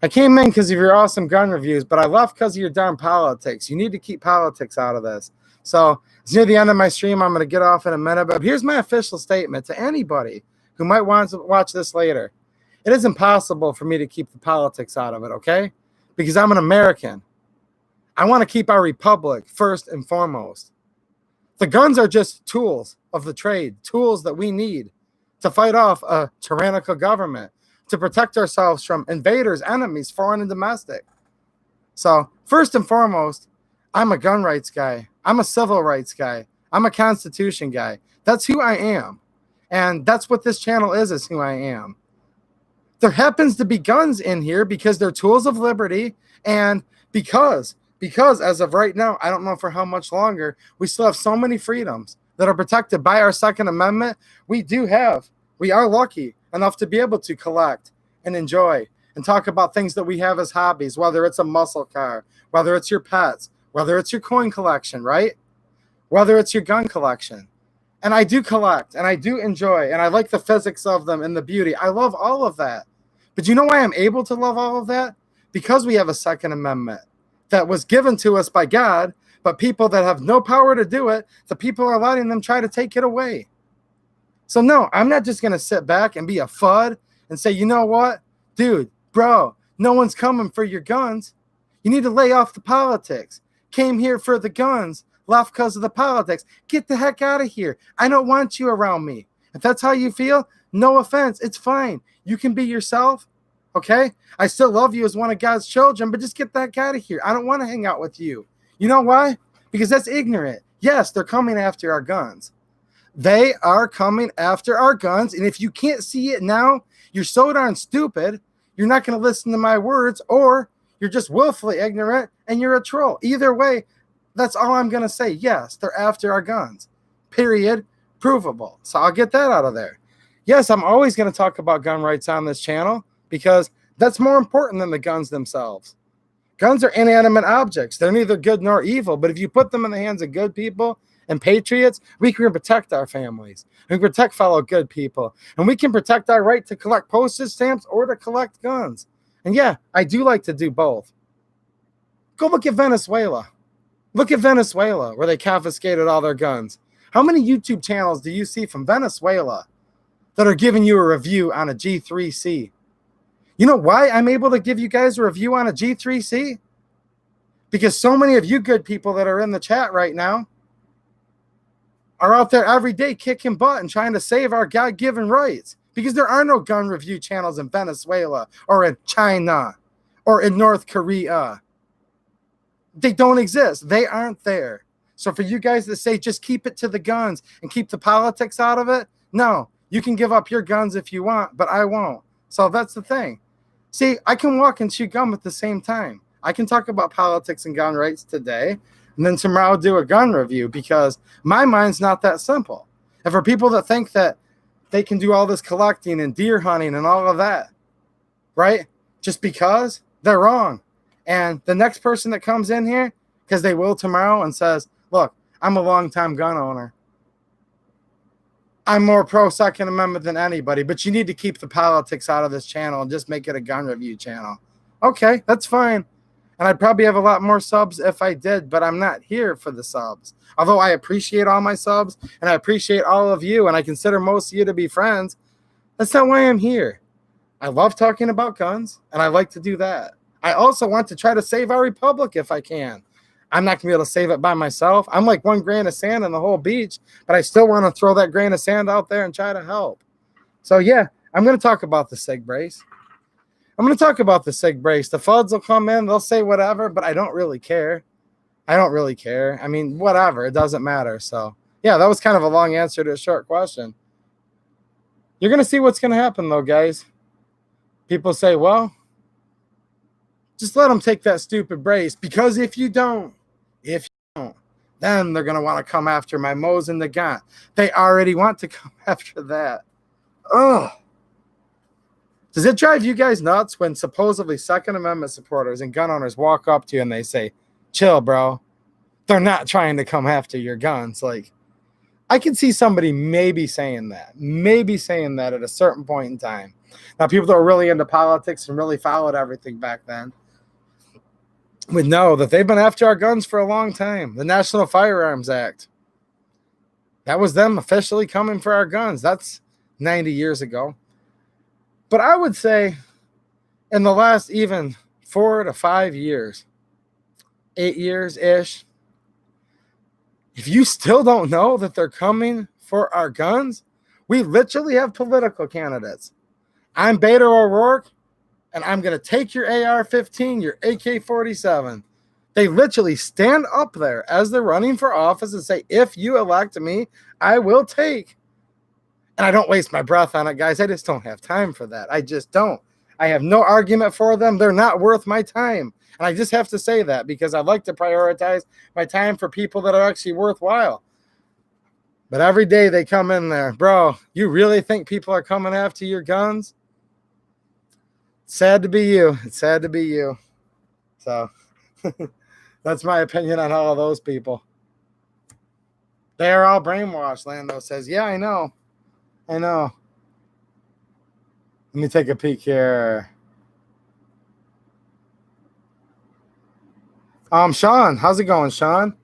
I came in because of your awesome gun reviews, but I left because of your darn politics. You need to keep politics out of this. So it's near the end of my stream. I'm going to get off in a minute. But here's my official statement to anybody who might want to watch this later. It is impossible for me to keep the politics out of it, okay? Because I'm an American. I want to keep our republic first and foremost. The guns are just tools of the trade, tools that we need to fight off a tyrannical government, to protect ourselves from invaders, enemies, foreign and domestic. So first and foremost, I'm a gun rights guy. I'm a civil rights guy. I'm a Constitution guy. That's who I am. And that's what this channel is who I am. There happens to be guns in here because they're tools of liberty. And because as of right now, I don't know for how much longer, we still have so many freedoms that are protected by our Second Amendment. We are lucky enough to be able to collect and enjoy and talk about things that we have as hobbies, whether it's a muscle car, whether it's your pets, whether it's your coin collection, right? Whether it's your gun collection. And I do collect, and I do enjoy, and I like the physics of them and the beauty. I love all of that. But you know why I'm able to love all of that? Because we have a Second Amendment that was given to us by God, but people that have no power to do it, the people are letting them try to take it away. So no, I'm not just going to sit back and be a FUD and say, you know what? Dude, bro, no one's coming for your guns. You need to lay off the politics. Came here for the guns. Left because of the politics. Get the heck out of here. I don't want you around me. If that's how you feel, no offense. It's fine. You can be yourself. Okay? I still love you as one of God's children, but just get the heck out of here. I don't want to hang out with you. You know why? Because that's ignorant. Yes, they're coming after our guns. They are coming after our guns. And if you can't see it now, you're so darn stupid, you're not going to listen to my words, or you're just willfully ignorant, and you're a troll. Either way, that's all I'm going to say. Yes, they're after our guns. Period. Provable. So I'll get that out of there. Yes, I'm always going to talk about gun rights on this channel because that's more important than the guns themselves. Guns are inanimate objects. They're neither good nor evil, but if you put them in the hands of good people and patriots, we can protect our families. We can protect fellow good people, and we can protect our right to collect postage stamps or to collect guns. And yeah, I do like to do both. Go look at Venezuela. Look at Venezuela, where they confiscated all their guns. How many YouTube channels do you see from Venezuela that are giving you a review on a G3C? You know why I'm able to give you guys a review on a G3C? Because so many of you good people that are in the chat right now are out there every day kicking butt and trying to save our God-given rights. Because there are no gun review channels in Venezuela or in China or in North Korea. They don't exist. They aren't there. So for you guys to say just keep it to the guns and keep the politics out of it, no. You can give up your guns if you want, but I won't. So that's the thing. See, I can walk and chew gum at the same time. I can talk about politics and gun rights today, and then tomorrow do a gun review because my mind's not that simple. And for people that think that they can do all this collecting and deer hunting and all of that, right? Just because, they're wrong. And the next person that comes in here, because they will tomorrow, and says, look, I'm a longtime gun owner. I'm more pro Second Amendment than anybody, but you need to keep the politics out of this channel and just make it a gun review channel. Okay, that's fine. And I'd probably have a lot more subs if I did, but I'm not here for the subs. Although I appreciate all my subs and I appreciate all of you and I consider most of you to be friends, that's not why I'm here. I love talking about guns and I like to do that. I also want to try to save our republic if I can. I'm not going to be able to save it by myself. I'm like one grain of sand on the whole beach, but I still want to throw that grain of sand out there and try to help. So, yeah, I'm going to talk about the SIG brace. I'm going to talk about the SIG brace. The FUDs will come in. They'll say whatever, but I don't really care. I don't really care. I mean, whatever. It doesn't matter. So, yeah, that was kind of a long answer to a short question. You're going to see what's going to happen, though, guys. People say, well, just let them take that stupid brace because if you don't, then they're going to want to come after my Mo's and the Gant. They already want to come after that. Ugh. Does it drive you guys nuts when supposedly Second Amendment supporters and gun owners walk up to you and they say, chill, bro. They're not trying to come after your guns. Like, I can see somebody maybe saying that at a certain point in time. Now, people that were really into politics and really followed everything back then would know that they've been after our guns for a long time. The National Firearms Act. That was them officially coming for our guns. That's 90 years ago. But I would say in the last even 4 to 5 years, 8 years-ish, if you still don't know that they're coming for our guns, we literally have political candidates. I'm Beto O'Rourke, and I'm going to take your AR-15, your AK-47. They literally stand up there as they're running for office and say, if you elect me, I will take. And I don't waste my breath on it, guys. I just don't have time for that. I just don't. I have no argument for them. They're not worth my time. And I just have to say that because I like to prioritize my time for people that are actually worthwhile. But every day they come in there, bro, you really think people are coming after your guns? Sad to be you. It's sad to be you. So that's my opinion on all of those people. They are all brainwashed, Lando says. Yeah, I know. I know. Let me take a peek here. Sean, how's it going, Sean?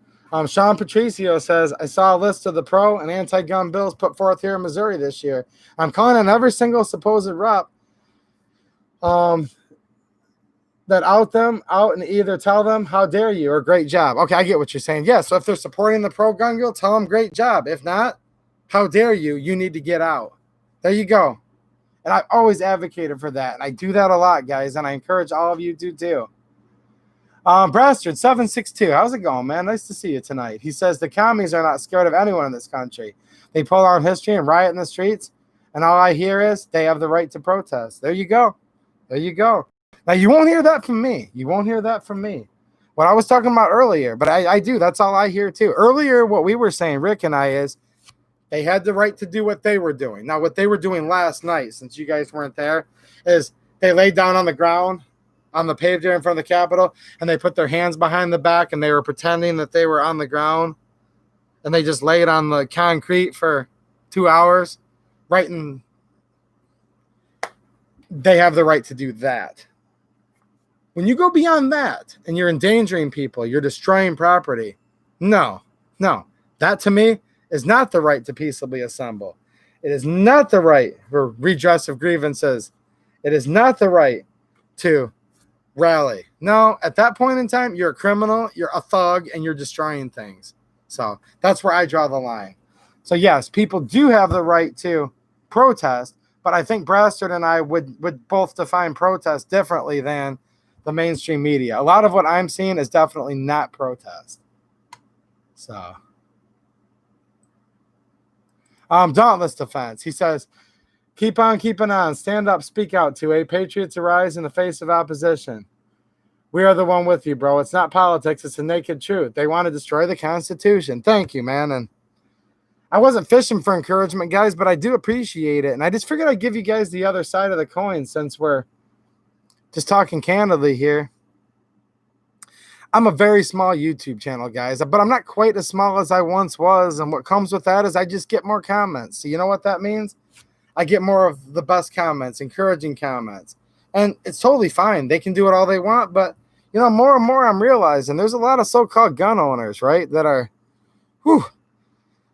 Sean Patricio says, I saw a list of the pro and anti-gun bills put forth here in Missouri this year. I'm calling on every single supposed rep that out and either tell them, how dare you, or great job. Okay, I get what you're saying. Yeah, so if they're supporting the pro-gun bill, tell them great job. If not, how dare you, you need to get out. There you go. And I've always advocated for that. And I do that a lot, guys, and I encourage all of you to do. Brastard 762, how's it going, man? Nice to see you tonight. He says the commies are not scared of anyone in this country. They pull out history and riot in the streets, and all I hear is they have the right to protest. There you go. There you go. Now, you won't hear that from me. You won't hear that from me. What I was talking about earlier, but I do. That's all I hear too. Earlier, what we were saying, Rick and I, is they had the right to do what they were doing. Now, what they were doing last night, since you guys weren't there, is they laid down on the ground on the paved area in front of the Capitol, and they put their hands behind the back, and they were pretending that they were on the ground, and they just laid on the concrete for 2 hours, writing. They have the right to do that. When you go beyond that and you're endangering people, you're destroying property. No. That to me is not the right to peaceably assemble. It is not the right for redress of grievances. It is not the right to rally. No, at that point in time, you're a criminal, you're a thug, and you're destroying things. So that's where I draw the line. So yes, people do have the right to protest, but I think Brastard and I would both define protest differently than the mainstream media. A lot of what I'm seeing is definitely not protest. So, Dauntless Defense. He says, keep on keeping on. Stand up, speak out to a patriots arise in the face of opposition. We are the one with you, bro. It's not politics. It's the naked truth. They want to destroy the Constitution. Thank you, man. And I wasn't fishing for encouragement, guys, but I do appreciate it. And I just figured I'd give you guys the other side of the coin since we're just talking candidly here. I'm a very small YouTube channel, guys, but I'm not quite as small as I once was. And what comes with that is I just get more comments. So you know what that means? I get more of the best comments, encouraging comments. And it's totally fine. They can do it all they want. But, you know, more and more I'm realizing there's a lot of so-called gun owners, right, that are,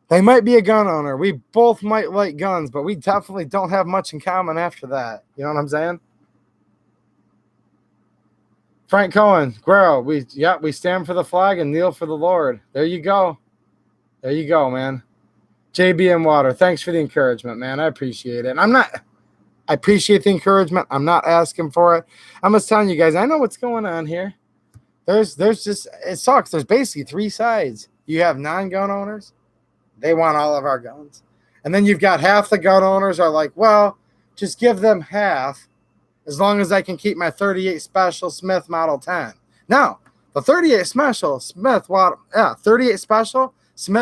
they might be a gun owner. We both might like guns, but we definitely don't have much in common after that. You know what I'm saying? Frank Cohen, Guerrero, we stand for the flag and kneel for the Lord. There you go. There you go, man. JB and Water, thanks for the encouragement, man. I appreciate it. And I appreciate the encouragement. I'm not asking for it. I'm just telling you guys, I know what's going on here. There's just, it sucks. There's basically three sides. You have non-gun owners. They want all of our guns. And then you've got half the gun owners are like, well, just give them half as long as I can keep my 38 Special Smith Model 10. Now, the 38 Special Smith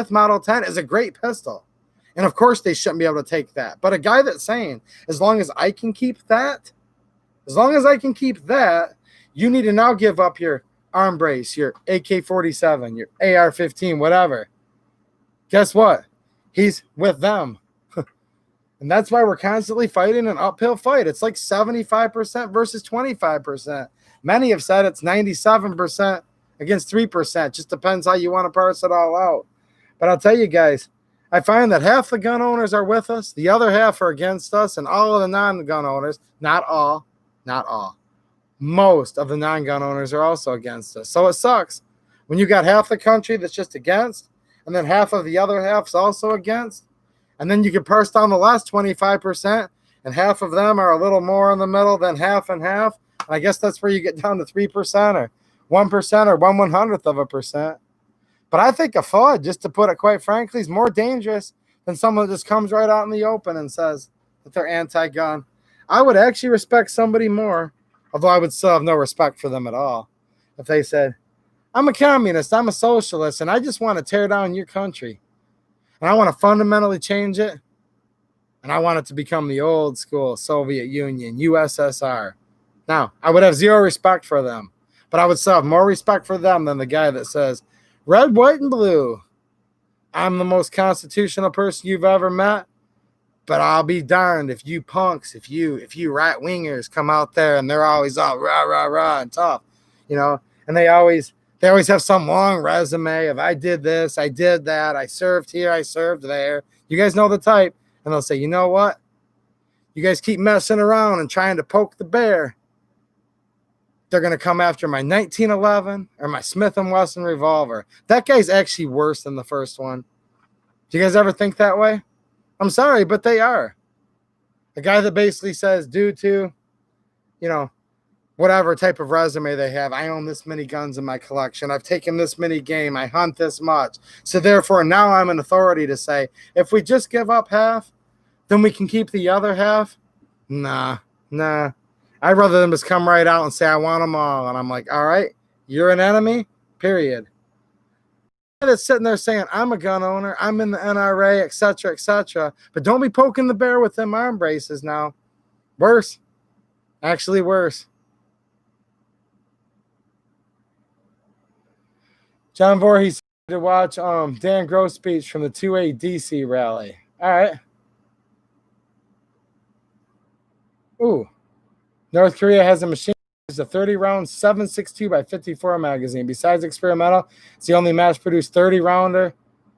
Model 10 is a great pistol. And of course they shouldn't be able to take that. But a guy that's saying, as long as I can keep that, you need to now give up your arm brace, your AK-47, your AR-15, whatever. Guess what? He's with them. And that's why we're constantly fighting an uphill fight. It's like 75% versus 25%. Many have said it's 97% against 3%. Just depends how you want to parse it all out. But I'll tell you guys, I find that half the gun owners are with us, the other half are against us, and all of the non-gun owners, not all, most of the non-gun owners are also against us. So it sucks when you got half the country that's just against, and then half of the other half's also against. And then you can parse down the last 25%, and half of them are a little more in the middle than half and half. And I guess that's where you get down to 3% or 1% or 1/100%. But I think a FUD, just to put it quite frankly, is more dangerous than someone that just comes right out in the open and says that they're anti-gun. I would actually respect somebody more, although I would still have no respect for them at all, if they said, I'm a communist, I'm a socialist, and I just want to tear down your country. And I want to fundamentally change it. And I want it to become the old school Soviet Union, USSR. Now, I would have zero respect for them. But I would still have more respect for them than the guy that says, red, white, and blue. I'm the most constitutional person you've ever met. But I'll be darned if you punks, if you right-wingers come out there and they're always all rah, rah, rah and tough. You know, and they always have some long resume of I did this, I did that, I served here, I served there. You guys know the type. And they'll say, you know what? You guys keep messing around and trying to poke the bear. They're going to come after my 1911 or my Smith & Wesson revolver. That guy's actually worse than the first one. Do you guys ever think that way? I'm sorry, but they are. A guy that basically says, due to, you know, whatever type of resume they have, I own this many guns in my collection, I've taken this many game, I hunt this much. So therefore, now I'm an authority to say, if we just give up half, then we can keep the other half. Nah. I'd rather them just come right out and say, I want them all. And I'm like, all right, you're an enemy, period. That's sitting there saying, I'm a gun owner, I'm in the NRA, etc., etc. But don't be poking the bear with them arm braces now. Worse. Actually worse. John Voorhees to watch Dan Gross speech from the 2A DC rally. All right. Ooh. North Korea has a machine. It's a 30-round 7.62 by 54 magazine. Besides experimental, it's the only mass-produced 30-rounder.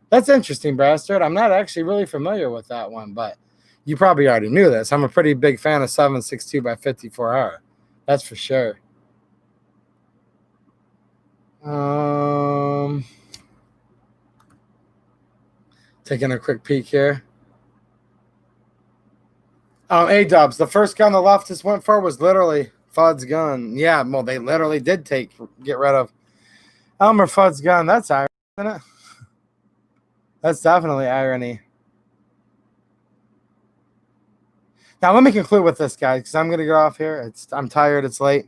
That's interesting, Bastard. I'm not actually really familiar with that one, but you probably already knew this. I'm a pretty big fan of 7.62 by 54R. That's for sure. Taking a quick peek here. A-dubs. The first gun the leftists went for was literally Fudd's gun. Yeah, well, they literally did get rid of Elmer Fudd's gun. That's irony, isn't it? That's definitely irony. Now, let me conclude with this, guys, because I'm going to get off here. I'm tired. It's late.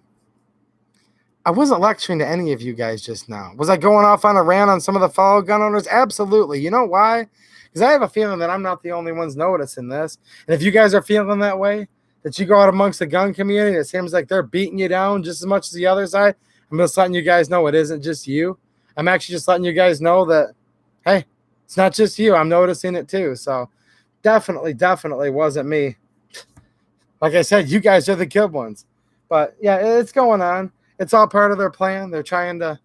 I wasn't lecturing to any of you guys just now. Was I going off on a rant on some of the fellow gun owners? Absolutely. You know why? Because I have a feeling that I'm not the only ones noticing this. And if you guys are feeling that way, that you go out amongst the gun community, it seems like they're beating you down just as much as the other side, I'm just letting you guys know it isn't just you. I'm actually just letting you guys know that, hey, it's not just you. I'm noticing it too. So definitely wasn't me. Like I said, you guys are the good ones. But yeah, it's going on. It's all part of their plan. They're trying to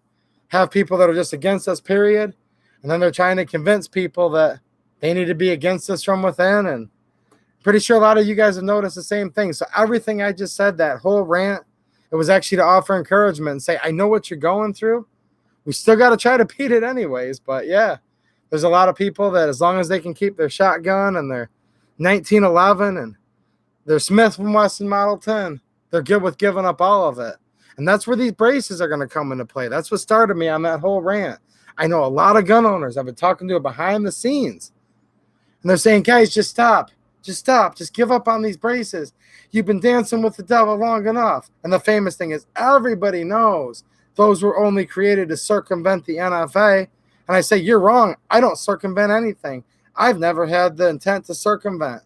have people that are just against us, period. And then they're trying to convince people that they need to be against us from within. And I'm pretty sure a lot of you guys have noticed the same thing. So everything I just said, that whole rant, it was actually to offer encouragement and say, I know what you're going through. We still got to try to beat it anyways. But yeah, there's a lot of people that as long as they can keep their shotgun and their 1911 and their Smith & Wesson Model 10, they're good with giving up all of it. And that's where these braces are going to come into play. That's what started me on that whole rant. I know a lot of gun owners I've been talking to behind the scenes. And they're saying, guys, just stop. Just stop. Just give up on these braces. You've been dancing with the devil long enough. And the famous thing is everybody knows those were only created to circumvent the NFA. And I say, you're wrong. I don't circumvent anything. I've never had the intent to circumvent.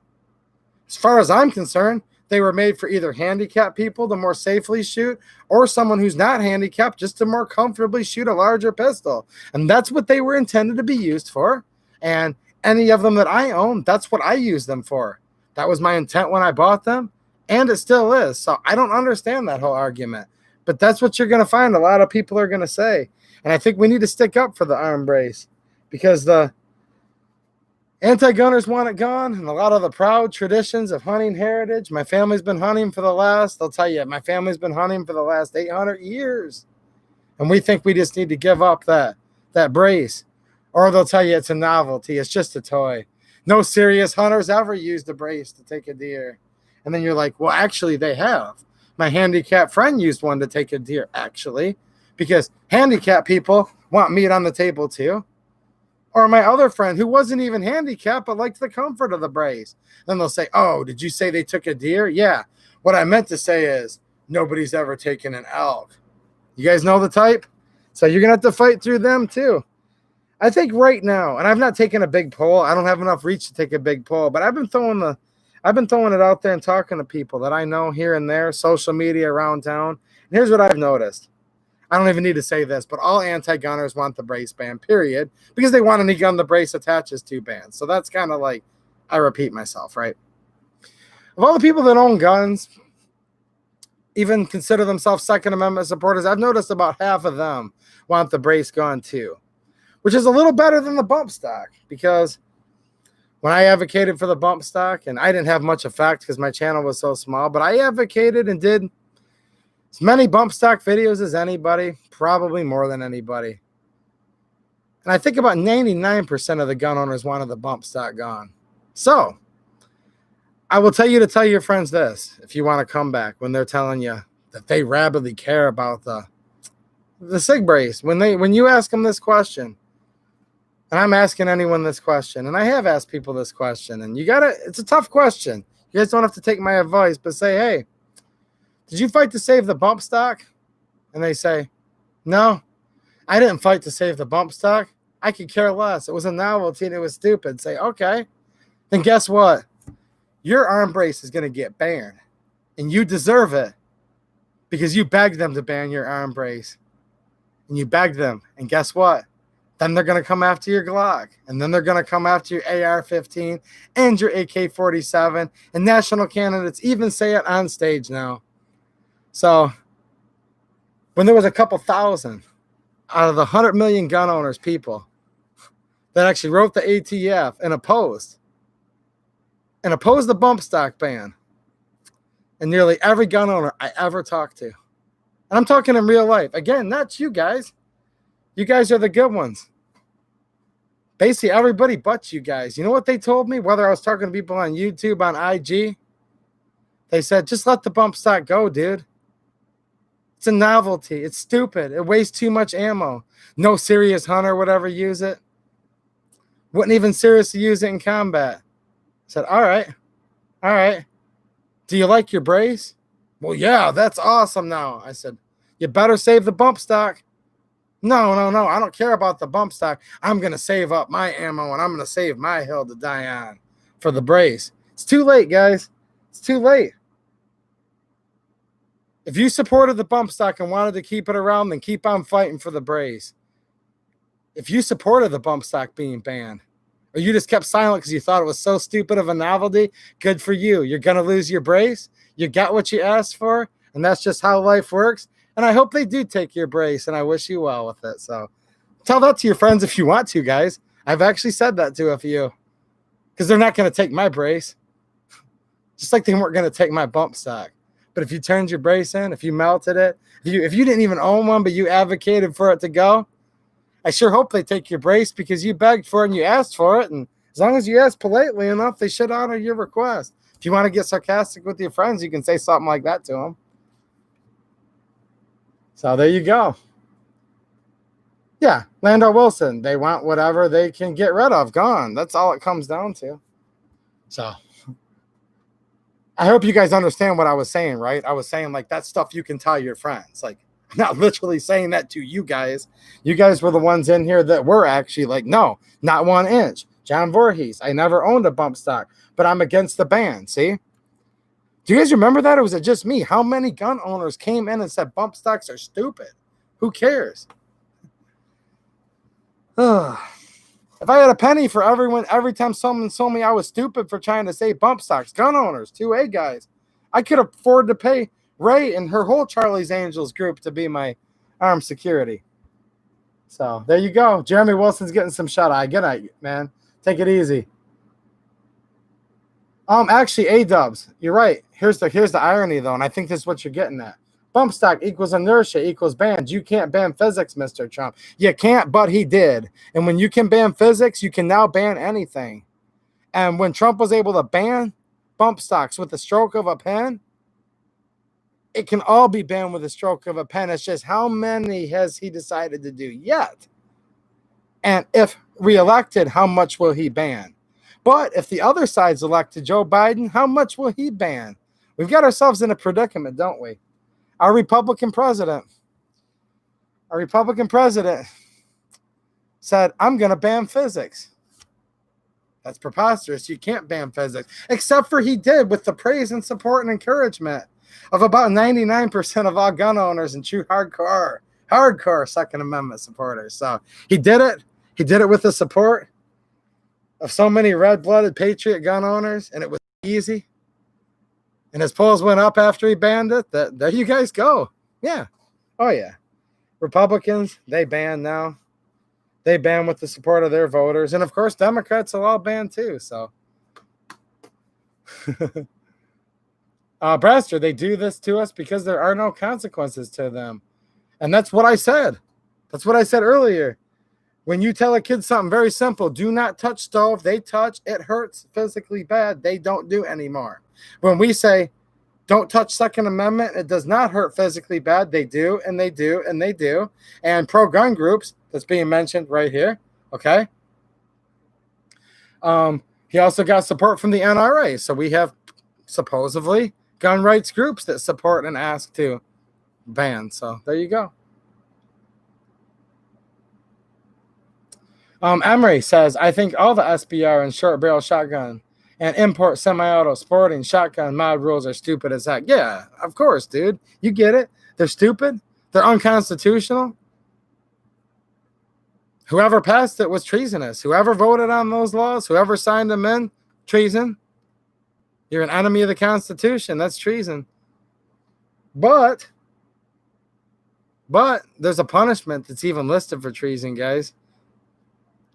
As far as I'm concerned, they were made for either handicapped people to more safely shoot or someone who's not handicapped just to more comfortably shoot a larger pistol. And that's what they were intended to be used for. And any of them that I own, that's what I use them for. That was my intent when I bought them, and it still is. So I don't understand that whole argument. But that's what you're going to find a lot of people are going to say. And I think we need to stick up for the arm brace because the anti-gunners want it gone, and a lot of the proud traditions of hunting heritage. My family's been hunting for the last 800 years. And we think we just need to give up that brace. Or they'll tell you it's a novelty. It's just a toy. No serious hunters ever used a brace to take a deer. And then you're like, well, actually, they have. My handicapped friend used one to take a deer, actually, because handicapped people want meat on the table, too. Or my other friend who wasn't even handicapped but liked the comfort of the brace. Then they'll say, oh, did you say they took a deer? Yeah. What I meant to say is nobody's ever taken an elk. You guys know the type? So you're going to have to fight through them too. I think right now, and I've not taken a big poll. I don't have enough reach to take a big poll, but I've been throwing it out there and talking to people that I know here and there, social media around town. And here's what I've noticed. I don't even need to say this, but all anti-gunners want the brace ban, period, because they want any gun the brace attaches to banned. So that's kind of like, I repeat myself, right? Of all the people that own guns, even consider themselves Second Amendment supporters, I've noticed about half of them want the brace gone too, which is a little better than the bump stock, because when I advocated for the bump stock, and I didn't have much effect because my channel was so small, but I advocated and did as many bump stock videos as anybody, probably more than anybody. And I think about 99% of the gun owners wanted the bump stock gone. So I will tell you to tell your friends this, if you want to come back, when they're telling you that they rabidly care about the SIG brace. When you ask them this question, and I'm asking anyone this question, and I have asked people this question, and it's a tough question. You guys don't have to take my advice, but say, hey, did you fight to save the bump stock? And they say, no, I didn't fight to save the bump stock. I could care less. It was a novelty and it was stupid. Say, okay, then guess what? Your arm brace is going to get banned. And you deserve it because you begged them to ban your arm brace. And you begged them. And guess what? Then they're going to come after your Glock. And then they're going to come after your AR-15 and your AK-47. And national candidates even say it on stage now. So when there was a couple thousand out of the 100 million gun owners people that actually wrote the ATF and opposed the bump stock ban, and nearly every gun owner I ever talked to, and I'm talking in real life, again, not you guys. You guys are the good ones. Basically, everybody but you guys. You know what they told me? Whether I was talking to people on YouTube, on IG, they said, just let the bump stock go, dude. It's a novelty. It's stupid. It wastes too much ammo. No serious hunter would ever use it. Wouldn't even seriously use it in combat. I said, all right. Do you like your brace? Well, yeah, that's awesome now. I said, you better save the bump stock. No. I don't care about the bump stock. I'm going to save up my ammo and I'm going to save my hill to die on for the brace. It's too late, guys. It's too late. If you supported the bump stock and wanted to keep it around, then keep on fighting for the brace. If you supported the bump stock being banned, or you just kept silent because you thought it was so stupid of a novelty, good for you. You're going to lose your brace. You got what you asked for, and that's just how life works. And I hope they do take your brace, and I wish you well with it. So tell that to your friends if you want to, guys. I've actually said that to a few because they're not going to take my brace, just like they weren't going to take my bump stock. But if you turned your brace in, if you melted it, if you didn't even own one, but you advocated for it to go, I sure hope they take your brace because you begged for it and you asked for it. And as long as you ask politely enough, they should honor your request. If you want to get sarcastic with your friends, you can say something like that to them. So there you go. Yeah, Lando Wilson. They want whatever they can get rid of. Gone. That's all it comes down to. So I hope you guys understand what I was saying, right? I was saying like that stuff you can tell your friends. Like, I'm not literally saying that to you guys. You guys were the ones in here that were actually like, no, not 1 inch. John Voorhees, I never owned a bump stock, but I'm against the ban. See? Do you guys remember that? Or was it just me? How many gun owners came in and said bump stocks are stupid? Who cares? If I had a penny for every time someone told me I was stupid for trying to say bump stocks, gun owners, 2A guys, I could afford to pay Ray and her whole Charlie's Angels group to be my armed security. So there you go. Jeremy Wilson's getting some shut-eye. Good night, man. Take it easy. Actually, A-dubs, you're right. Here's the irony, though, and I think this is what you're getting at. Bump stock equals inertia equals bans. You can't ban physics, Mr. Trump. You can't, but he did. And when you can ban physics, you can now ban anything. And when Trump was able to ban bump stocks with the stroke of a pen, it can all be banned with a stroke of a pen. It's just how many has he decided to do yet? And if reelected, how much will he ban? But if the other side's elected Joe Biden, how much will he ban? We've got ourselves in a predicament, don't we? Our Republican president said, I'm going to ban physics. That's preposterous. You can't ban physics. Except for he did with the praise and support and encouragement of about 99% of all gun owners and true hardcore Second Amendment supporters. So he did it. He did it with the support of so many red-blooded patriot gun owners, and it was easy. And his polls went up after he banned it. There you guys go. Yeah. Oh, yeah. Republicans, they ban now. They ban with the support of their voters. And, of course, Democrats will all ban too. So, Braster, they do this to us because there are no consequences to them. And that's what I said. That's what I said earlier. When you tell a kid something very simple, do not touch stove, they touch, it hurts physically bad, they don't do anymore. When we say, don't touch Second Amendment, it does not hurt physically bad, they do, and they do, and they do. And pro-gun groups, that's being mentioned right here, okay? He also got support from the NRA, so we have supposedly gun rights groups that support and ask to ban. So there you go. Emery says, I think all the SBR and short barrel shotgun and import semi-auto sporting shotgun mod rules are stupid as heck. Yeah, of course, dude. You get it. They're stupid. They're unconstitutional. Whoever passed it was treasonous. Whoever voted on those laws, whoever signed them in, treason. You're an enemy of the Constitution. That's treason. But there's a punishment that's even listed for treason, guys.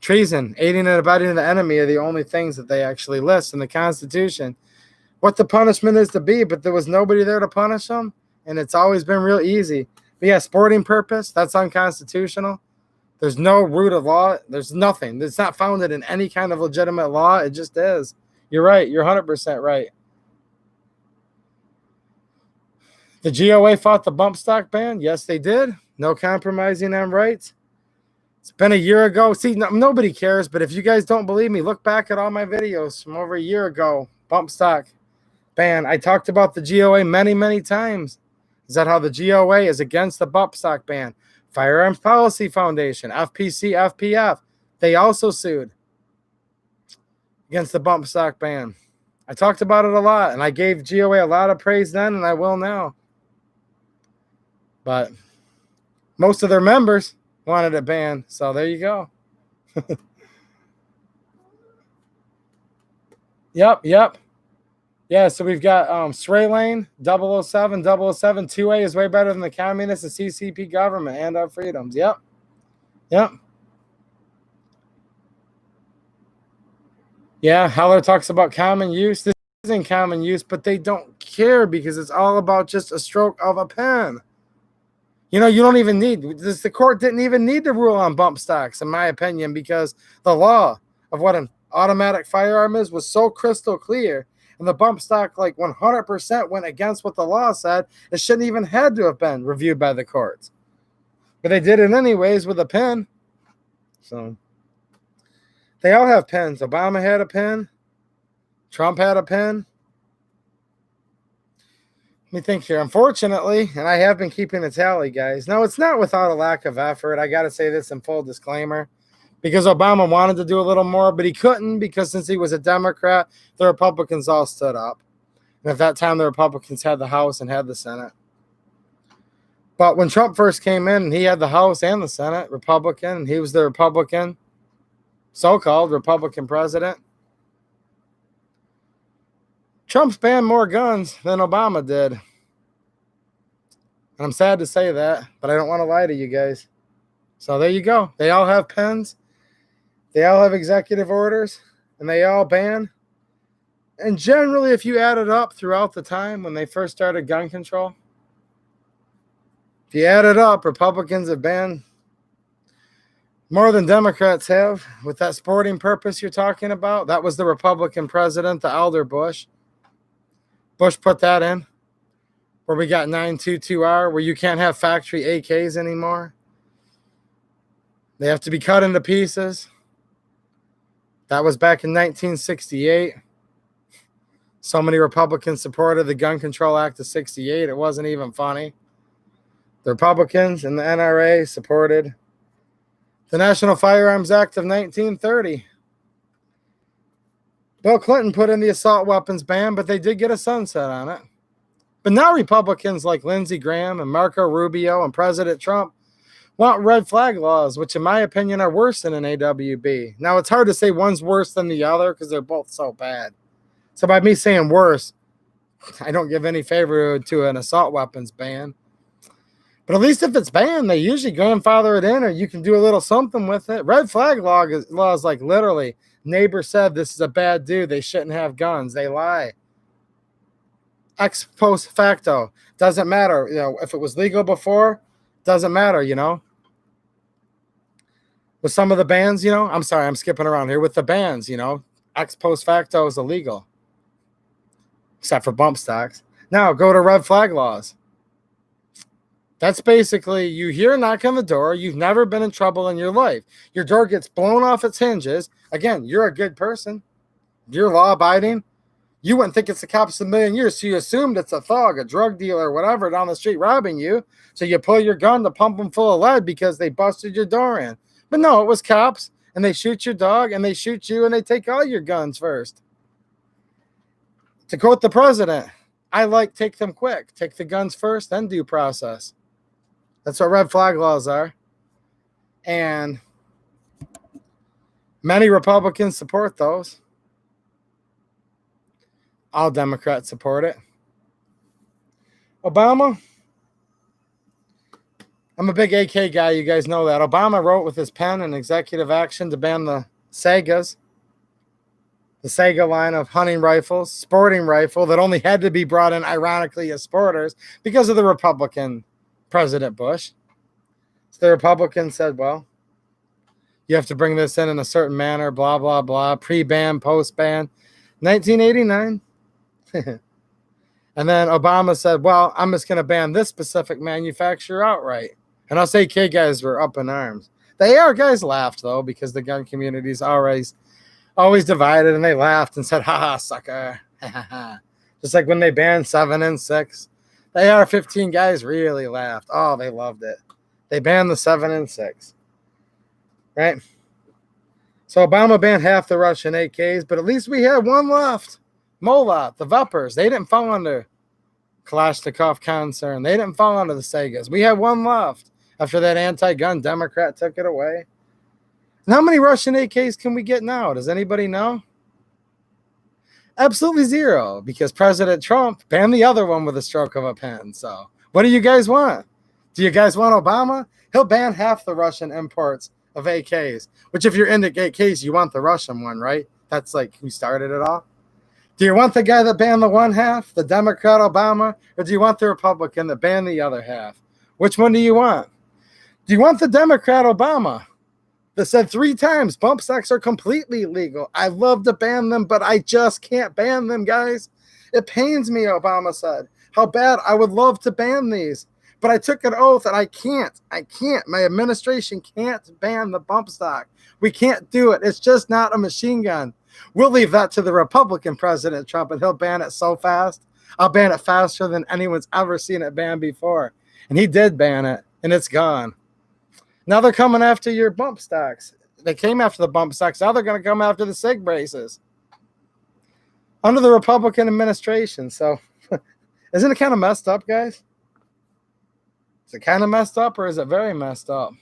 Treason, aiding and abetting the enemy are the only things that they actually list in the Constitution. What the punishment is to be, but there was nobody there to punish them, and it's always been real easy. But yeah, sporting purpose, that's unconstitutional. There's no root of law. There's nothing. It's not founded in any kind of legitimate law. It just is. You're right. You're 100% right. The GOA fought the bump stock ban. Yes, they did. No compromising on rights. It's been a year ago. See, nobody cares, but if you guys don't believe me, look back at all my videos from over a year ago. Bump stock ban. I talked about the GOA many, many times. Is that how the GOA is against the bump stock ban? Firearms Policy Foundation, FPC, FPF, they also sued against the bump stock ban. I talked about it a lot, and I gave GOA a lot of praise then, and I will now. But most of their members wanted it banned, so there you go. Yep. Yeah, so we've got Sray Lane, 007, 007, 2A is way better than the communist and CCP government and our freedoms. Yep. Yeah, Heller talks about common use. This isn't common use, but they don't care because it's all about just a stroke of a pen. You know, you don't even need this. The court didn't even need to rule on bump stocks, in my opinion, because the law of what an automatic firearm is was so crystal clear. And the bump stock, like 100% went against what the law said. It shouldn't even had to have been reviewed by the courts. But they did it anyways with a pen. So they all have pens. Obama had a pen. Trump had a pen. Let me think here. Unfortunately, and I have been keeping a tally, guys. No, it's not without a lack of effort. I got to say this in full disclaimer. Because Obama wanted to do a little more, but he couldn't because since he was a Democrat, the Republicans all stood up. And at that time, the Republicans had the House and had the Senate. But when Trump first came in, he had the House and the Senate, Republican, and he was the Republican, so-called Republican president. Trump's banned more guns than Obama did. And I'm sad to say that, but I don't want to lie to you guys. So there you go. They all have pens. They all have executive orders, and they all ban. And generally, if you add it up throughout the time when they first started gun control, if you add it up, Republicans have banned more than Democrats have with that sporting purpose you're talking about. That was the Republican president, the elder Bush. Bush put that in where we got 922R, where you can't have factory AKs anymore. They have to be cut into pieces. That was back in 1968. So many Republicans supported the Gun Control Act of 68. It wasn't even funny. The Republicans and the NRA supported the National Firearms Act of 1930. Bill Clinton put in the assault weapons ban, but they did get a sunset on it. But now Republicans like Lindsey Graham and Marco Rubio and President Trump want red flag laws, which in my opinion are worse than an AWB. Now, it's hard to say one's worse than the other because they're both so bad. So by me saying worse, I don't give any favor to an assault weapons ban. But at least if it's banned, they usually grandfather it in or you can do a little something with it. Red flag law is like literally, neighbor said this is a bad dude. They shouldn't have guns. They lie. Ex post facto. Doesn't matter. You know, if it was legal before, doesn't matter, you know. With some of the bans, you know, I'm sorry, I'm skipping around here. With the bans, you know, ex post facto is illegal. Except for bump stocks. Now, go to red flag laws. That's basically you hear a knock on the door. You've never been in trouble in your life. Your door gets blown off its hinges. Again, you're a good person. You're law-abiding. You wouldn't think it's the cops in a million years, so you assumed it's a thug, a drug dealer, whatever, down the street robbing you. So you pull your gun to pump them full of lead because they busted your door in. But no, it was cops, and they shoot your dog, and they shoot you, and they take all your guns first. To quote the president, I like take them quick. Take the guns first, then due process. That's what red flag laws are. And many Republicans support those. All Democrats support it. Obama, I'm a big AK guy. You guys know that. Obama wrote with his pen an executive action to ban the Segas, the Sega line of hunting rifles, sporting rifle that only had to be brought in, ironically, as sporters because of the Republican President Bush. So the Republicans said, well, you have to bring this in a certain manner, blah, blah, blah, pre-ban, post-ban. 1989. And then Obama said, well, I'm just going to ban this specific manufacturer outright. And us AK guys were up in arms. The AR guys laughed, though, because the gun community is always divided, and they laughed and said, ha ha, sucker. Just like when they banned 7 and 6. The AR-15 guys really laughed. Oh, they loved it. They banned the 7 and 6. Right? So Obama banned half the Russian AKs, but at least we had one left. Molot, the Vepers, they didn't fall under Kalashnikov concern. They didn't fall under the Segas. We had one left after that anti-gun Democrat took it away. And how many Russian AKs can we get now? Does anybody know? Absolutely zero, because President Trump banned the other one with a stroke of a pen. So what do you guys want? Do you guys want Obama? He'll ban half the Russian imports of AKs, which if you're into AKs, you want the Russian one, right? That's like who started it all. Do you want the guy that banned the one half, the Democrat Obama, or do you want the Republican that banned the other half? Which one do you want? Do you want the Democrat Obama that said 3 times bump stocks are completely illegal? I love to ban them, but I just can't ban them, guys. It pains me, Obama said, how bad I would love to ban these. But I took an oath and I can't. My administration can't ban the bump stock. We can't do it. It's just not a machine gun. We'll leave that to the Republican President Trump, and he'll ban it so fast. I'll ban it faster than anyone's ever seen it banned before. And he did ban it, and it's gone. Now they're coming after your bump stocks. They came after the bump stocks. Now they're going to come after the SIG braces under the Republican administration. So isn't it kind of messed up, guys? Is it kind of messed up, or is it very messed up?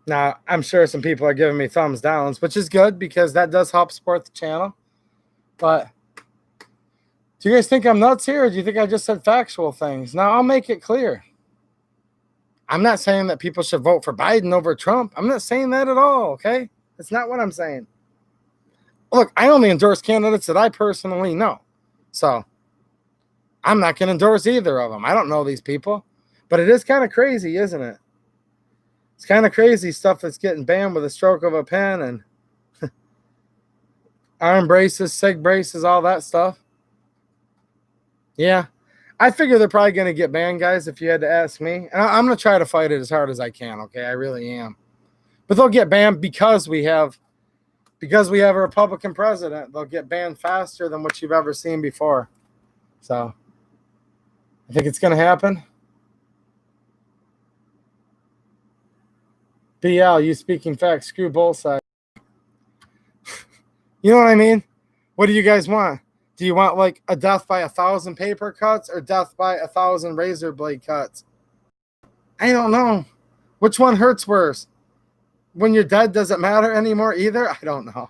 Now, I'm sure some people are giving me thumbs downs, which is good because that does help support the channel. But do you guys think I'm nuts here, or do you think I just said factual things? Now, I'll make it clear. I'm not saying that people should vote for Biden over Trump. I'm not saying that at all, okay? That's not what I'm saying. Look, I only endorse candidates that I personally know. So I'm not going to endorse either of them. I don't know these people. But it is kind of crazy, isn't it? It's kind of crazy stuff that's getting banned with a stroke of a pen, and arm braces, SIG braces, all that stuff. Yeah. I figure they're probably going to get banned, guys, if you had to ask me. And I'm going to try to fight it as hard as I can, okay? I really am. But they'll get banned because we have a Republican president. They'll get banned faster than what you've ever seen before. So I think it's going to happen. BL, you speaking facts, screw both sides. You know what I mean? What do you guys want? Do you want like a death by 1,000 paper cuts or death by 1,000 razor blade cuts? I don't know. Which one hurts worse? When you're dead, does it matter anymore either? I don't know.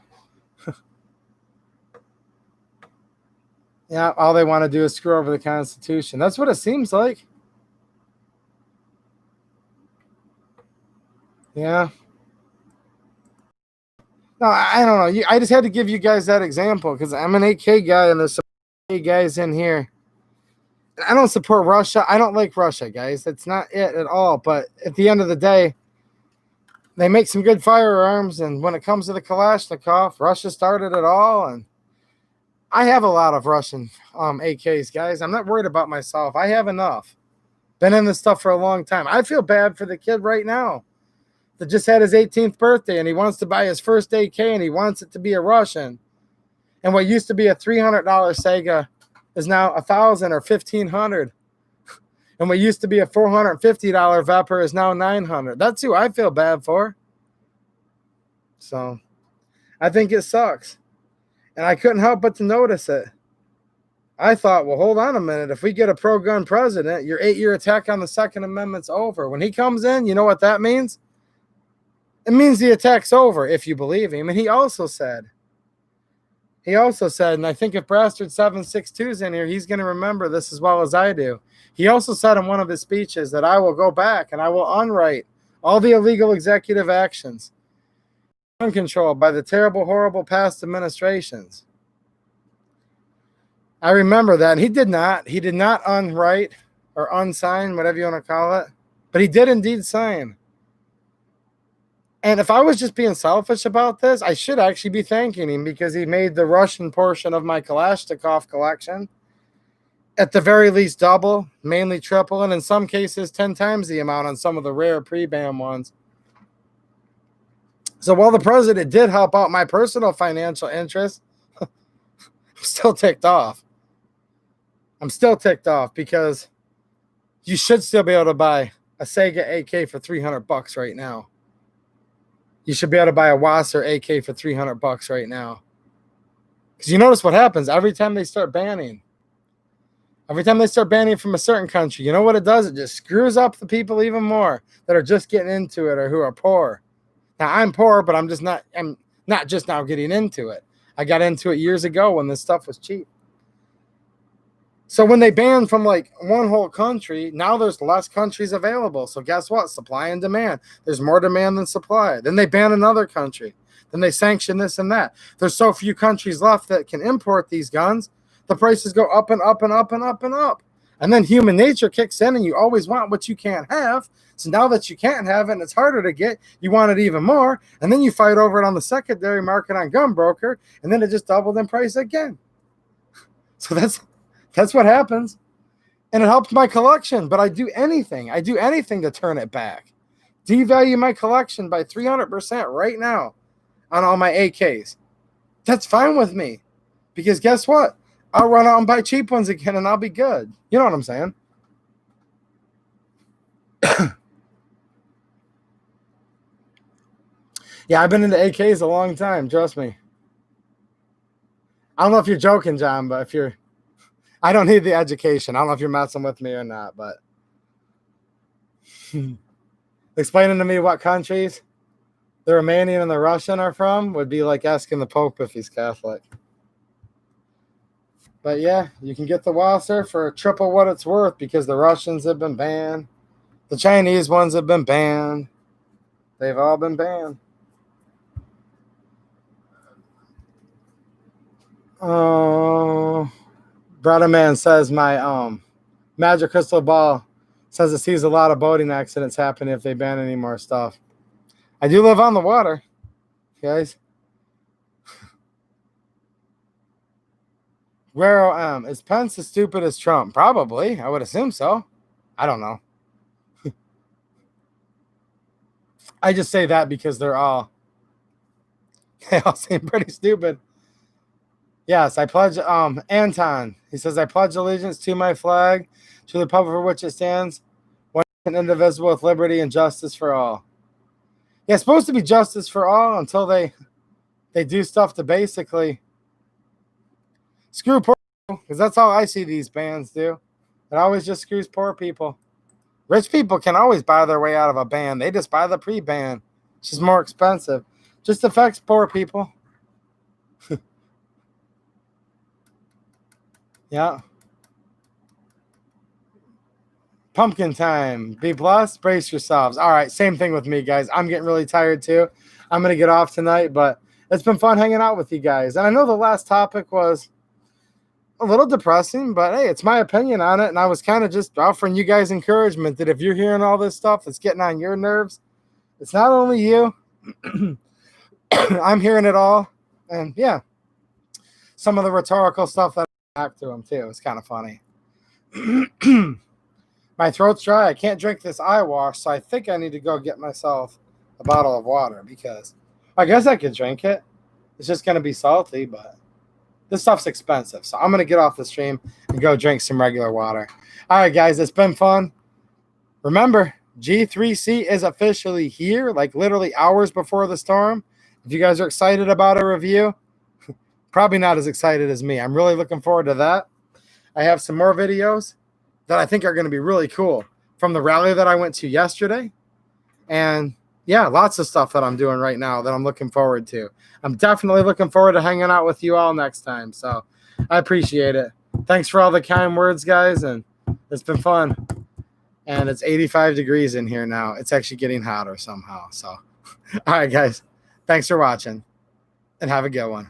Yeah, all they want to do is screw over the Constitution. That's what it seems like. Yeah. No, I don't know. I just had to give you guys that example because I'm an AK guy and there's some AK guys in here. I don't support Russia. I don't like Russia, guys. That's not it at all. But at the end of the day, they make some good firearms. And when it comes to the Kalashnikov, Russia started it all. And I have a lot of Russian AKs, guys. I'm not worried about myself. I have enough. Been in this stuff for a long time. I feel bad for the kid right now. that just had his 18th birthday and he wants to buy his first AK and he wants it to be a Russian. And what used to be a $300 Sega is now $1,000 or $1,500. And what used to be a $450 Vepr is now $900. That's who I feel bad for. So I think it sucks. And I couldn't help but to notice it. I thought, well, hold on a minute. If we get a pro-gun president, your 8-year attack on the Second Amendment's over. When he comes in, you know what that means? It means the attack's over, if you believe him. And he also said, and I think if Bastard 762 is in here, he's going to remember this as well as I do. He also said in one of his speeches that I will go back and I will unwrite all the illegal executive actions, gun control by the terrible, horrible past administrations. I remember that. And he did not unwrite or unsign, whatever you want to call it, but he did indeed sign. And if I was just being selfish about this, I should actually be thanking him because he made the Russian portion of my Kalashnikov collection at the very least double, mainly triple, and in some cases 10 times the amount on some of the rare pre-ban ones. So while the president did help out my personal financial interests, I'm still ticked off. Because you should still be able to buy a Sega AK for $300 right now. You should be able to buy a Wasser AK for $300 right now. Because you notice what happens every time they start banning. Every time they start banning from a certain country, you know what it does? It just screws up the people even more that are just getting into it or who are poor. Now, I'm poor, but I'm not just now getting into it. I got into it years ago when this stuff was cheap. So when they ban from like one whole country, now there's less countries available. So guess what? Supply and demand. There's more demand than supply. Then they ban another country. Then they sanction this and that. There's so few countries left that can import these guns. The prices go up and up and up and up and up. And then human nature kicks in and you always want what you can't have. So now that you can't have it and it's harder to get, you want it even more. And then you fight over it on the secondary market on Gun Broker. And then it just doubled in price again. So that's what happens. And it helped my collection. But I do anything to turn it back. Devalue my collection by 300% right now on all my AKs. That's fine with me. Because guess what? I'll run out and buy cheap ones again and I'll be good. You know what I'm saying? Yeah, I've been into AKs a long time. Trust me. I don't know if you're joking, John, but I don't need the education. I don't know if you're messing with me or not, but explaining to me what countries the Romanian and the Russian are from would be like asking the Pope if he's Catholic. But yeah, you can get the Wasser for triple what it's worth because the Russians have been banned. The Chinese ones have been banned. They've all been banned. Oh, Brother Man says my magic crystal ball says it sees a lot of boating accidents happening if they ban any more stuff. I do live on the water, guys. Where is Pence as stupid as Trump? Probably. I would assume so. I don't know. I just say that because they all seem pretty stupid. Yes, I pledge Anton. He says I pledge allegiance to my flag, to the republic for which it stands, one indivisible with liberty and justice for all. Yeah, it's supposed to be justice for all until they do stuff to basically screw poor people, because that's all I see these bans do. It always just screws poor people. Rich people can always buy their way out of a ban. They just buy the pre-ban. It's just more expensive. Just affects poor people. Yeah. Pumpkin time. Be blessed. Brace yourselves. All right. Same thing with me, guys. I'm getting really tired too. I'm going to get off tonight, but it's been fun hanging out with you guys. And I know the last topic was a little depressing, but hey, it's my opinion on it. And I was kind of just offering you guys encouragement that if you're hearing all this stuff that's getting on your nerves, it's not only you. I'm hearing it all. And yeah, some of the rhetorical stuff that I back to them too. It's kind of funny. My throat's dry. I can't drink this eye wash, so I think I need to go get myself a bottle of water because I guess I could drink it. It's just going to be salty, but this stuff's expensive. So I'm going to get off the stream and go drink some regular water. All right, guys, it's been fun. Remember, G3C is officially here, like literally hours before the storm. If you guys are excited about a review, probably not as excited as me. I'm really looking forward to that. I have some more videos that I think are going to be really cool from the rally that I went to yesterday. And yeah, lots of stuff that I'm doing right now that I'm looking forward to. I'm definitely looking forward to hanging out with you all next time. So I appreciate it. Thanks for all the kind words, guys. And it's been fun. And it's 85 degrees in here now. It's actually getting hotter somehow. So, all right, guys. Thanks for watching. And have a good one.